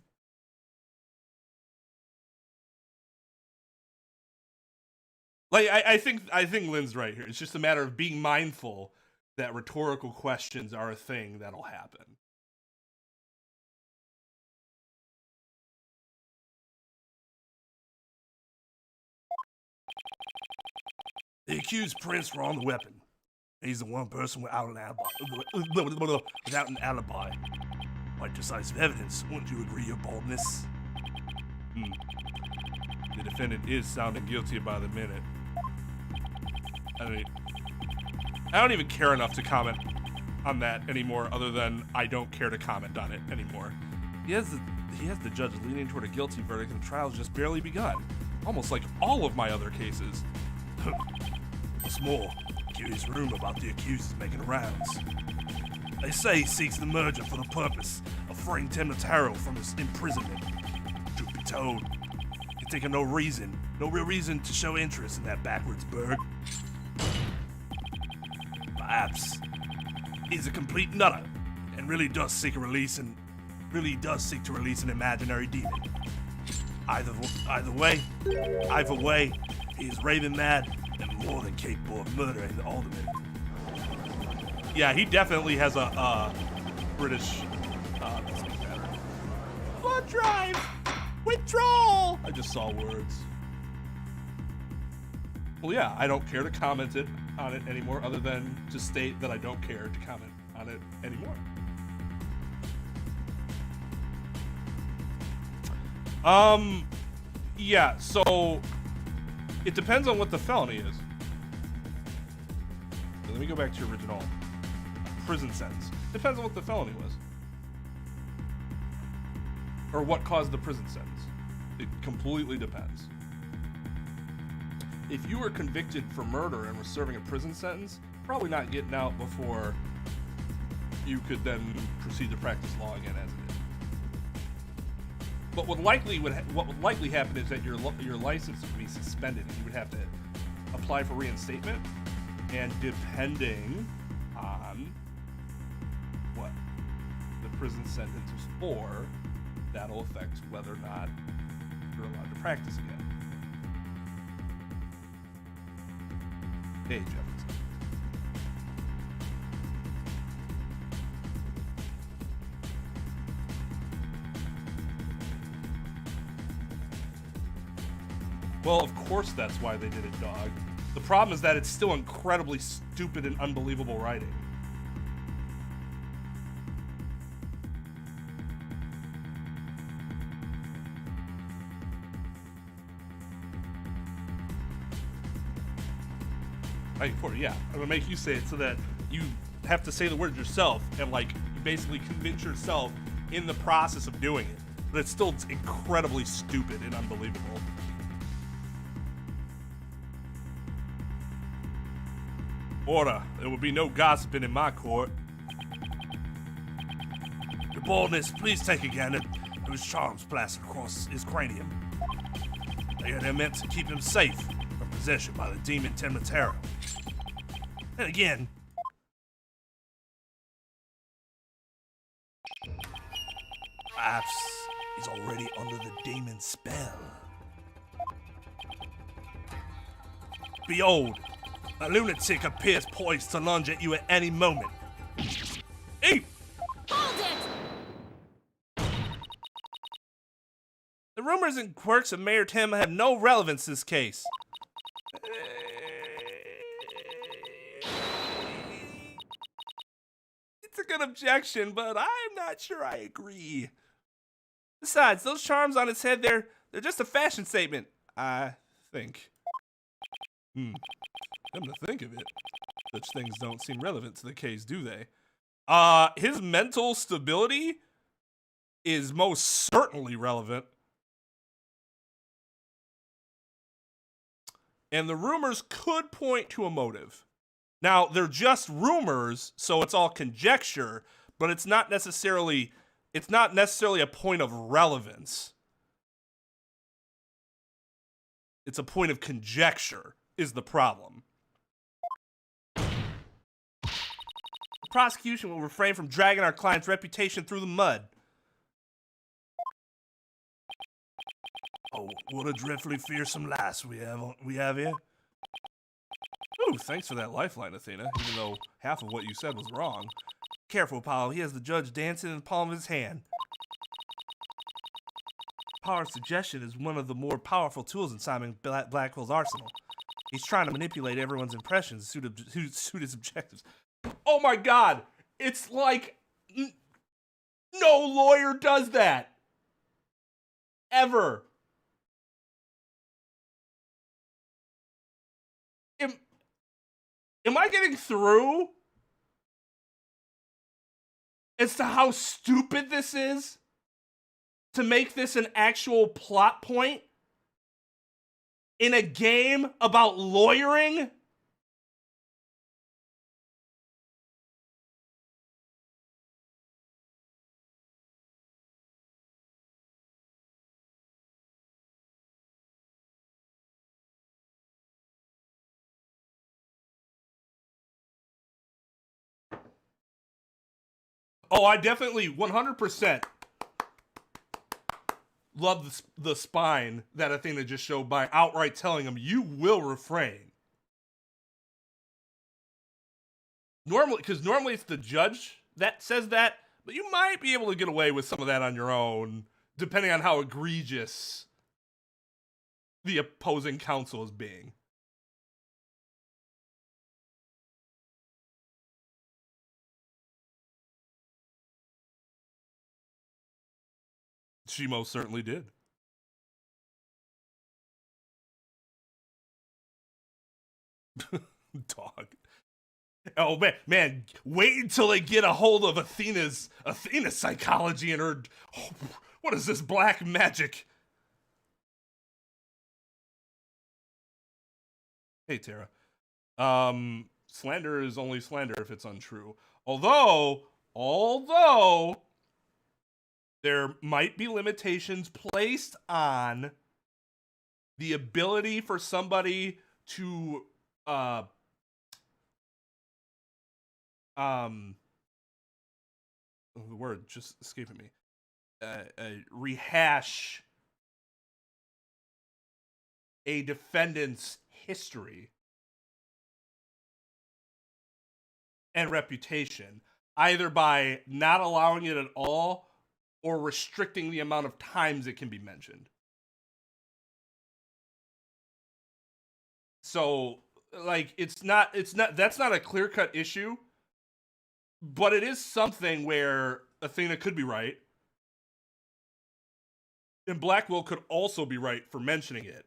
Like, I think Lynn's right here. It's just a matter of being mindful that rhetorical questions are a thing that'll happen. The accused prints were on the weapon. He's the one person without an alibi. Quite decisive evidence, wouldn't you agree, Your Boldness? The defendant is sounding guilty by the minute. I don't even care enough to comment on that anymore, other than I don't care to comment on it anymore. He has the judge leaning toward a guilty verdict, and the trial's just barely begun. Almost like all of my other cases. What's more, curious rumor about the accused is making the rounds. They say he seeks the merger for the purpose of freeing Temnotaro from his imprisonment. Truth be told, he's taking no real reason to show interest in that backwards bird. Perhaps he's a complete nutter and really does seek to release an imaginary demon. Either way, he is raving mad and more than capable of murdering the alderman. Yeah, he definitely has a British blood drive. Withdrawal. I just saw words. Well, yeah, I don't care to comment on it anymore, other than to state that I don't care to comment on it anymore. Yeah, so it depends on what the felony is. So let me go back to your original prison sentence. Depends on what the felony was. Or what caused the prison sentence. It completely depends. If you were convicted for murder and were serving a prison sentence, probably not getting out before you could then proceed to practice law again as it is. But what would likely happen is that your license would be suspended, and you would have to apply for reinstatement. And depending on what the prison sentence was for, that'll affect whether or not you're allowed to practice again. Hey, Jefferson. Well, of course that's why they did it, dog. The problem is that it's still incredibly stupid and unbelievable writing. Yeah, I'm gonna make you say it so that you have to say the words yourself and like you basically convince yourself in the process of doing it. But it's still incredibly stupid and unbelievable. Order. There will be no gossiping in my court. Your Boldness, please take again at those charms plastered across his cranium. They're meant to keep him safe from possession by the demon Temnotaro. And again, perhaps he's already under the demon's spell. Behold, a lunatic appears poised to lunge at you at any moment. Hey! Hold it! The rumors and quirks of Mayor Tim have no relevance to this case. It's a good objection, but I'm not sure I agree. Besides, those charms on his head, they're just a fashion statement, I think. Come to think of it, such things don't seem relevant to the case, do they? His mental stability is most certainly relevant. And the rumors could point to a motive. Now, they're just rumors, so it's all conjecture, but it's not necessarily a point of relevance. It's a point of conjecture is the problem. The prosecution will refrain from dragging our client's reputation through the mud. Oh, what a dreadfully fearsome lass we have here. Ooh, thanks for that lifeline, Athena, even though half of what you said was wrong. Careful, Apollo. He has the judge dancing in the palm of his hand. Power of suggestion is one of the more powerful tools in Simon Blackwell's arsenal. He's trying to manipulate everyone's impressions to suit his objectives. Oh my god! It's like... no lawyer does that! Ever! Am I getting through as to how stupid this is to make this an actual plot point in a game about lawyering? Oh, I definitely 100% love the spine that Athena just showed by outright telling him, you will refrain. Normally it's the judge that says that, but you might be able to get away with some of that on your own, depending on how egregious the opposing counsel is being. She most certainly did. Dog. Oh man, wait until they get a hold of Athena's psychology and her. Oh, what is this black magic? Hey Tara. Slander is only slander if it's untrue. Although there might be limitations placed on the ability for somebody to the word just escaping me. Rehash a defendant's history and reputation, either by not allowing it at all or restricting the amount of times it can be mentioned. So, like, that's not a clear-cut issue, but it is something where Athena could be right, and Blackwell could also be right for mentioning it.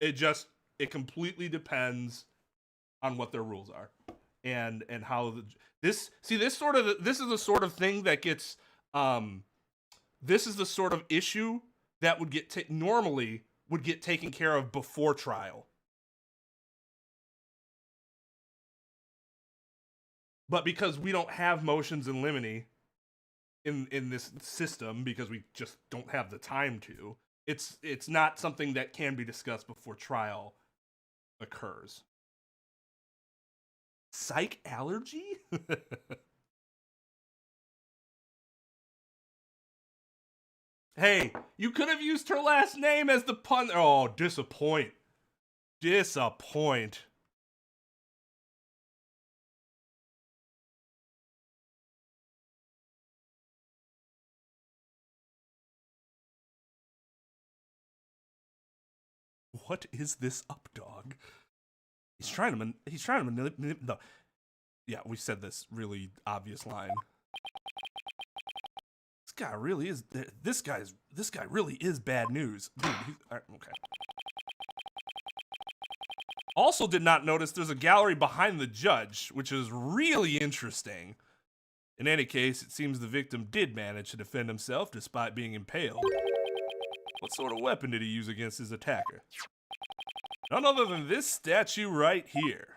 It completely depends on what their rules are. And how this is the sort of thing that gets this is the sort of issue that would get normally would get taken care of before trial. But because we don't have motions in limine in this system, because we just don't have the time to, it's not something that can be discussed before trial occurs. Psych allergy? Hey, you could have used her last name as the pun. Oh, disappoint. What is this up, dog? He's trying to manipulate. No. Yeah, we said this really obvious line. This guy really is bad news. Dude, okay. Also did not notice there's a gallery behind the judge, which is really interesting. In any case, it seems the victim did manage to defend himself despite being impaled. What sort of weapon did he use against his attacker? None other than this statue right here.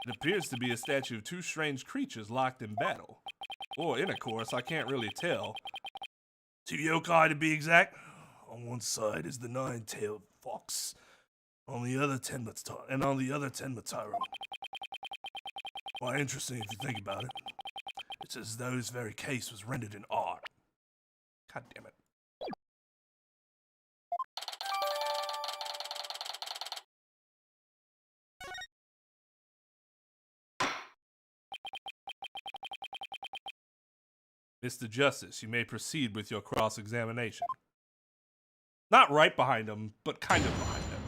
It appears to be a statue of two strange creatures locked in battle. Or intercourse, I can't really tell. Two yokai to be exact. On one side is the nine-tailed fox. On the other, Tenmataro. Why, interesting if you think about it. It's as though this very case was rendered in art. God damn it. Mr. Justice, you may proceed with your cross-examination. Not right behind him, but kind of behind him.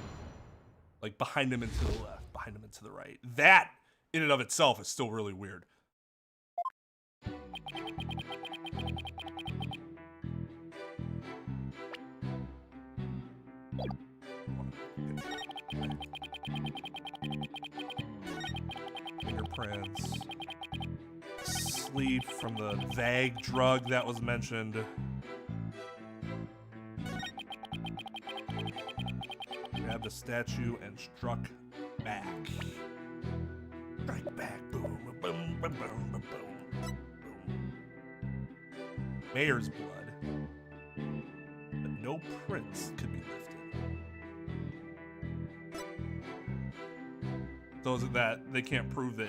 Like behind him and to the left, behind him and to the right. That, in and of itself, is still really weird. Fingerprints. Sleep from the vague drug that was mentioned. Grabbed the statue and struck back. Strike back, boom, boom, boom, boom, boom, boom. Mayor's blood. But no prints could be lifted. So is it that they can't prove that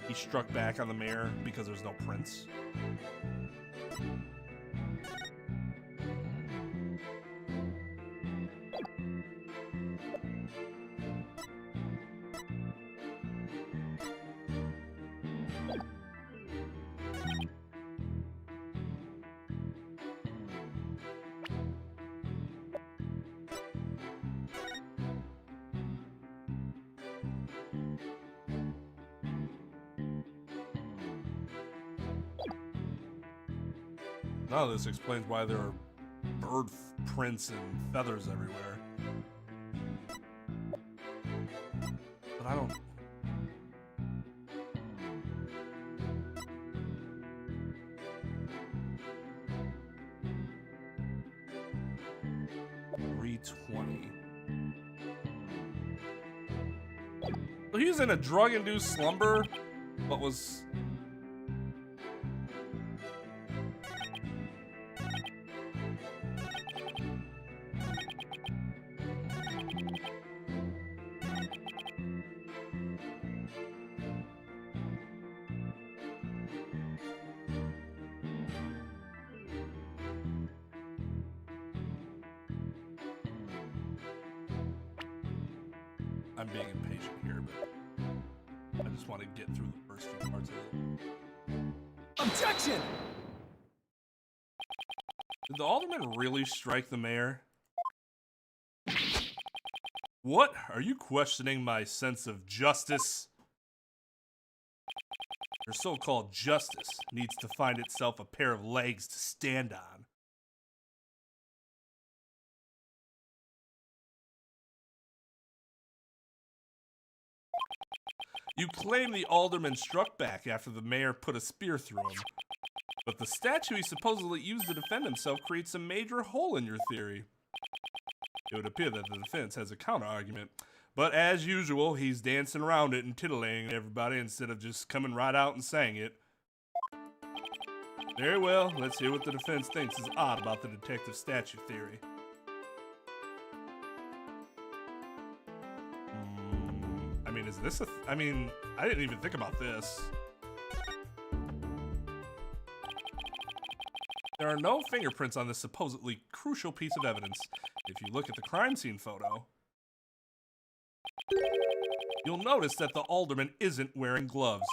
he struck back on the mayor because there's no prints? None of this explains why there are bird prints and feathers everywhere. But I don't... $320. So he was in a drug-induced slumber, but was... I'm being impatient here, but I just want to get through the first few parts of it. Objection! Did the alderman really strike the mayor? What? Are you questioning my sense of justice? Your so-called justice needs to find itself a pair of legs to stand on. You claim the alderman struck back after the mayor put a spear through him. But the statue he supposedly used to defend himself creates a major hole in your theory. It would appear that the defense has a counter-argument. But as usual, he's dancing around it and titillating everybody instead of just coming right out and saying it. Very well, let's hear what the defense thinks is odd about the detective statue theory. I mean, is this I mean, I didn't even think about this. There are no fingerprints on this supposedly crucial piece of evidence. If you look at the crime scene photo, you'll notice that the alderman isn't wearing gloves.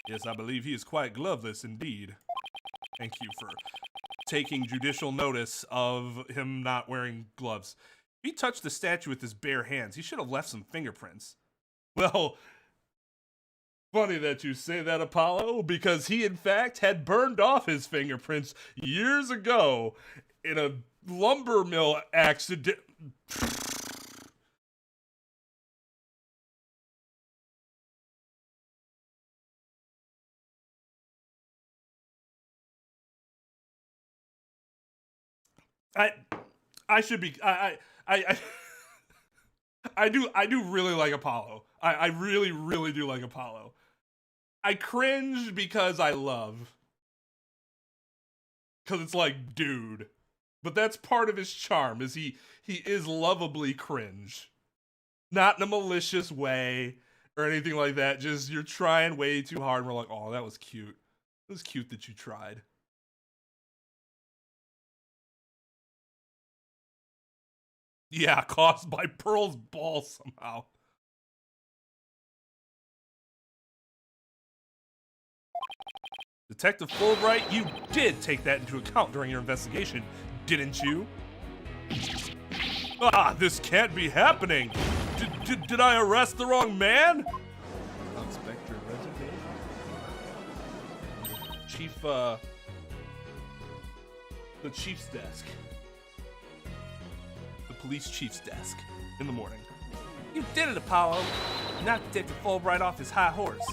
Yes, I believe he is quite gloveless indeed. Thank you for taking judicial notice of him not wearing gloves. If he touched the statue with his bare hands, he should have left some fingerprints. Well, funny that you say that, Apollo, because he in fact had burned off his fingerprints years ago in a lumber mill accident. I should be I do really like Apollo. I really, really do like Apollo. I cringe because I love. Because it's like, dude. But that's part of his charm, is he is lovably cringe. Not in a malicious way or anything like that. Just you're trying way too hard and we're like, oh, that was cute. It was cute that you tried. Yeah, caused by Pearl's ball somehow. Detective Fulbright, you did take that into account during your investigation, didn't you? Ah, this can't be happening! Did I arrest the wrong man? Inspector resignation. Chief, the chief's desk. The police chief's desk in the morning. You did it, Apollo. Not Detective Fulbright off his high horse.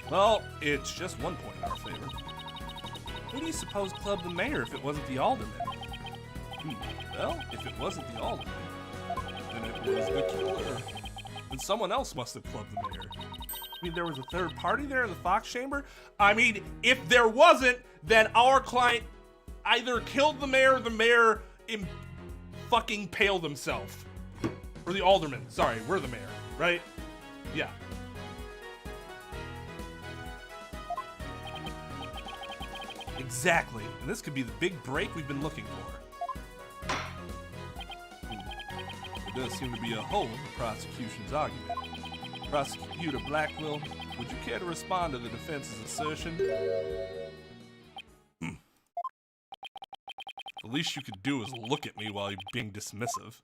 Well, it's just 1 point in our favor. Who do you suppose clubbed the mayor if it wasn't the alderman? Well, if it wasn't the alderman, then it was the killer. Then someone else must have clubbed the mayor. I mean, there was a third party there in the Fox chamber? I mean, if there wasn't, then our client either killed the mayor or the mayor fucking paled himself. Or the alderman. Sorry, we're the mayor, right? Yeah. Exactly. And this could be the big break we've been looking for. There does seem to be a hole in the prosecution's argument. Prosecutor Blackwell, would you care to respond to the defense's assertion? The least you could do is look at me while you're being dismissive.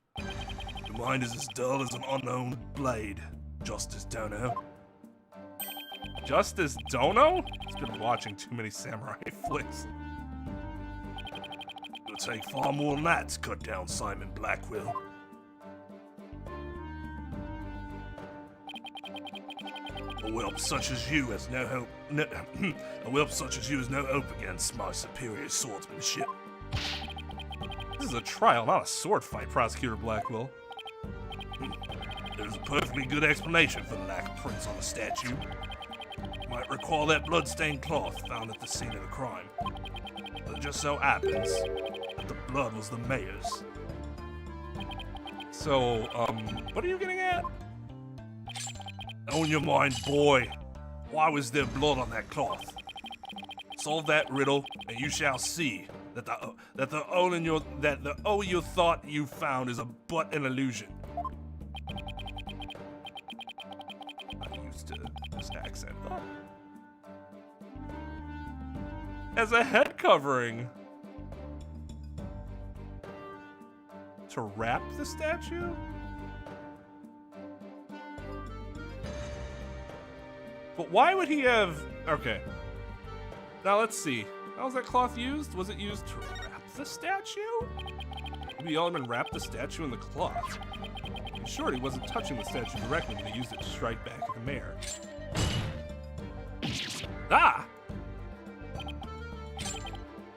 Your mind is as dull as an unknown blade, Justice Dono. Justice Dono? He's been watching too many samurai flicks. It'll take far more than that to cut down Simon Blackwell. A whelp such as you has no hope. A whelp such as you has no hope against my superior swordsmanship. This is a trial, not a sword fight, Prosecutor Blackwell. There's a perfectly good explanation for the lack of prints on the statue. You might recall that blood-stained cloth found at the scene of the crime. But it just so happens that the blood was the mayor's. So, what are you getting at? On your mind, boy. Why was there blood on that cloth? Solve that riddle, and you shall see that the all you thought you found is but an illusion. I'm used to this accent. Oh. As a head covering. To wrap the statue? But why would he have... Okay. Now let's see. How was that cloth used? Was it used to wrap the statue? Maybe the alderman wrapped the statue in the cloth. I'm sure he wasn't touching the statue directly when he used it to strike back at the mayor. Ah!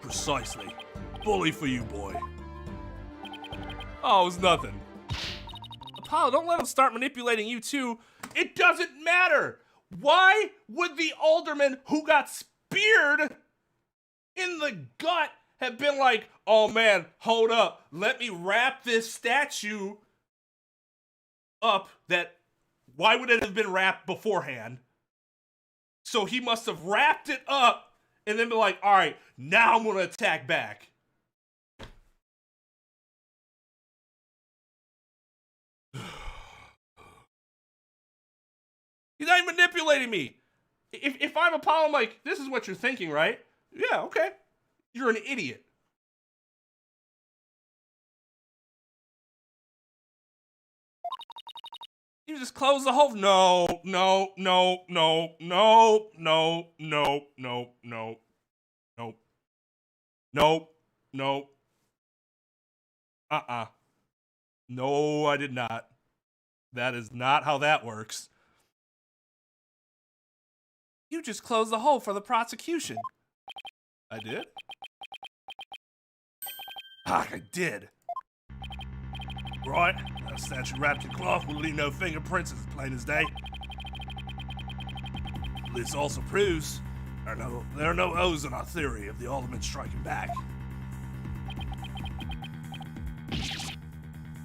Precisely. Bully for you, boy. Oh, it was nothing. Apollo, don't let him start manipulating you too. It doesn't matter! Why would the alderman who got speared in the gut have been like, oh man, hold up, let me wrap this statue up why would it have been wrapped beforehand? So he must have wrapped it up and then be like, all right, now I'm gonna attack back. He's not even manipulating me. If I'm Apollo, I'm like, this is what you're thinking, right? Yeah, okay. You're an idiot. You just close the hole. No. No, I did not. That is not how that works. You just closed the hole for the prosecution. I did? Ah, I did. Right, that statue wrapped in cloth will leave no fingerprints as plain as day. This also proves there are no O's in our theory of the alderman striking back.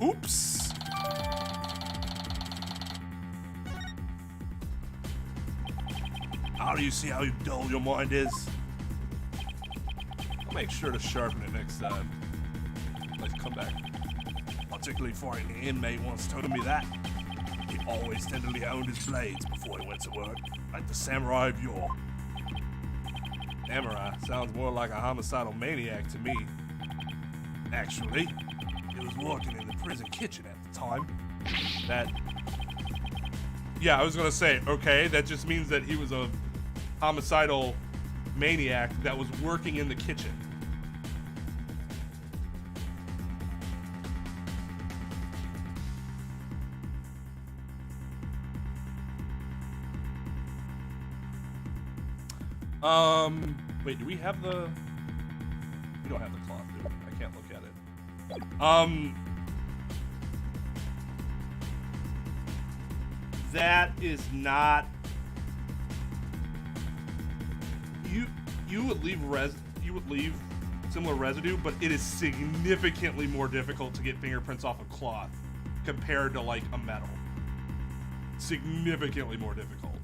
Oops. How do you see how dull your mind is? I'll make sure to sharpen it next time. Let's come back. Particularly for an inmate once told me that. He always tenderly owned his blades before he went to work, like the samurai of yore. Samurai sounds more like a homicidal maniac to me. Actually, he was working in the prison kitchen at the time. Yeah, I was gonna say, okay, that just means that he was a homicidal maniac that was working in the kitchen. Wait, do we have the... We don't have the cloth, do we? I can't look at it. That is not... You would leave similar residue, but it is significantly more difficult to get fingerprints off a cloth compared to like a metal. Significantly more difficult.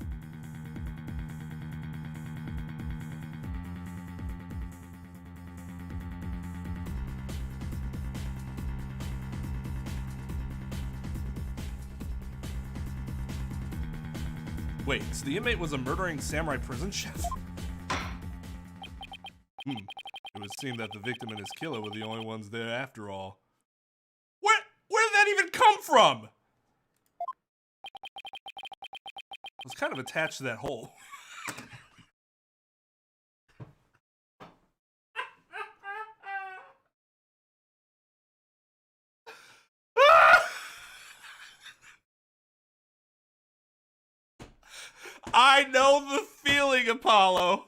Wait, so the inmate was a murdering samurai prison chef? It would seem that the victim and his killer were the only ones there after all. Where did that even come from? I was kind of attached to that hole. I know the feeling, Apollo.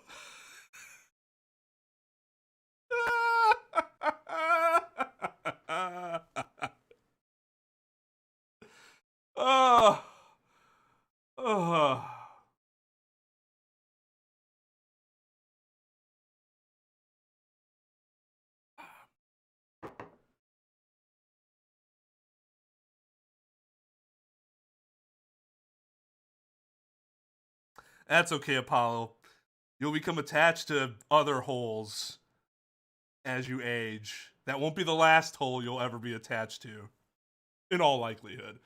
That's okay, Apollo. You'll become attached to other holes as you age. That won't be the last hole you'll ever be attached to, in all likelihood.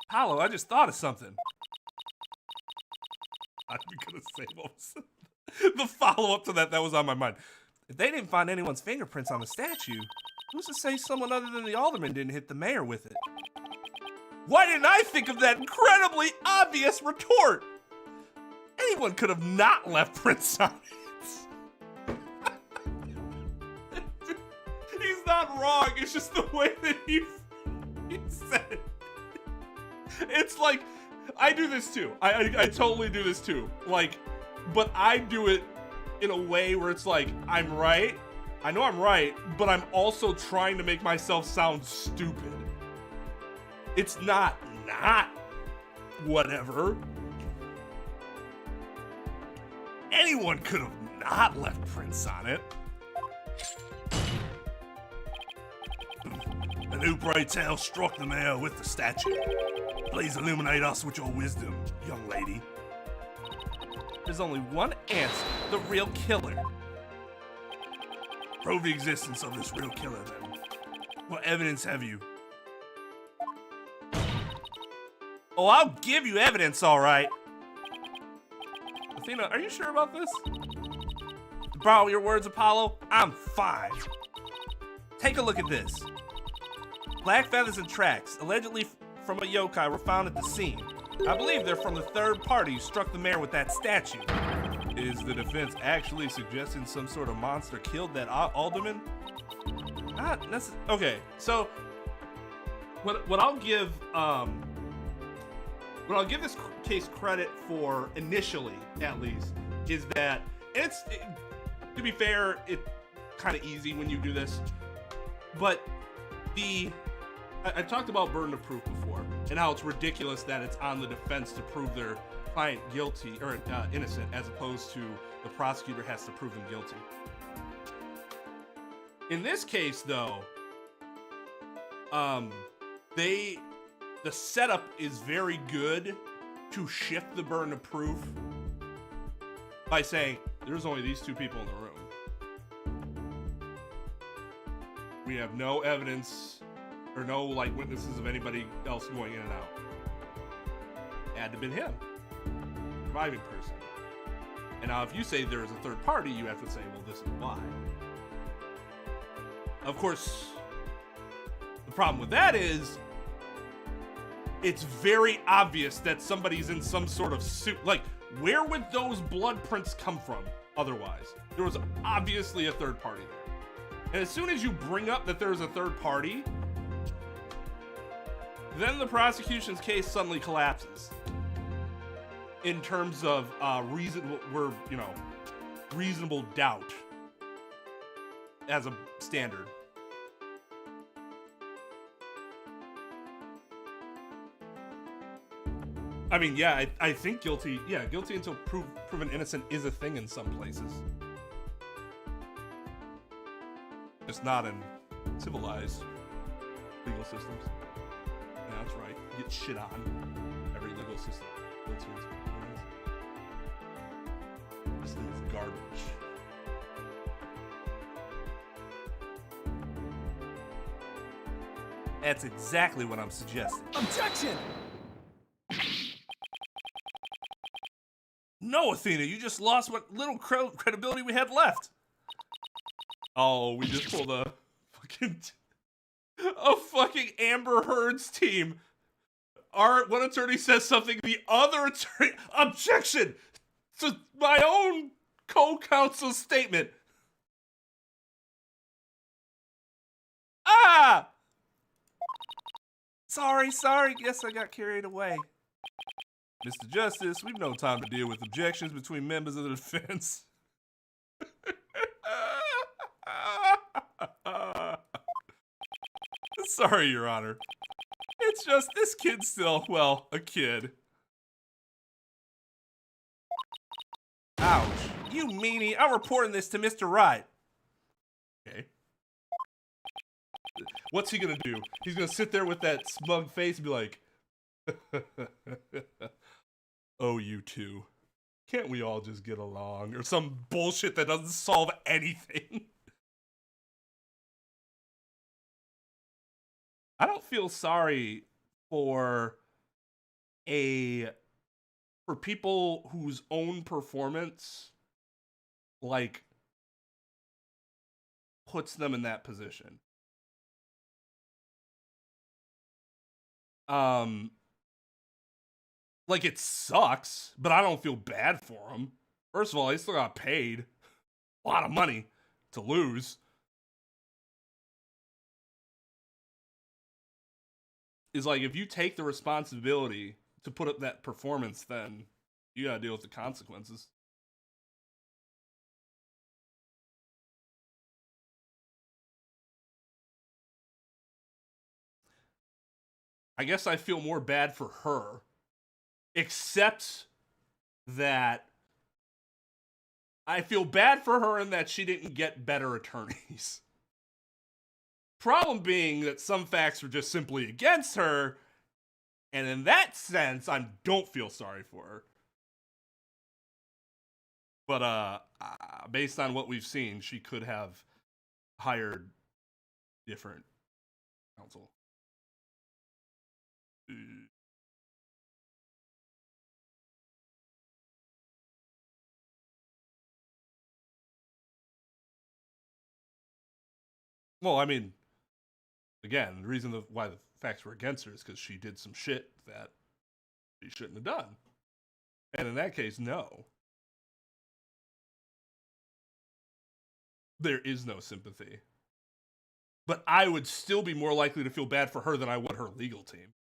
Apollo, I just thought of something. I'm gonna say what was the follow-up to that was on my mind. If they didn't find anyone's fingerprints on the statue, who's to say someone other than the alderman didn't hit the mayor with it? Why didn't I think of that incredibly obvious retort? Anyone could have not left prints on it. He's not wrong, it's just the way that he said it. It's like, I do this too. I totally do this too. Like, but I do it in a way where it's like, I'm right. I know I'm right, but I'm also trying to make myself sound stupid. It's not whatever. Anyone could have not left prints on it. A new bright tale struck the mayor with the statue. Please illuminate us with your wisdom, young lady. There's only one answer, the real killer. Prove the existence of this real killer, then. What evidence have you? Oh, I'll give you evidence, all right. Athena, are you sure about this? To borrow your words, Apollo, I'm fine. Take a look at this. Black feathers and tracks, allegedly from a yokai, were found at the scene. I believe they're from the third party who struck the mayor with that statue. Is the defense actually suggesting some sort of monster killed that alderman? Not necessarily. Okay, so what I'll give this case credit for initially, at least, is that to be fair, it's kind of easy when you do this. But I talked about burden of proof before, and how it's ridiculous that it's on the defense to prove their client guilty or innocent, as opposed to the prosecutor has to prove them guilty. In this case, though, the setup is very good to shift the burden of proof by saying there's only these two people in the room. We have no evidence or no like witnesses of anybody else going in and out. It had to have been him, surviving person. And now if you say there's a third party, you have to say, well, this is why. Of course, the problem with that is it's very obvious that somebody's in some sort of suit. Like, where would those blood prints come from otherwise? There was obviously a third party there. And as soon as you bring up that there's a third party, then the prosecution's case suddenly collapses in terms of reasonable doubt as a standard. I mean, yeah, I think guilty. Yeah, guilty until proven innocent is a thing in some places. Just not in civilized legal systems. Yeah, that's right. You get shit on every legal system. Guilty until proven innocent. This thing is garbage. That's exactly what I'm suggesting. Objection! No, Athena, you just lost what little credibility we had left. Oh, we just pulled a fucking Amber Heard's team. One attorney says something, the other attorney objection to my own co-counsel's statement. Ah! Sorry. Guess I got carried away. Mr. Justice, we've no time to deal with objections between members of the defense. Sorry, Your Honor. It's just this kid's still, well, a kid. Ouch. You meanie. I'm reporting this to Mr. Wright. Okay. What's he gonna do? He's gonna sit there with that smug face and be like, oh, you two. Can't we all just get along? Or some bullshit that doesn't solve anything. I don't feel sorry for people whose own performance like puts them in that position. Like, it sucks, but I don't feel bad for him. First of all, he still got paid a lot of money to lose. Is like, if you take the responsibility to put up that performance, then you gotta deal with the consequences. I guess I feel more bad for her. Except that I feel bad for her in that she didn't get better attorneys. Problem being that some facts were just simply against her, and in that sense, I don't feel sorry for her. But based on what we've seen, she could have hired different counsel. Well, I mean, again, the reason why the facts were against her is because she did some shit that she shouldn't have done. And in that case, no. There is no sympathy. But I would still be more likely to feel bad for her than I would her legal team.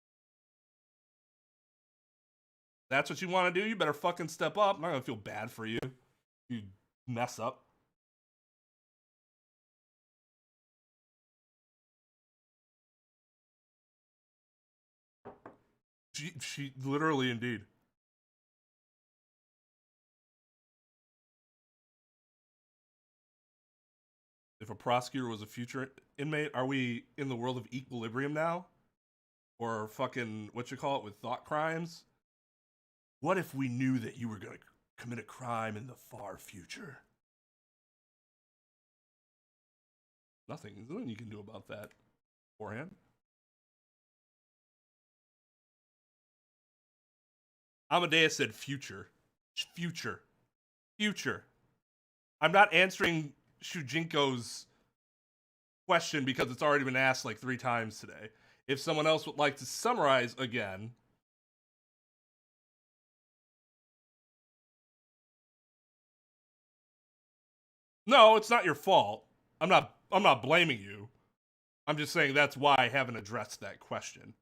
That's what you want to do? You better fucking step up. I'm not going to feel bad for you. You mess up. She literally indeed. If a prosecutor was a future inmate, are we in the world of equilibrium now? Or fucking, what you call it, with thought crimes? What if we knew that you were going to commit a crime in the far future? Nothing. There's nothing you can do about that beforehand. Amadeus said future. Future. Future. I'm not answering Shujinko's question because it's already been asked like 3 times today. If someone else would like to summarize again. No, it's not your fault. I'm not blaming you. I'm just saying that's why I haven't addressed that question.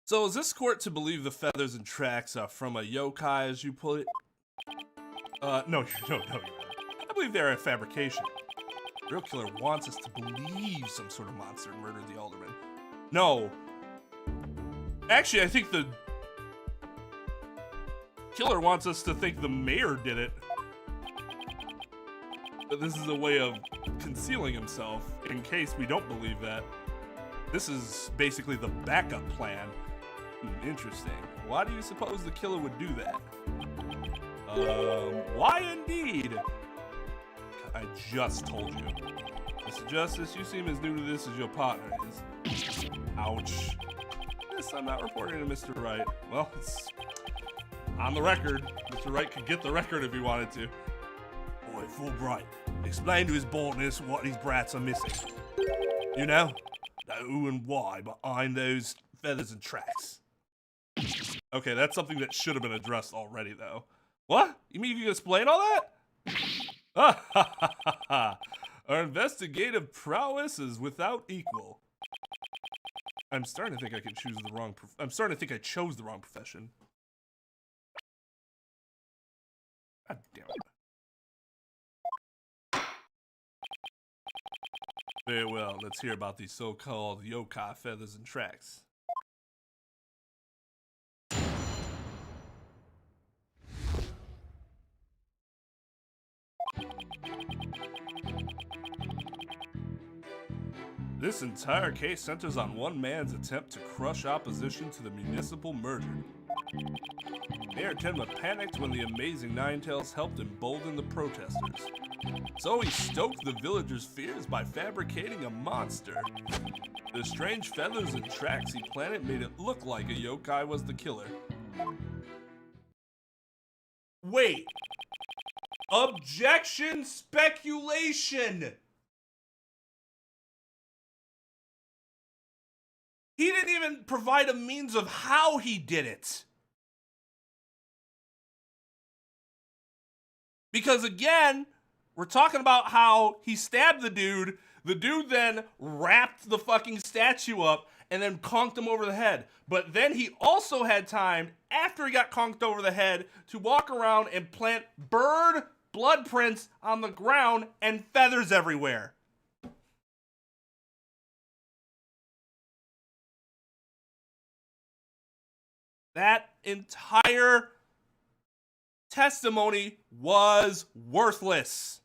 So is this court to believe the feathers and tracks are from a yokai, as you put it? No, no. I believe they're a fabrication. The real killer wants us to believe some sort of monster murdered the alderman. No. Actually, I think the killer wants us to think the mayor did it. But this is a way of concealing himself in case we don't believe that. This is basically the backup plan. Interesting. Why do you suppose the killer would do that? Why indeed? I just told you. Mr. Justice, you seem as new to this as your partner is. Ouch. Yes, I'm not reporting to Mr. Wright. Well, it's on the record. Mr. Wright could get the record if he wanted to. Boy, Fulbright, explain to his baldness what these brats are missing. You know, the who and why behind those feathers and tracks. Okay, that's something that should have been addressed already, though. What? You mean you can explain all that? Our investigative prowess is without equal. I'm starting to think I could choose the wrong. I'm starting to think I chose the wrong profession. God damn it. Very well. Let's hear about these so-called yokai feathers and tracks. This entire case centers on one man's attempt to crush opposition to the municipal merger. Mayor Tenma panicked when the amazing Ninetales helped embolden the protesters. So he stoked the villagers' fears by fabricating a monster. The strange feathers and tracks he planted made it look like a yokai was the killer. Wait! Objection! Speculation! He didn't even provide a means of how he did it. Because again, we're talking about how he stabbed the dude then wrapped the fucking statue up and then conked him over the head. But then he also had time, after he got conked over the head, to walk around and plant bird blood prints on the ground and feathers everywhere. That entire testimony was worthless.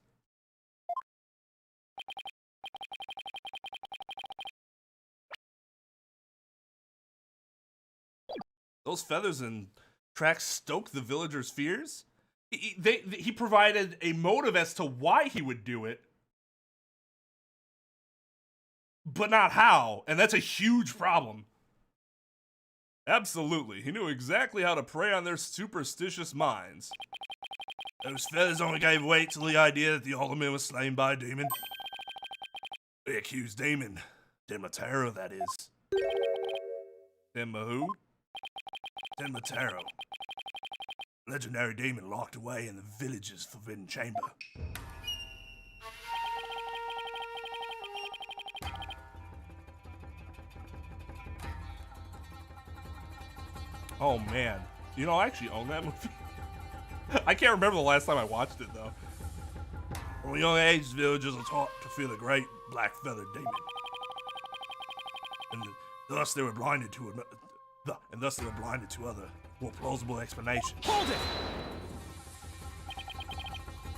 Those feathers and tracks stoked the villagers' fears. He provided a motive as to why he would do it, but not how, and that's a huge problem. Absolutely, he knew exactly how to prey on their superstitious minds. Those feathers only gave weight to the idea that the alderman was slain by a demon. They accused demon. Tenma, that is. Tenma who? Tenma. Legendary demon locked away in the village's forbidden chamber. Oh man, You know, I actually own that movie. I can't remember the last time I watched it though. From a young age, villagers are taught to fear the great black feathered demon, and thus they were blinded to other, more plausible explanations. Hold it!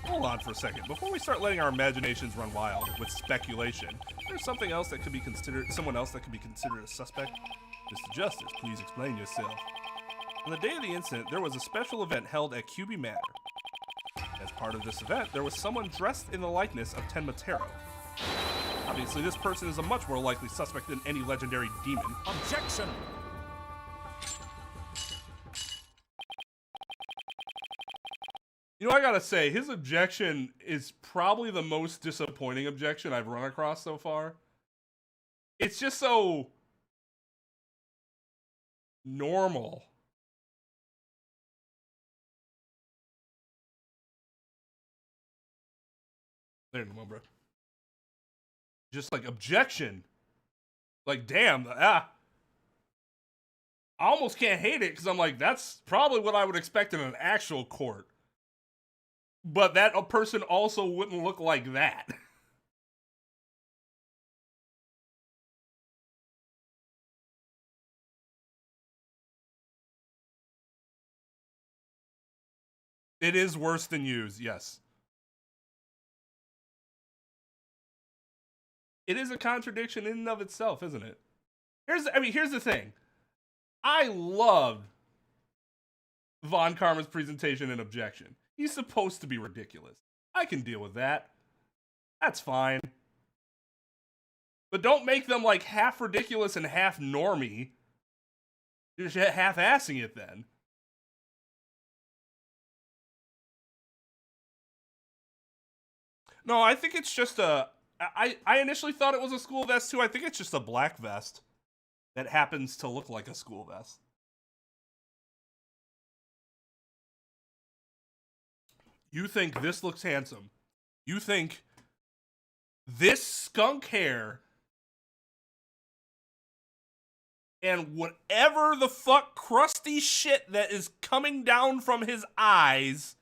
Hold on for a second. Before we start letting our imaginations run wild with speculation, there's something else that could be considered, someone else that could be considered a suspect. Mr. Justice, please explain yourself. On the day of the incident, there was a special event held at QB Manor. As part of this event, there was someone dressed in the likeness of Tenmatero. Obviously, this person is a much more likely suspect than any legendary demon. Objection! You know, I gotta say, his objection is probably the most disappointing objection I've run across so far. It's just so normal. There you go, bro. Just like objection. Like, damn, I almost can't hate it because I'm like, that's probably what I would expect in an actual court. But that a person also wouldn't look like that. It is worse than used, yes. It is a contradiction in and of itself, isn't it? Here's the thing. I loved Von Karma's presentation and objection. He's supposed to be ridiculous. I can deal with that. That's fine. But don't make them like half ridiculous and half normie. You're just half-assing it then. No, I think it's just a... I initially thought it was a school vest too. I think it's just a black vest that happens to look like a school vest. You think this looks handsome. You think this skunk hair and whatever the fuck crusty shit that is coming down from his eyes,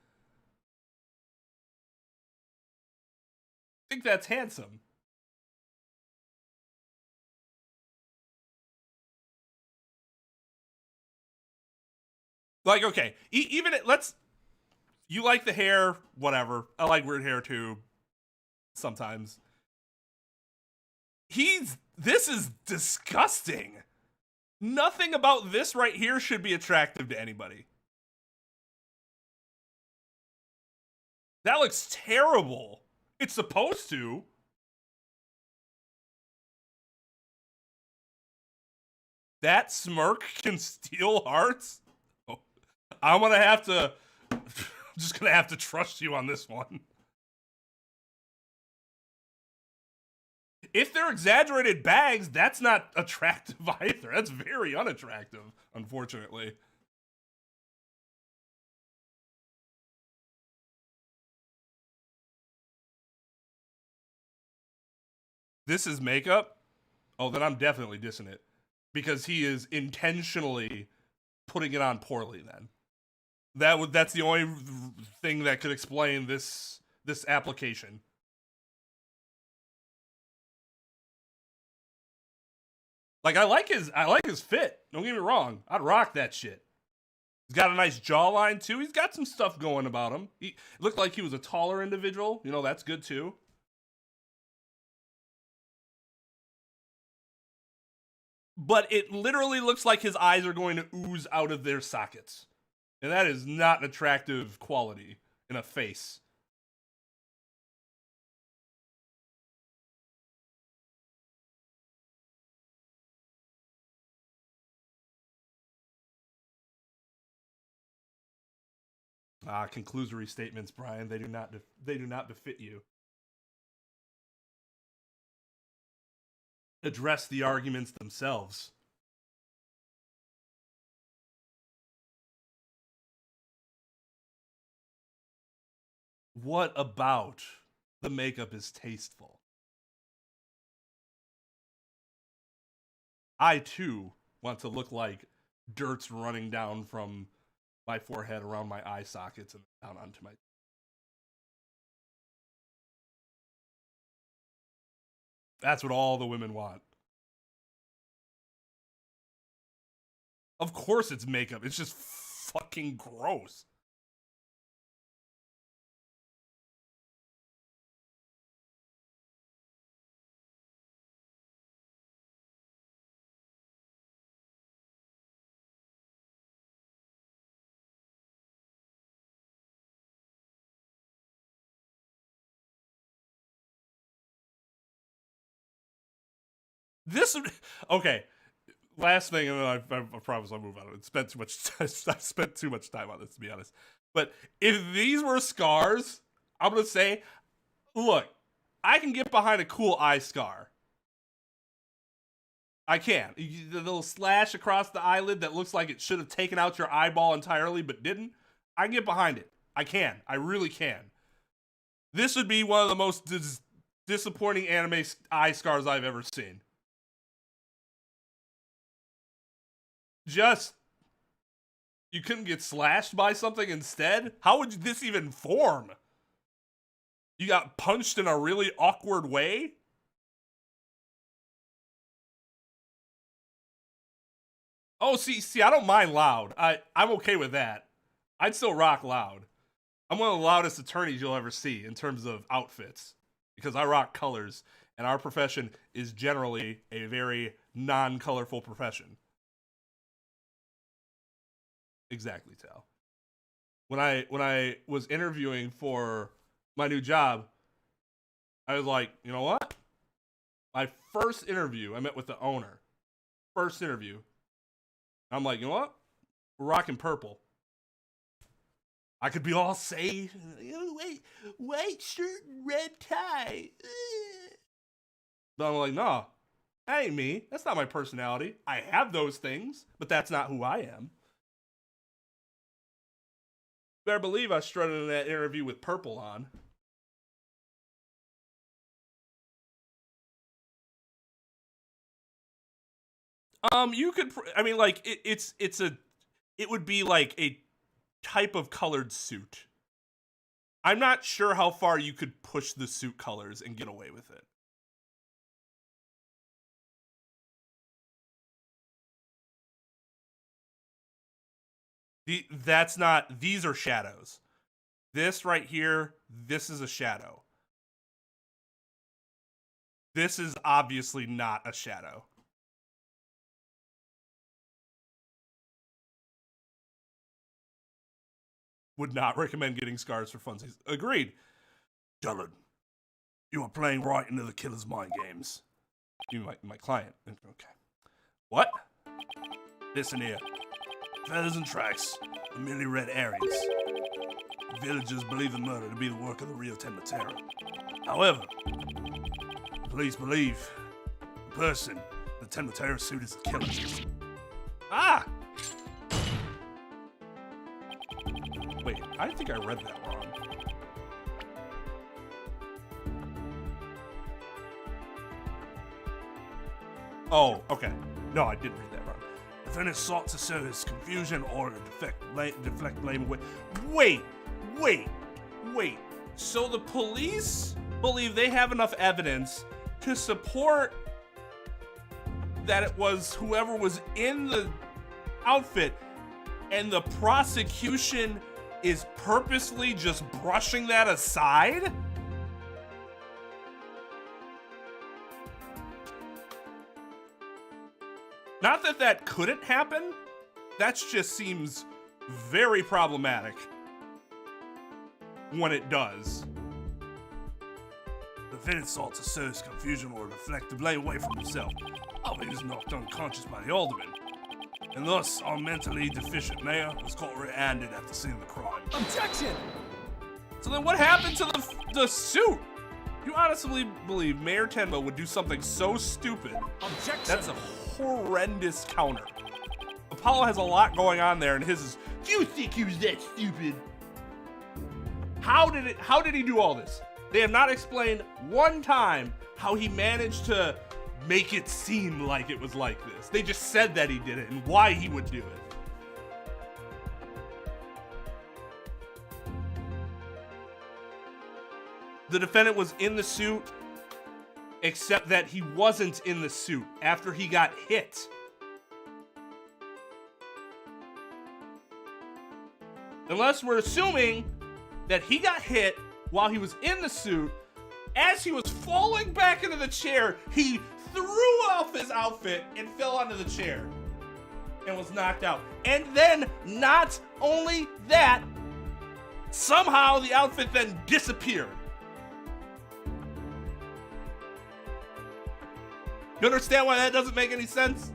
think that's handsome. Like, okay, even let's... You like the hair, whatever. I like weird hair too, sometimes. This is disgusting. Nothing about this right here should be attractive to anybody. That looks terrible. It's supposed to. That smirk can steal hearts? Oh, I'm gonna have to... I'm just gonna have to trust you on this one. If they're exaggerated bags, that's not attractive either. That's very unattractive, unfortunately. This is makeup? Oh, then I'm definitely dissing it. Because he is intentionally putting it on poorly then. That's the only thing that could explain this application. Like I like his fit. Don't get me wrong. I'd rock that shit. He's got a nice jawline too. He's got some stuff going about him. He looked like he was a taller individual. You know, that's good too. But it literally looks like his eyes are going to ooze out of their sockets. And that is not an attractive quality in a face. Conclusory statements, Brian. They do not befit you. Address the arguments themselves. What about the makeup is tasteful? I too want to look like dirt's running down from my forehead, around my eye sockets, and down onto my. That's what all the women want. Of course it's makeup. It's just fucking gross. This okay. Last thing, and then I promise I'll move on. I spent too much time on this, to be honest. But if these were scars, I'm gonna say, look, I can get behind a cool eye scar. I can. The little slash across the eyelid that looks like it should have taken out your eyeball entirely, but didn't. I can get behind it. I can. I really can. This would be one of the most disappointing anime eye scars I've ever seen. Just, you couldn't get slashed by something instead? How would this even form? You got punched in a really awkward way? Oh, see, I don't mind loud. I'm okay with that. I'd still rock loud. I'm one of the loudest attorneys you'll ever see in terms of outfits, because I rock colors, and our profession is generally a very non-colorful profession. Exactly, Tal. When I was interviewing for my new job, I was like, you know what? My first interview, I met with the owner. First interview. I'm like, you know what? We're rocking purple. I could be all safe. White shirt and red tie. But I'm like, no, that ain't me. That's not my personality. I have those things, but that's not who I am. Better believe I strutted in that interview with purple on. You could, I mean, like, it would be like a type of colored suit. I'm not sure how far you could push the suit colors and get away with it. These are shadows. This right here, this is a shadow. This is obviously not a shadow. Would not recommend getting scars for funsies. Agreed. Dullard, you are playing right into the killer's mind games. You my client. Okay. What? Listen here. Feathers and tracks are merely red areas. The villagers believe the murder to be the work of the real Tenmatera. However, the police believe the person in the Tenmatera suit is the killer. Ah! Wait, I think I read that wrong. Oh, okay. No, I did read that wrong. Defendant sought to sow his confusion or to deflect blame away. Wait. So the police believe they have enough evidence to support that it was whoever was in the outfit, and the prosecution is purposely just brushing that aside? Not that that couldn't happen, that just seems very problematic when it does. The defendant sought to sow his confusion or deflect the blame away from himself. He was knocked unconscious by the alderman, and thus our mentally deficient mayor was caught red-handed at the scene of the crime. Objection! So then what happened to the suit? You honestly believe Mayor Tenma would do something so stupid? Objection! That's a horrendous counter. Apollo has a lot going on there, and his is, do you think he was that stupid? How did he do all this? They have not explained one time how he managed to make it seem like it was like this. They just said that he did it and why he would do it. the defendant was in the suit, except that he wasn't in the suit after he got hit. Unless we're assuming that he got hit while he was in the suit. As he was falling back into the chair, he threw off his outfit and fell onto the chair and was knocked out. And then, not only that, somehow the outfit then disappeared. You understand why that doesn't make any sense?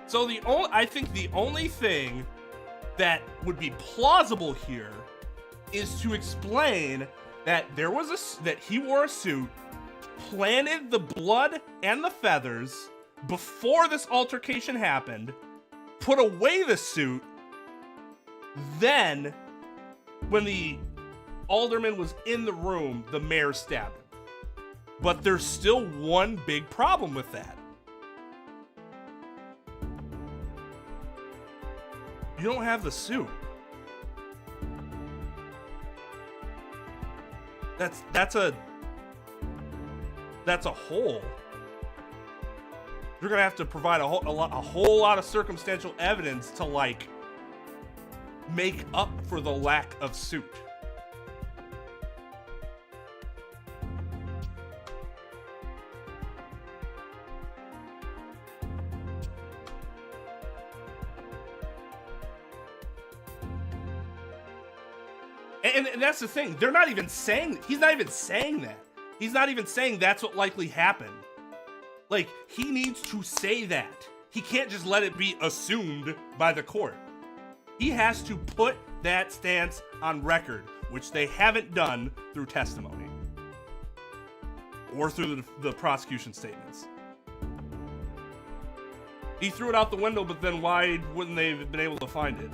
So I think the only thing that would be plausible here is to explain that that he wore a suit, planted the blood and the feathers before this altercation happened, put away the suit, then when the alderman was in the room, the mayor stabbed him. But there's still one big problem with that. You don't have the suit. That's a hole. You're gonna have to provide a whole lot of circumstantial evidence to like make up for the lack of suit. And that's the thing. They're not even saying. He's not even saying that. He's not even saying that's what likely happened. Like, he needs to say that. He can't just let it be assumed by the court. He has to put that stance on record, which they haven't done through testimony or through the prosecution statements. He threw it out the window, but then why wouldn't they have been able to find it?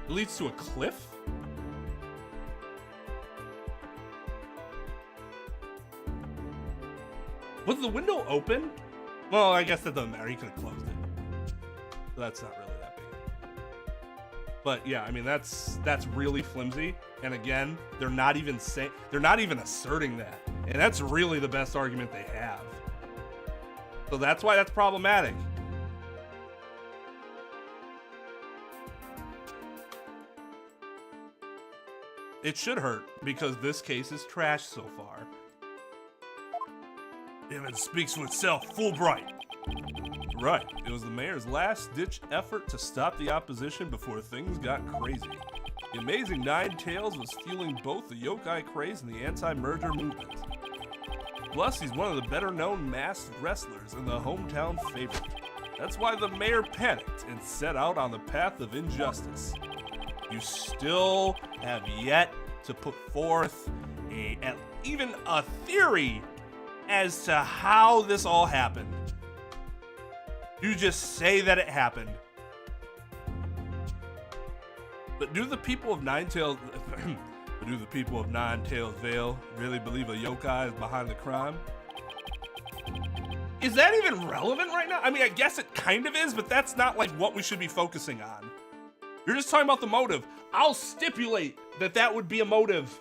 It leads to a cliff? Was the window open? Well, I guess that doesn't matter. He could have closed it. So that's not really that big. But yeah, I mean that's really flimsy. And again, they're not even asserting that. And that's really the best argument they have. So that's why that's problematic. It should hurt because this case is trash so far. It speaks for itself, Fulbright. Right. It was the mayor's last-ditch effort to stop the opposition before things got crazy. The amazing Nine Tails was fueling both the yokai craze and the anti-merger movement. Plus, he's one of the better-known masked wrestlers and the hometown favorite. That's why the mayor panicked and set out on the path of injustice. You still have yet to put forth even a theory as to how this all happened. You just say that it happened. But do the people of Nine Tails Vale really believe a yokai is behind the crime? Is that even relevant right now? I mean, I guess it kind of is, but that's not like what we should be focusing on. You're just talking about the motive. I'll stipulate that that would be a motive.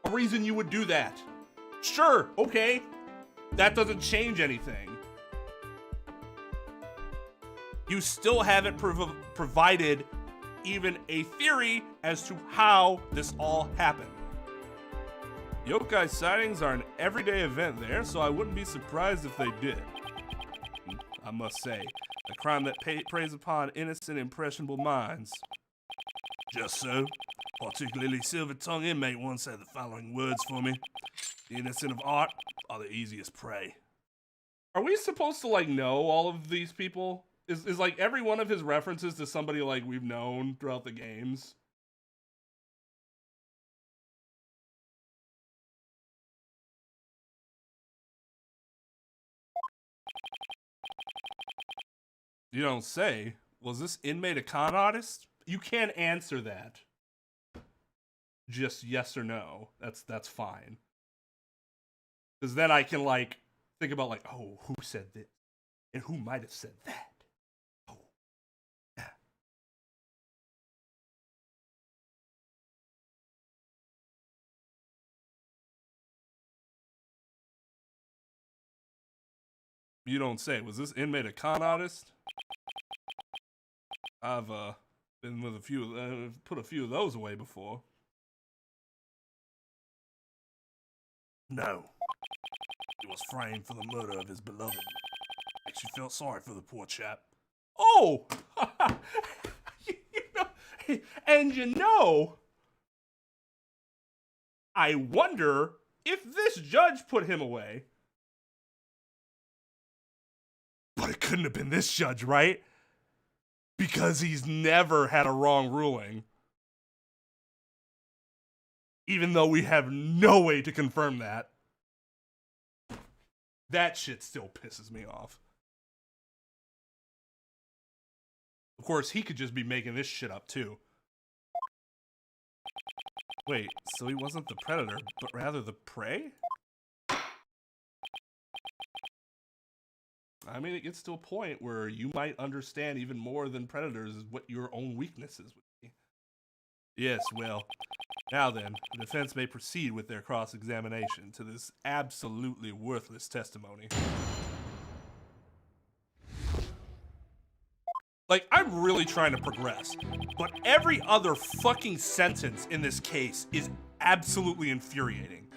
A reason you would do that. Sure, okay. That doesn't change anything. You still haven't provided even a theory as to how this all happened. Yokai sightings are an everyday event there, so I wouldn't be surprised if they did. I must say, a crime that preys upon innocent, impressionable minds. Just so. Particularly silver-tongued inmate once said the following words for me. The innocent of art are the easiest prey. Are we supposed to, like, know all of these people? Is like, every one of his references to somebody, like, we've known throughout the games? You don't say. Was this inmate a con artist? You can't answer that. Just yes or no. That's fine. Because then I can, like, think about, like, oh, who said this? And who might have said that? Oh, yeah. You don't say. Was this inmate a con artist? I've been with a few, put a few of those away before. No. He was framed for the murder of his beloved. Actually felt sorry for the poor chap. Oh! And you know, I wonder if this judge put him away. But it couldn't have been this judge, right? Because he's never had a wrong ruling. Even though we have no way to confirm that. That shit still pisses me off. Of course, he could just be making this shit up too. Wait, so he wasn't the predator, but rather the prey? I mean, it gets to a point where you might understand even more than predators is what your own weaknesses would be. Yes, well, now then, the defense may proceed with their cross-examination to this absolutely worthless testimony. Like, I'm really trying to progress, but every other fucking sentence in this case is absolutely infuriating.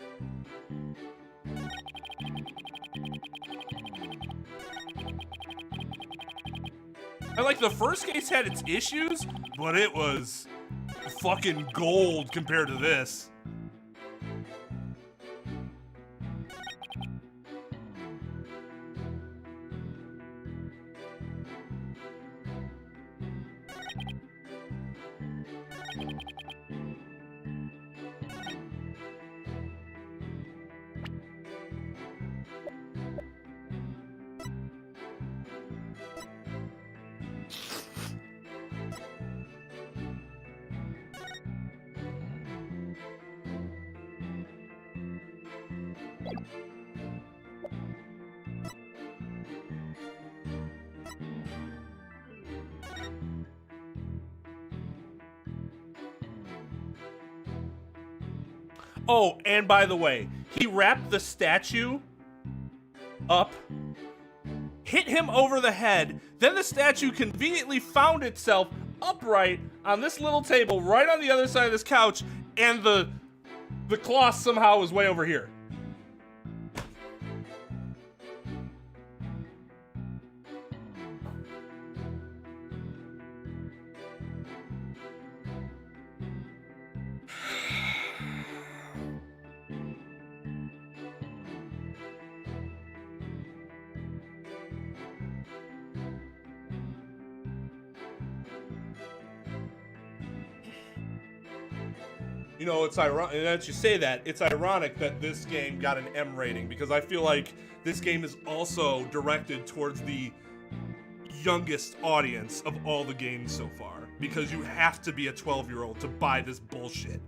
And like, the first case had its issues, but it was fucking gold compared to this. Oh, and by the way, he wrapped the statue up, hit him over the head, then the statue conveniently found itself upright on this little table right on the other side of this couch, and the cloth somehow was way over here. You know, it's ironic, and as you say that, it's ironic that this game got an M rating, because I feel like this game is also directed towards the youngest audience of all the games so far, because you have to be a 12-year-old to buy this bullshit.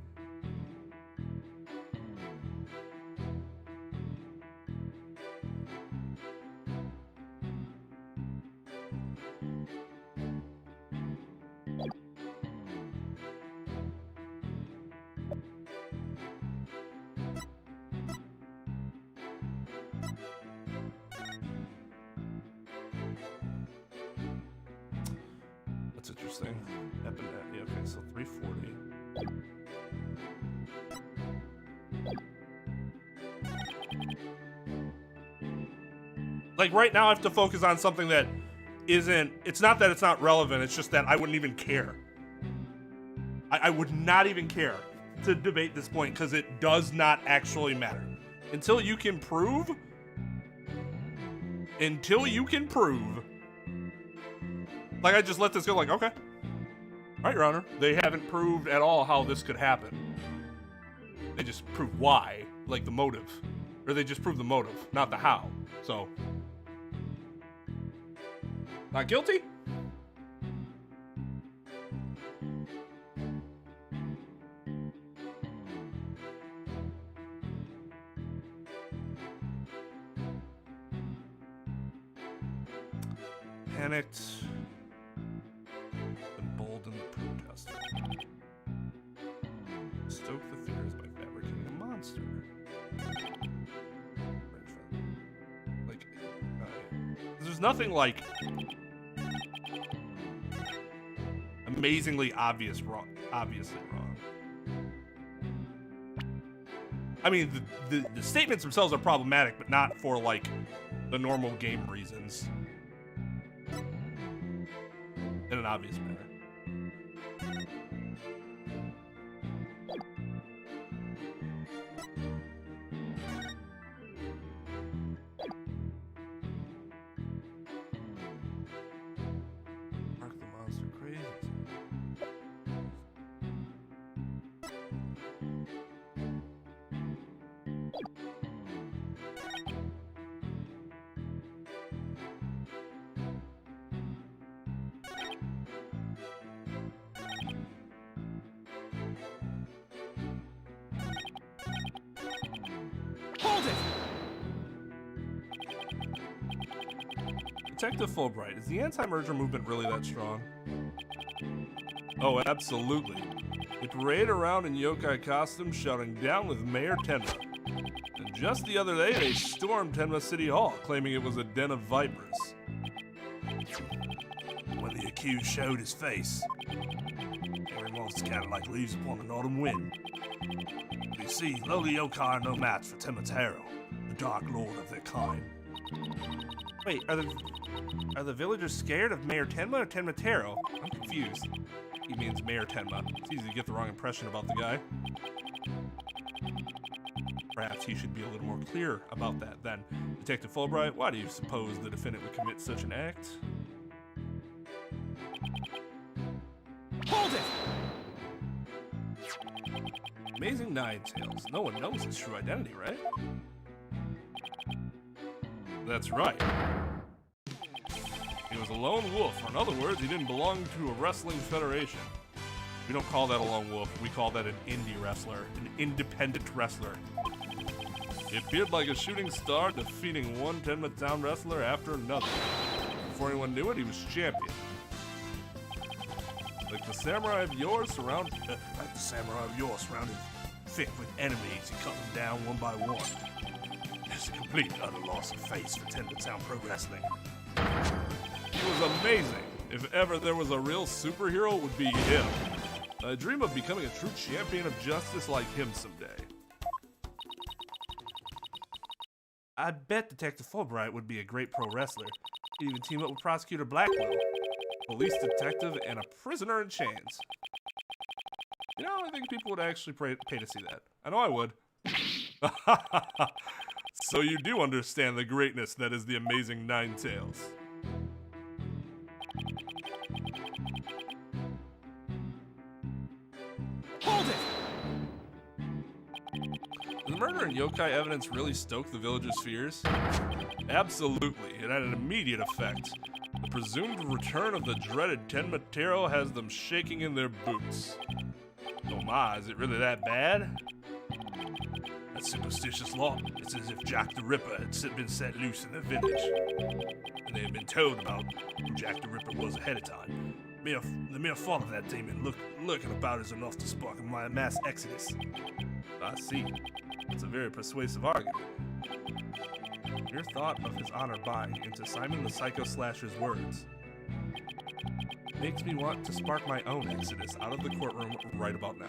That's interesting. Yeah, okay, so 340. Like, right now I have to focus on something that isn't, it's not that it's not relevant, it's just that I wouldn't even care. I would not even care to debate this point, because it does not actually matter. Until you can prove, like, I just let this go, like, okay. All right, Your Honor. They haven't proved at all how this could happen. They just proved why, like the motive. Or they just proved the motive, not the how. So, not guilty? panicked, emboldened the protester. Stoke the fears by fabricating a monster. Like, there's nothing like amazingly obviously wrong. I mean, the statements themselves are problematic, but not for like the normal game reasons. In an obvious manner. Mark the monster crazy. Hold it! Detective Fulbright, is the anti-merger movement really that strong? Oh, absolutely. They parade around in yokai costumes shouting down with Mayor Tenma. And just the other day, they stormed Tenma City Hall, claiming it was a den of vipers. When the accused showed his face, everyone scattered like leaves upon an autumn wind. You see, lowly yokai are no match for Tematero, the dark lord of their kind. Wait, are the villagers scared of Mayor Tenma or Tenmatero? I'm confused. He means Mayor Tenma. It's easy to get the wrong impression about the guy. Perhaps he should be a little more clear about that then. Detective Fulbright, why do you suppose the defendant would commit such an act? Hold it! Amazing Ninetales. No one knows his true identity, right? That's right. He was a lone wolf, or in other words, he didn't belong to a wrestling federation. We don't call that a lone wolf, we call that an indie wrestler, an independent wrestler. He appeared like a shooting star, defeating one Tenma Town wrestler after another. Before anyone knew it, he was champion. Like the samurai of yore surrounded Thick with enemies, he cut them down one by one. It's a complete and utter loss of face for Tenma Town Pro Wrestling. He was amazing. If ever there was a real superhero, it would be him. I dream of becoming a true champion of justice like him someday. I bet Detective Fulbright would be a great pro wrestler. He'd even team up with Prosecutor Blackwell, police detective, and a prisoner in chains. You know, I think people would actually pay to see that. I know I would. So you do understand the greatness that is the amazing Ninetales. Hold it! Did the murder and yokai evidence really stoke the villagers' fears? Absolutely, it had an immediate effect. The presumed return of the dreaded Tenmatero has them shaking in their boots. Oh my, is it really that bad? That superstitious law, it's as if Jack the Ripper had been set loose in the village. And they had been told about who Jack the Ripper was ahead of time. The mere thought of that demon lurking about is enough to spark a mass exodus. I see. It's a very persuasive argument. Your thought of his honor buying into Simon the Psycho Slasher's words makes me want to spark my own exodus out of the courtroom right about now.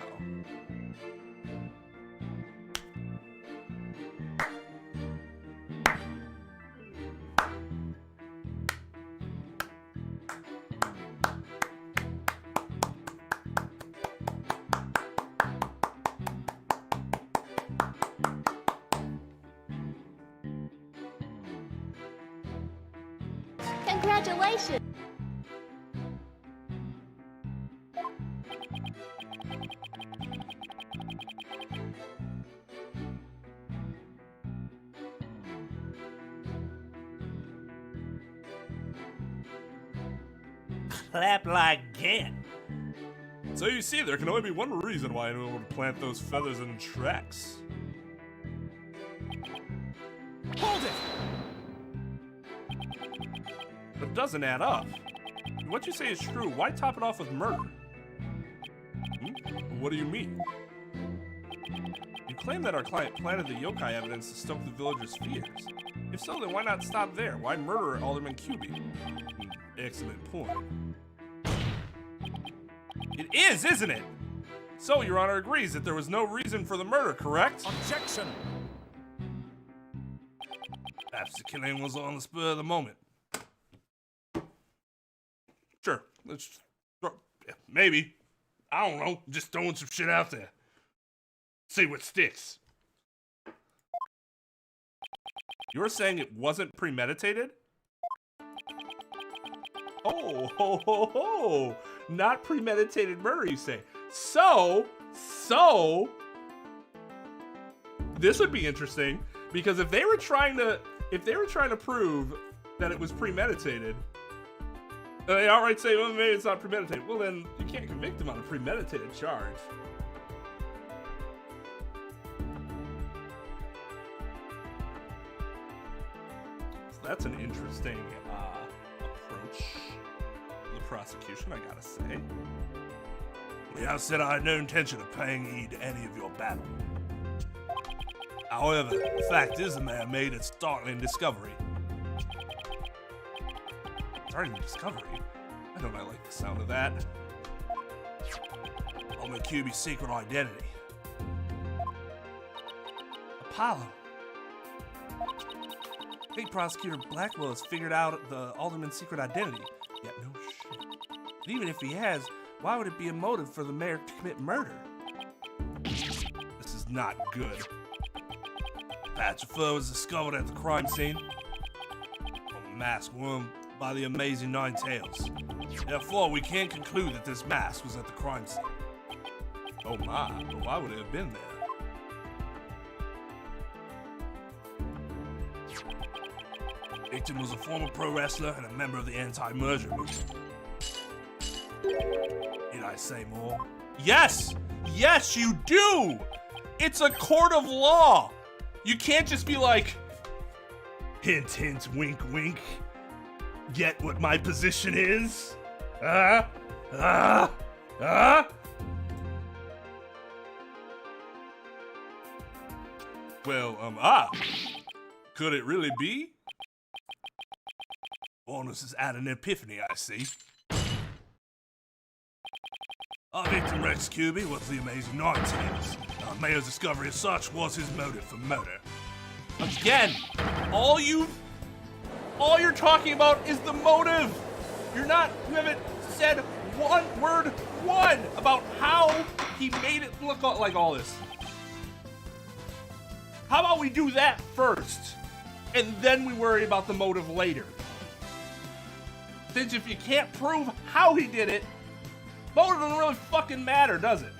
Congratulations! Clap like Gant. So you see, there can only be one reason why anyone would plant those feathers in tracks. Hold it! But doesn't add up. If what you say is true, why top it off with murder? What do you mean? You claim that our client planted the yokai evidence to stoke the villagers' fears. If so, then why not stop there? Why murder Alderman QB? Excellent point. It is, isn't it? So, Your Honor agrees that there was no reason for the murder, correct? Objection! Perhaps the killing was on the spur of the moment. Sure. Let's maybe. I don't know. Just throwing some shit out there. See what sticks. You're saying it wasn't premeditated? Oh, ho, ho, ho. Not premeditated murder, you say. So, this would be interesting because if they were trying to prove that it was premeditated, and they outright say, well, maybe it's not premeditated. Well, then you can't convict them on a premeditated charge. So that's an interesting approach to the prosecution, I gotta say. Yeah, I said I had no intention of paying heed to any of your babble. However, the fact is the man made a startling discovery. Starting discovery? I don't like the sound of that. Alderman QB's secret identity. Apollo. State prosecutor Blackwell has figured out the alderman's secret identity. Yet no shit. And even if he has, why would it be a motive for the mayor to commit murder? This is not good. A patch of fur was discovered at the crime scene. A mask worn by the amazing Nine Tails. Therefore, we can't conclude that this mask was at the crime scene. Oh my, but why would it have been there? The victim was a former pro wrestler and a member of the anti-merger movement. Need I say more? Yes! Yes, you do! It's a court of law! You can't just be like, hint, hint, wink, wink. Get what my position is? Well, could it really be? Bonus has had an epiphany, I see. Our victim, Rex QB, was the amazing Nine Tails. Our mayor's discovery as such was his motive for murder. Again, all you're talking about is the motive. You haven't said one about how he made it look like all this. How about we do that first, and then we worry about the motive later? Since if you can't prove how he did it, motive doesn't really fucking matter, does it?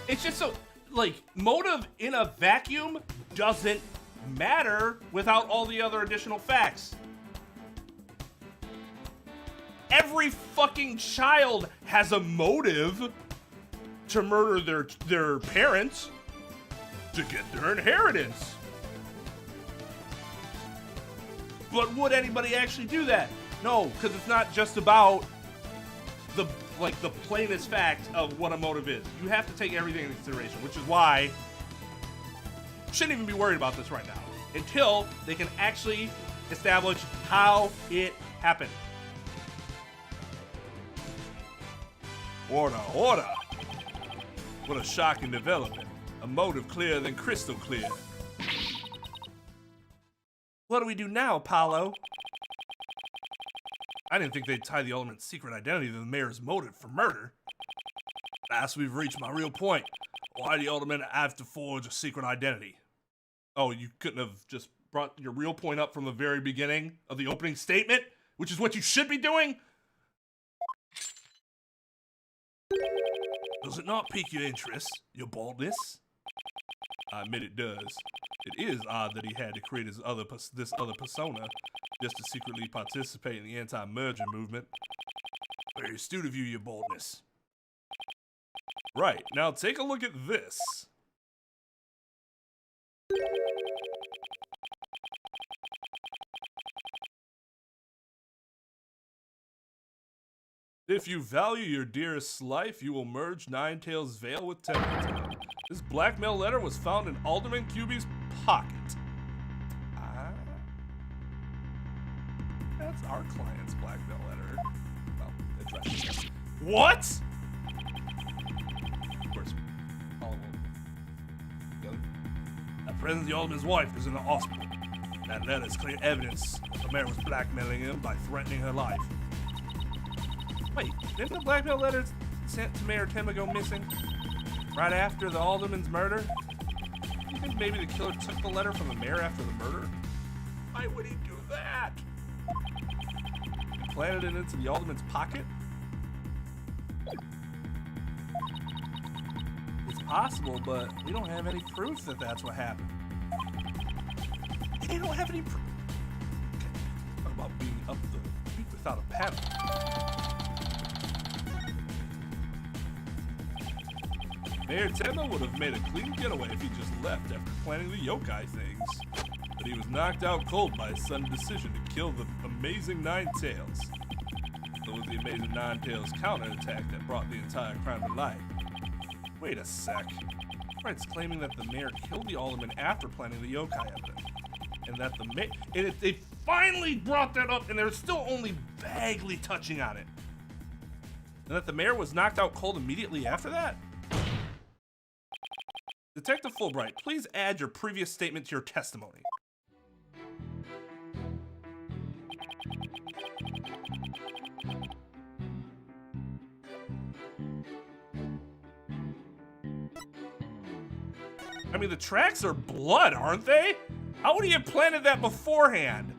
It's just so, like, motive in a vacuum doesn't matter without all the other additional facts. Every fucking child has a motive to murder their parents to get their inheritance. But would anybody actually do that? No, because it's not just about the plainest fact of what a motive is. You have to take everything into consideration, which is why you shouldn't even be worried about this right now until they can actually establish how it happened. Order, order. What a shocking development. A motive clearer than crystal clear. What do we do now, Apollo? I didn't think they'd tie the alderman's secret identity to the mayor's motive for murder. Last we've reached my real point. Why the alderman have to forge a secret identity? Oh, you couldn't have just brought your real point up from the very beginning of the opening statement, which is what you should be doing? Does it not pique your interest, your baldness? I admit it does. It is odd that he had to create this other persona just to secretly participate in the anti-merger movement. Very astute of you, your baldness. Right, now take a look at this. If you value your dearest life, you will merge Ninetail's veil with Templeton. This blackmail letter was found in Alderman QB's pocket. That's our client's blackmail letter. Well, address. What? Of course, all of them. At present, the Alderman's wife is in the hospital. That letter is clear evidence the mayor was blackmailing him by threatening her life. Wait, didn't the blackmail letter sent to Mayor Temma go missing right after the Alderman's murder? Do you think maybe the killer took the letter from the mayor after the murder? Why would he do that? He planted it into the Alderman's pocket? It's possible, but we don't have any proof that that's what happened. They don't have any proof. Okay. Talk about being up the creek without a paddle. Mayor Temma would have made a clean getaway if he just left after planning the yokai things. But he was knocked out cold by his sudden decision to kill the amazing Nine Tails. It was the amazing Nine Tails counterattack that brought the entire crime to light. Wait a sec. Wright's claiming that the mayor killed the alderman after planning the yokai evidence. And that the mayor... And they finally brought that up, and they're still only vaguely touching on it. And that the mayor was knocked out cold immediately after that? Detective Fulbright, please add your previous statement to your testimony. I mean, the tracks are blood, aren't they? How would he have planted that beforehand?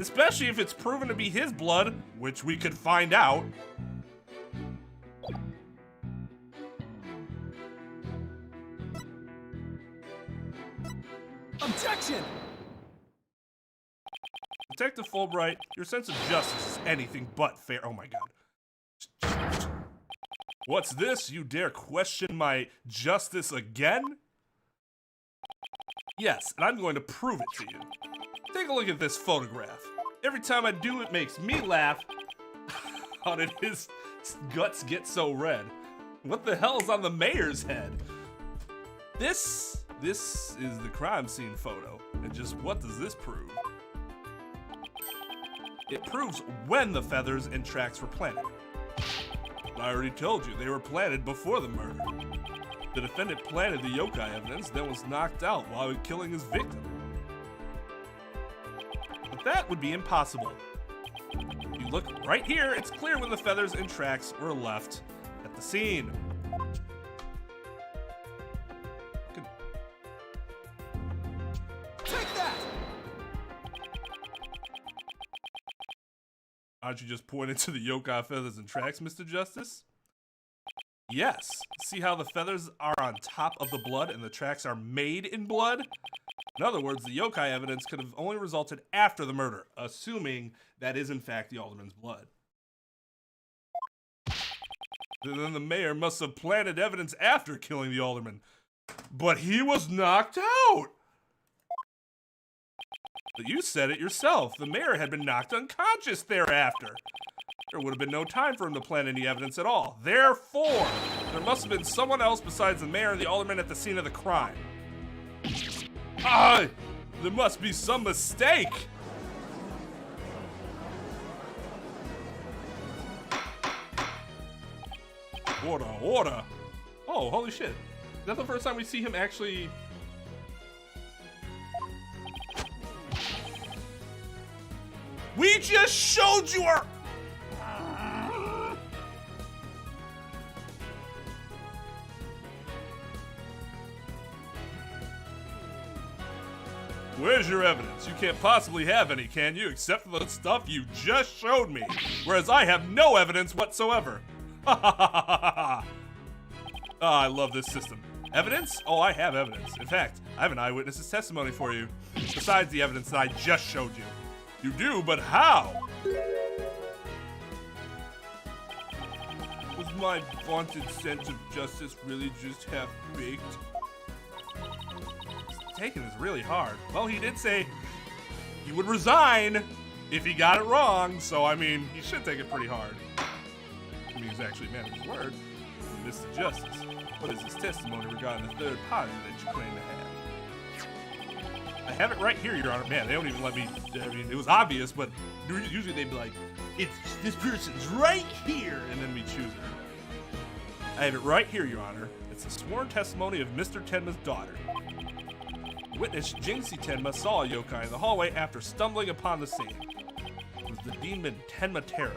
Especially if it's proven to be his blood, which we could find out. Objection! Detective Fulbright, your sense of justice is anything but fair. Oh my god. What's this? You dare question my justice again? Yes, and I'm going to prove it to you. Take a look at this photograph. Every time I do, it makes me laugh. How did his guts get so red? What the hell's on the mayor's head? This is the crime scene photo. And just what does this prove? It proves when the feathers and tracks were planted. I already told you, they were planted before the murder. The defendant planted the yokai evidence, then was knocked out while killing his victim. But that would be impossible. If you look right here, it's clear when the feathers and tracks were left at the scene. Take that! Aren't you just pointing to the yokai feathers and tracks, Mr. Justice? Yes. See how the feathers are on top of the blood and the tracks are made in blood? In other words, the yokai evidence could have only resulted after the murder, assuming that is in fact the alderman's blood. Then the mayor must have planted evidence after killing the alderman. But he was knocked out! But you said it yourself. The mayor had been knocked unconscious thereafter. There would have been no time for him to plant any evidence at all. Therefore, there must have been someone else besides the mayor and the alderman at the scene of the crime. There must be some mistake. Order, order. Oh, holy shit. Is that the first time we see him actually... We just showed you our... Where's your evidence? You can't possibly have any, can you? Except for the stuff you just showed me. Whereas I have no evidence whatsoever. Ha ha ha ha ha. I love this system. Evidence? Oh, I have evidence. In fact, I have an eyewitness's testimony for you. Besides the evidence that I just showed you. You do, but how? Was my vaunted sense of justice really just half-baked? Taking this really hard. Well, he did say he would resign if he got it wrong, so I mean, he should take it pretty hard. asking me he's actually a man of his word. Mr. Justice, what is his testimony regarding the third party that you claim to have? I have it right here, Your Honor. Man, they don't even let me. I mean, it was obvious, but usually they'd be like, "It's this person's right here," and then we choose it. I have it right here, Your Honor. It's the sworn testimony of Mr. Tenma's daughter. Witness Jinxie Tenma saw a yokai in the hallway after stumbling upon the scene. It was the demon Tenma Taro.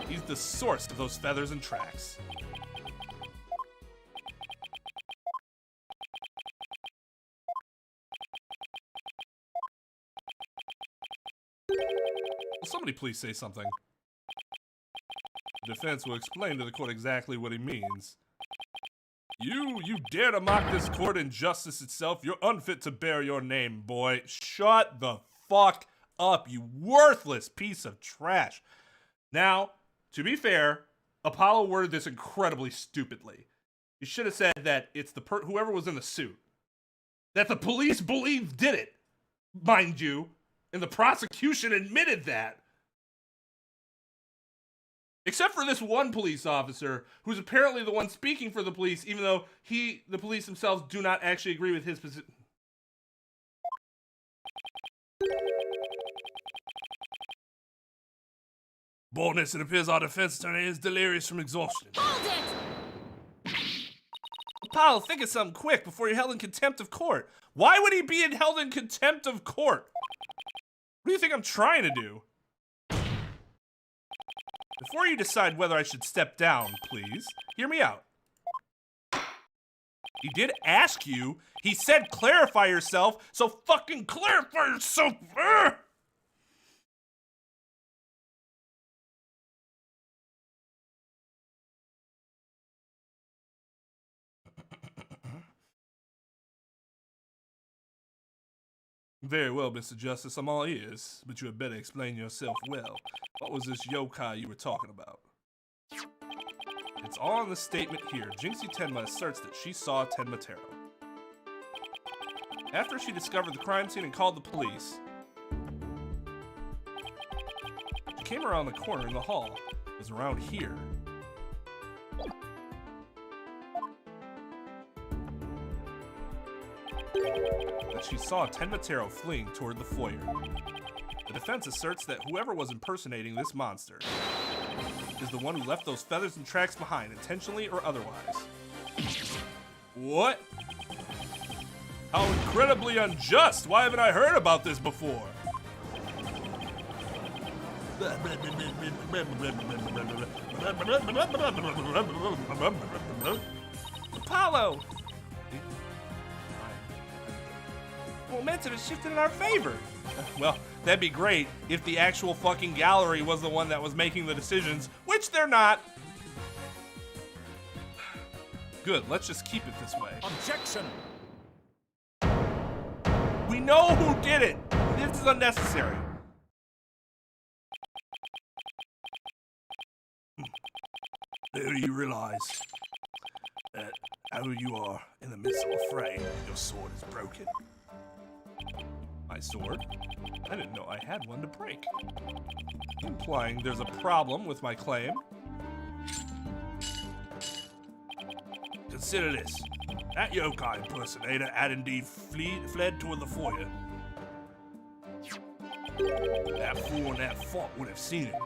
He's the source of those feathers and tracks. Will somebody please say something? The defense will explain to the court exactly what he means. You dare to mock this court and justice itself? You're unfit to bear your name, boy. Shut the fuck up, you worthless piece of trash. Now, to be fair, Apollo worded this incredibly stupidly. He should have said that it's the whoever was in the suit. That the police believe did it, mind you, and the prosecution admitted that. Except for this one police officer, who's apparently the one speaking for the police, even though the police themselves do not actually agree with his position. Boldness, it appears our defense attorney is delirious from exhaustion. Hold it! Apollo, think of something quick before you're held in contempt of court. Why would he be held in contempt of court? What do you think I'm trying to do? Before you decide whether I should step down, please, hear me out. He did ask you. He said clarify yourself, so fucking clarify yourself! Very well, Mr. Justice, I'm all ears, but you had better explain yourself well. What was this yokai you were talking about? It's all in the statement here. Jinxie Tenma asserts that she saw Tenma Taro. After she discovered the crime scene and called the police, she came around the corner in the hall. It was around here. That she saw Tenma Taro fleeing toward the foyer. The defense asserts that whoever was impersonating this monster is the one who left those feathers and tracks behind, intentionally or otherwise. What? How incredibly unjust! Why haven't I heard about this before? Apollo! Momentum is shifting in our favor. Well, that'd be great if the actual fucking gallery was the one that was making the decisions, which they're not. Good, let's just keep it this way. Objection! We know who did it. This is unnecessary. Do you realize that how you are in the midst of a fray, your sword is broken? My sword? I didn't know I had one to break. Implying there's a problem with my claim. Consider this. That yokai impersonator had indeed fled toward the foyer. That fool and that fop would have seen him.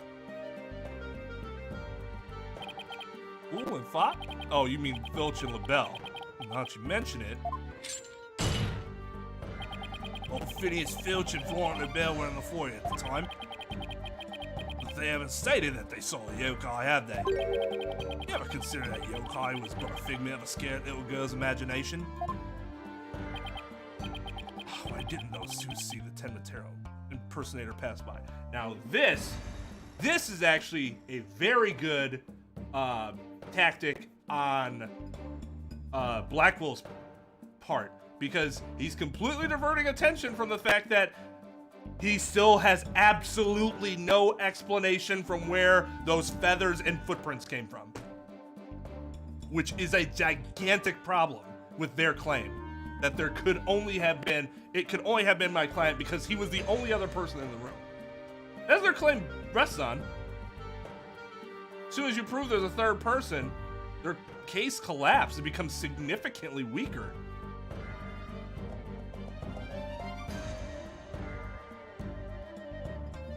Fool and fop? Oh, you mean Filch and LaBelle. Now that you mention it. Both Phineas Filch and Florent LaBelle were in the foyer at the time. But they haven't stated that they saw the yokai, have they? You ever consider that yokai was but a figment of a scared little girl's imagination? Oh, I didn't know to see the Tenma Taro impersonator pass by. Now this is actually a very good tactic on Blackwell's part, because he's completely diverting attention from the fact that he still has absolutely no explanation from where those feathers and footprints came from, which is a gigantic problem with their claim that it could only have been my client because he was the only other person in the room. That's their claim rests on. As soon as you prove there's a third person, their case collapses. It becomes significantly weaker.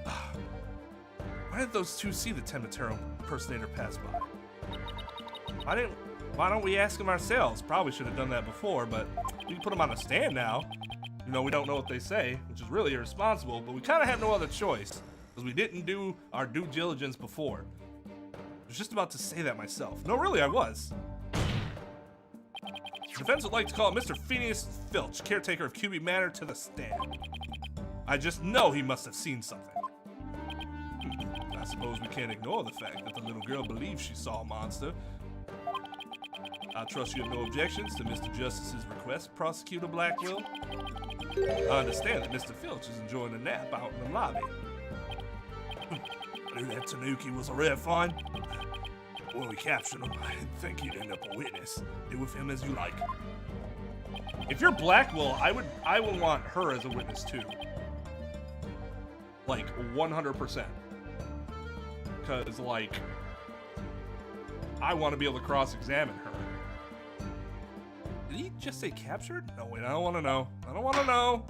Why did those two see the Tematero impersonator pass by? Why don't we ask them ourselves? Probably should have done that before, but we can put them on a stand now. You know, we don't know what they say, which is really irresponsible, but we kind of have no other choice, because we didn't do our due diligence before. I was just about to say that myself. No, really, I was. The defense would like to call Mr. Phineas Filch, caretaker of QB Manor, to the stand. I just know he must have seen something. I suppose we can't ignore the fact that the little girl believes she saw a monster. I trust you have no objections to Mr. Justice's request, Prosecutor Blackwell. I understand that Mr. Filch is enjoying a nap out in the lobby. I knew that Tanuki was a red fine. When we captured him, I didn't think he'd end up a witness. Do with him as you like. If you're Blackwell, I would want her as a witness too. Like 100%. Because like, I want to be able to cross-examine her. Did he just say captured? No, wait, I don't want to know. I don't want to know.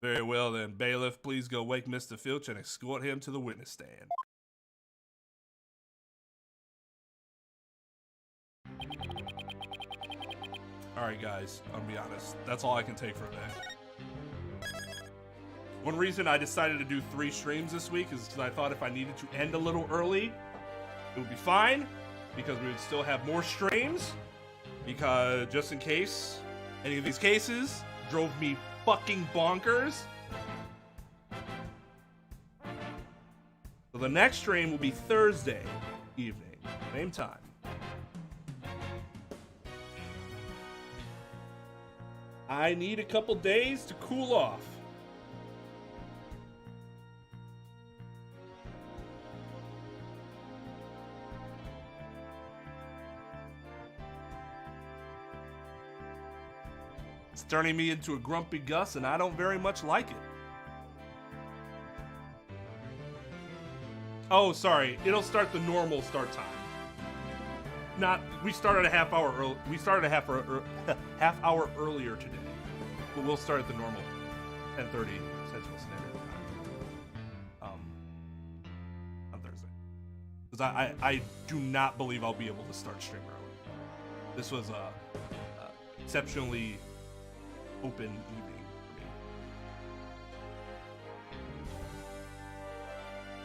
Very well then, bailiff, please go wake Mr. Filch and escort him to the witness stand. Alright guys, I'll be honest. That's all I can take from that. One reason I decided to do 3 streams this week is because I thought if I needed to end a little early, it would be fine, because we would still have more streams, because just in case any of these cases drove me fucking bonkers. So the next stream will be Thursday evening, same time. I need a couple days to cool off. It's turning me into a grumpy Gus, and I don't very much like it. Oh, sorry. It'll start the normal start time. We started a half hour early. We started a half hour earlier today, but we'll start at the normal 10:30 Central Standard Time on Thursday. Because I do not believe I'll be able to start stream early. This was a exceptionally open evening for me.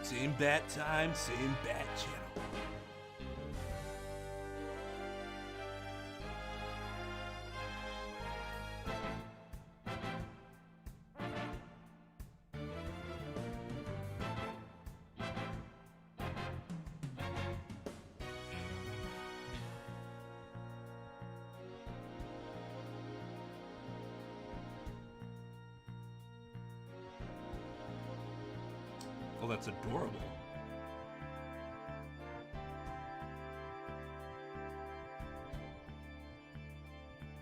Same bat time, same bat channel. Oh, that's adorable.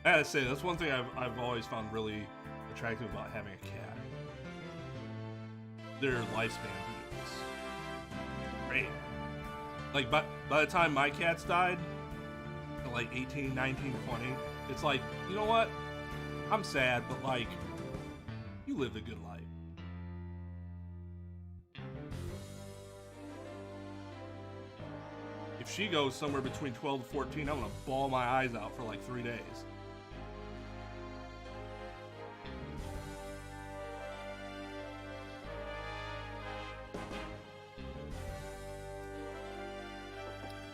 I gotta say, that's one thing I've always found really attractive about having a cat. Their lifespan is great. Like, by the time my cats died, at like 18, 19, 20, it's like, you know what? I'm sad, but like, you lived a good life. If she goes somewhere between 12 to 14, I'm gonna bawl my eyes out for like 3 days.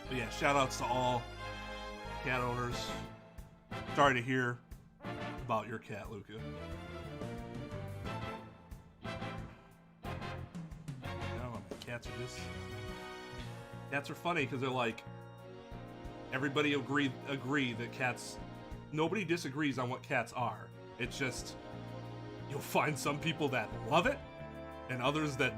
But yeah, shout outs to all cat owners. Sorry to hear about your cat, Luca. No, cats are just... Cats are funny because they're like, everybody agree that cats, nobody disagrees on what cats are. It's just, you'll find some people that love it and others that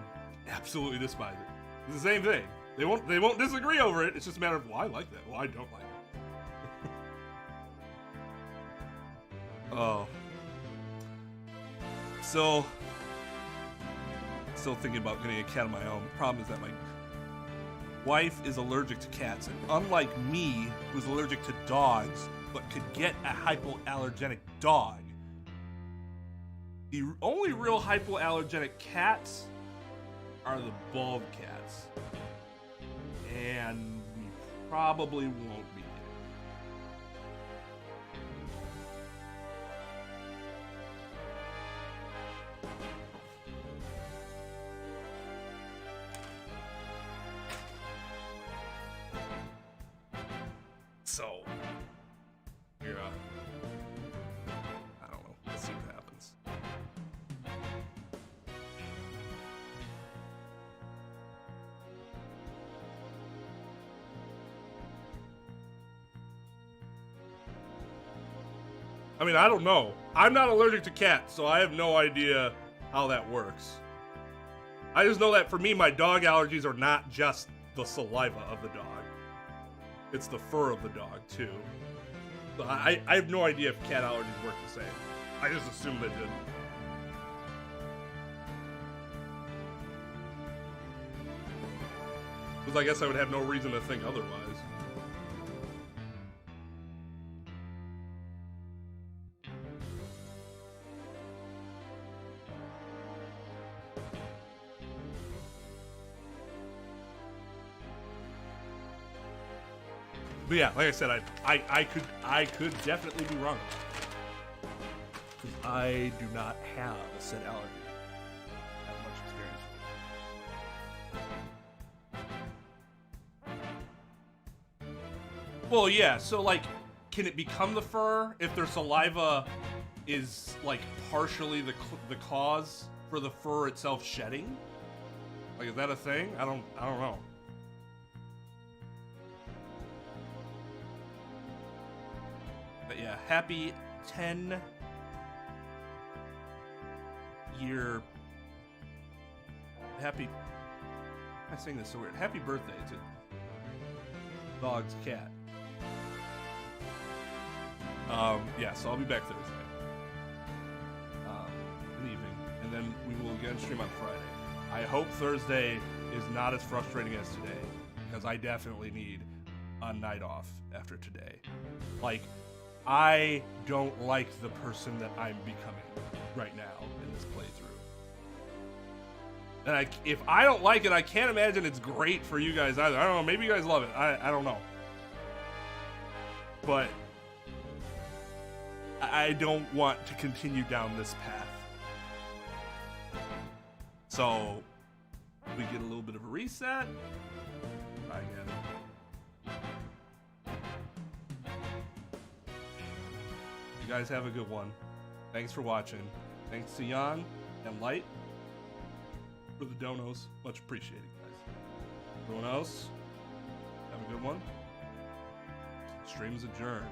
absolutely despise it. It's the same thing. They won't disagree over it. It's just a matter of, well, I like that. Well, I don't like it. Oh. So still thinking about getting a cat of my own. The problem is that my wife is allergic to cats, and unlike me, who's allergic to dogs, but could get a hypoallergenic dog, the only real hypoallergenic cats are the bald cats. And we probably won't be getting. So, yeah. I don't know. Let's see what happens. I mean, I don't know. I'm not allergic to cats, so I have no idea how that works. I just know that for me, my dog allergies are not just the saliva of the dog. It's the fur of the dog, too. So I have no idea if cat allergies work the same. I just assumed they did. Because I guess I would have no reason to think otherwise. But yeah, like I said, I could definitely be wrong. Because I do not have a said allergy. I have much experience. Well, yeah. So like, can it become the fur if their saliva is like partially the cause for the fur itself shedding? Like, is that a thing? I don't know. But yeah, happy 10-year. Happy. I'm saying this so weird. Happy birthday to Dog's cat. Yeah, so I'll be back Thursday. In the evening. And then we will again stream on Friday. I hope Thursday is not as frustrating as today, because I definitely need a night off after today. Like, I don't like the person that I'm becoming right now in this playthrough. And if I don't like it, I can't imagine it's great for you guys either. I don't know, maybe you guys love it. I don't know. But I don't want to continue down this path. So we get a little bit of a reset. Try again. You guys have a good one. Thanks for watching. Thanks to Jan and Light for the donos. Much appreciated, guys. Everyone else, have a good one. Stream's adjourned.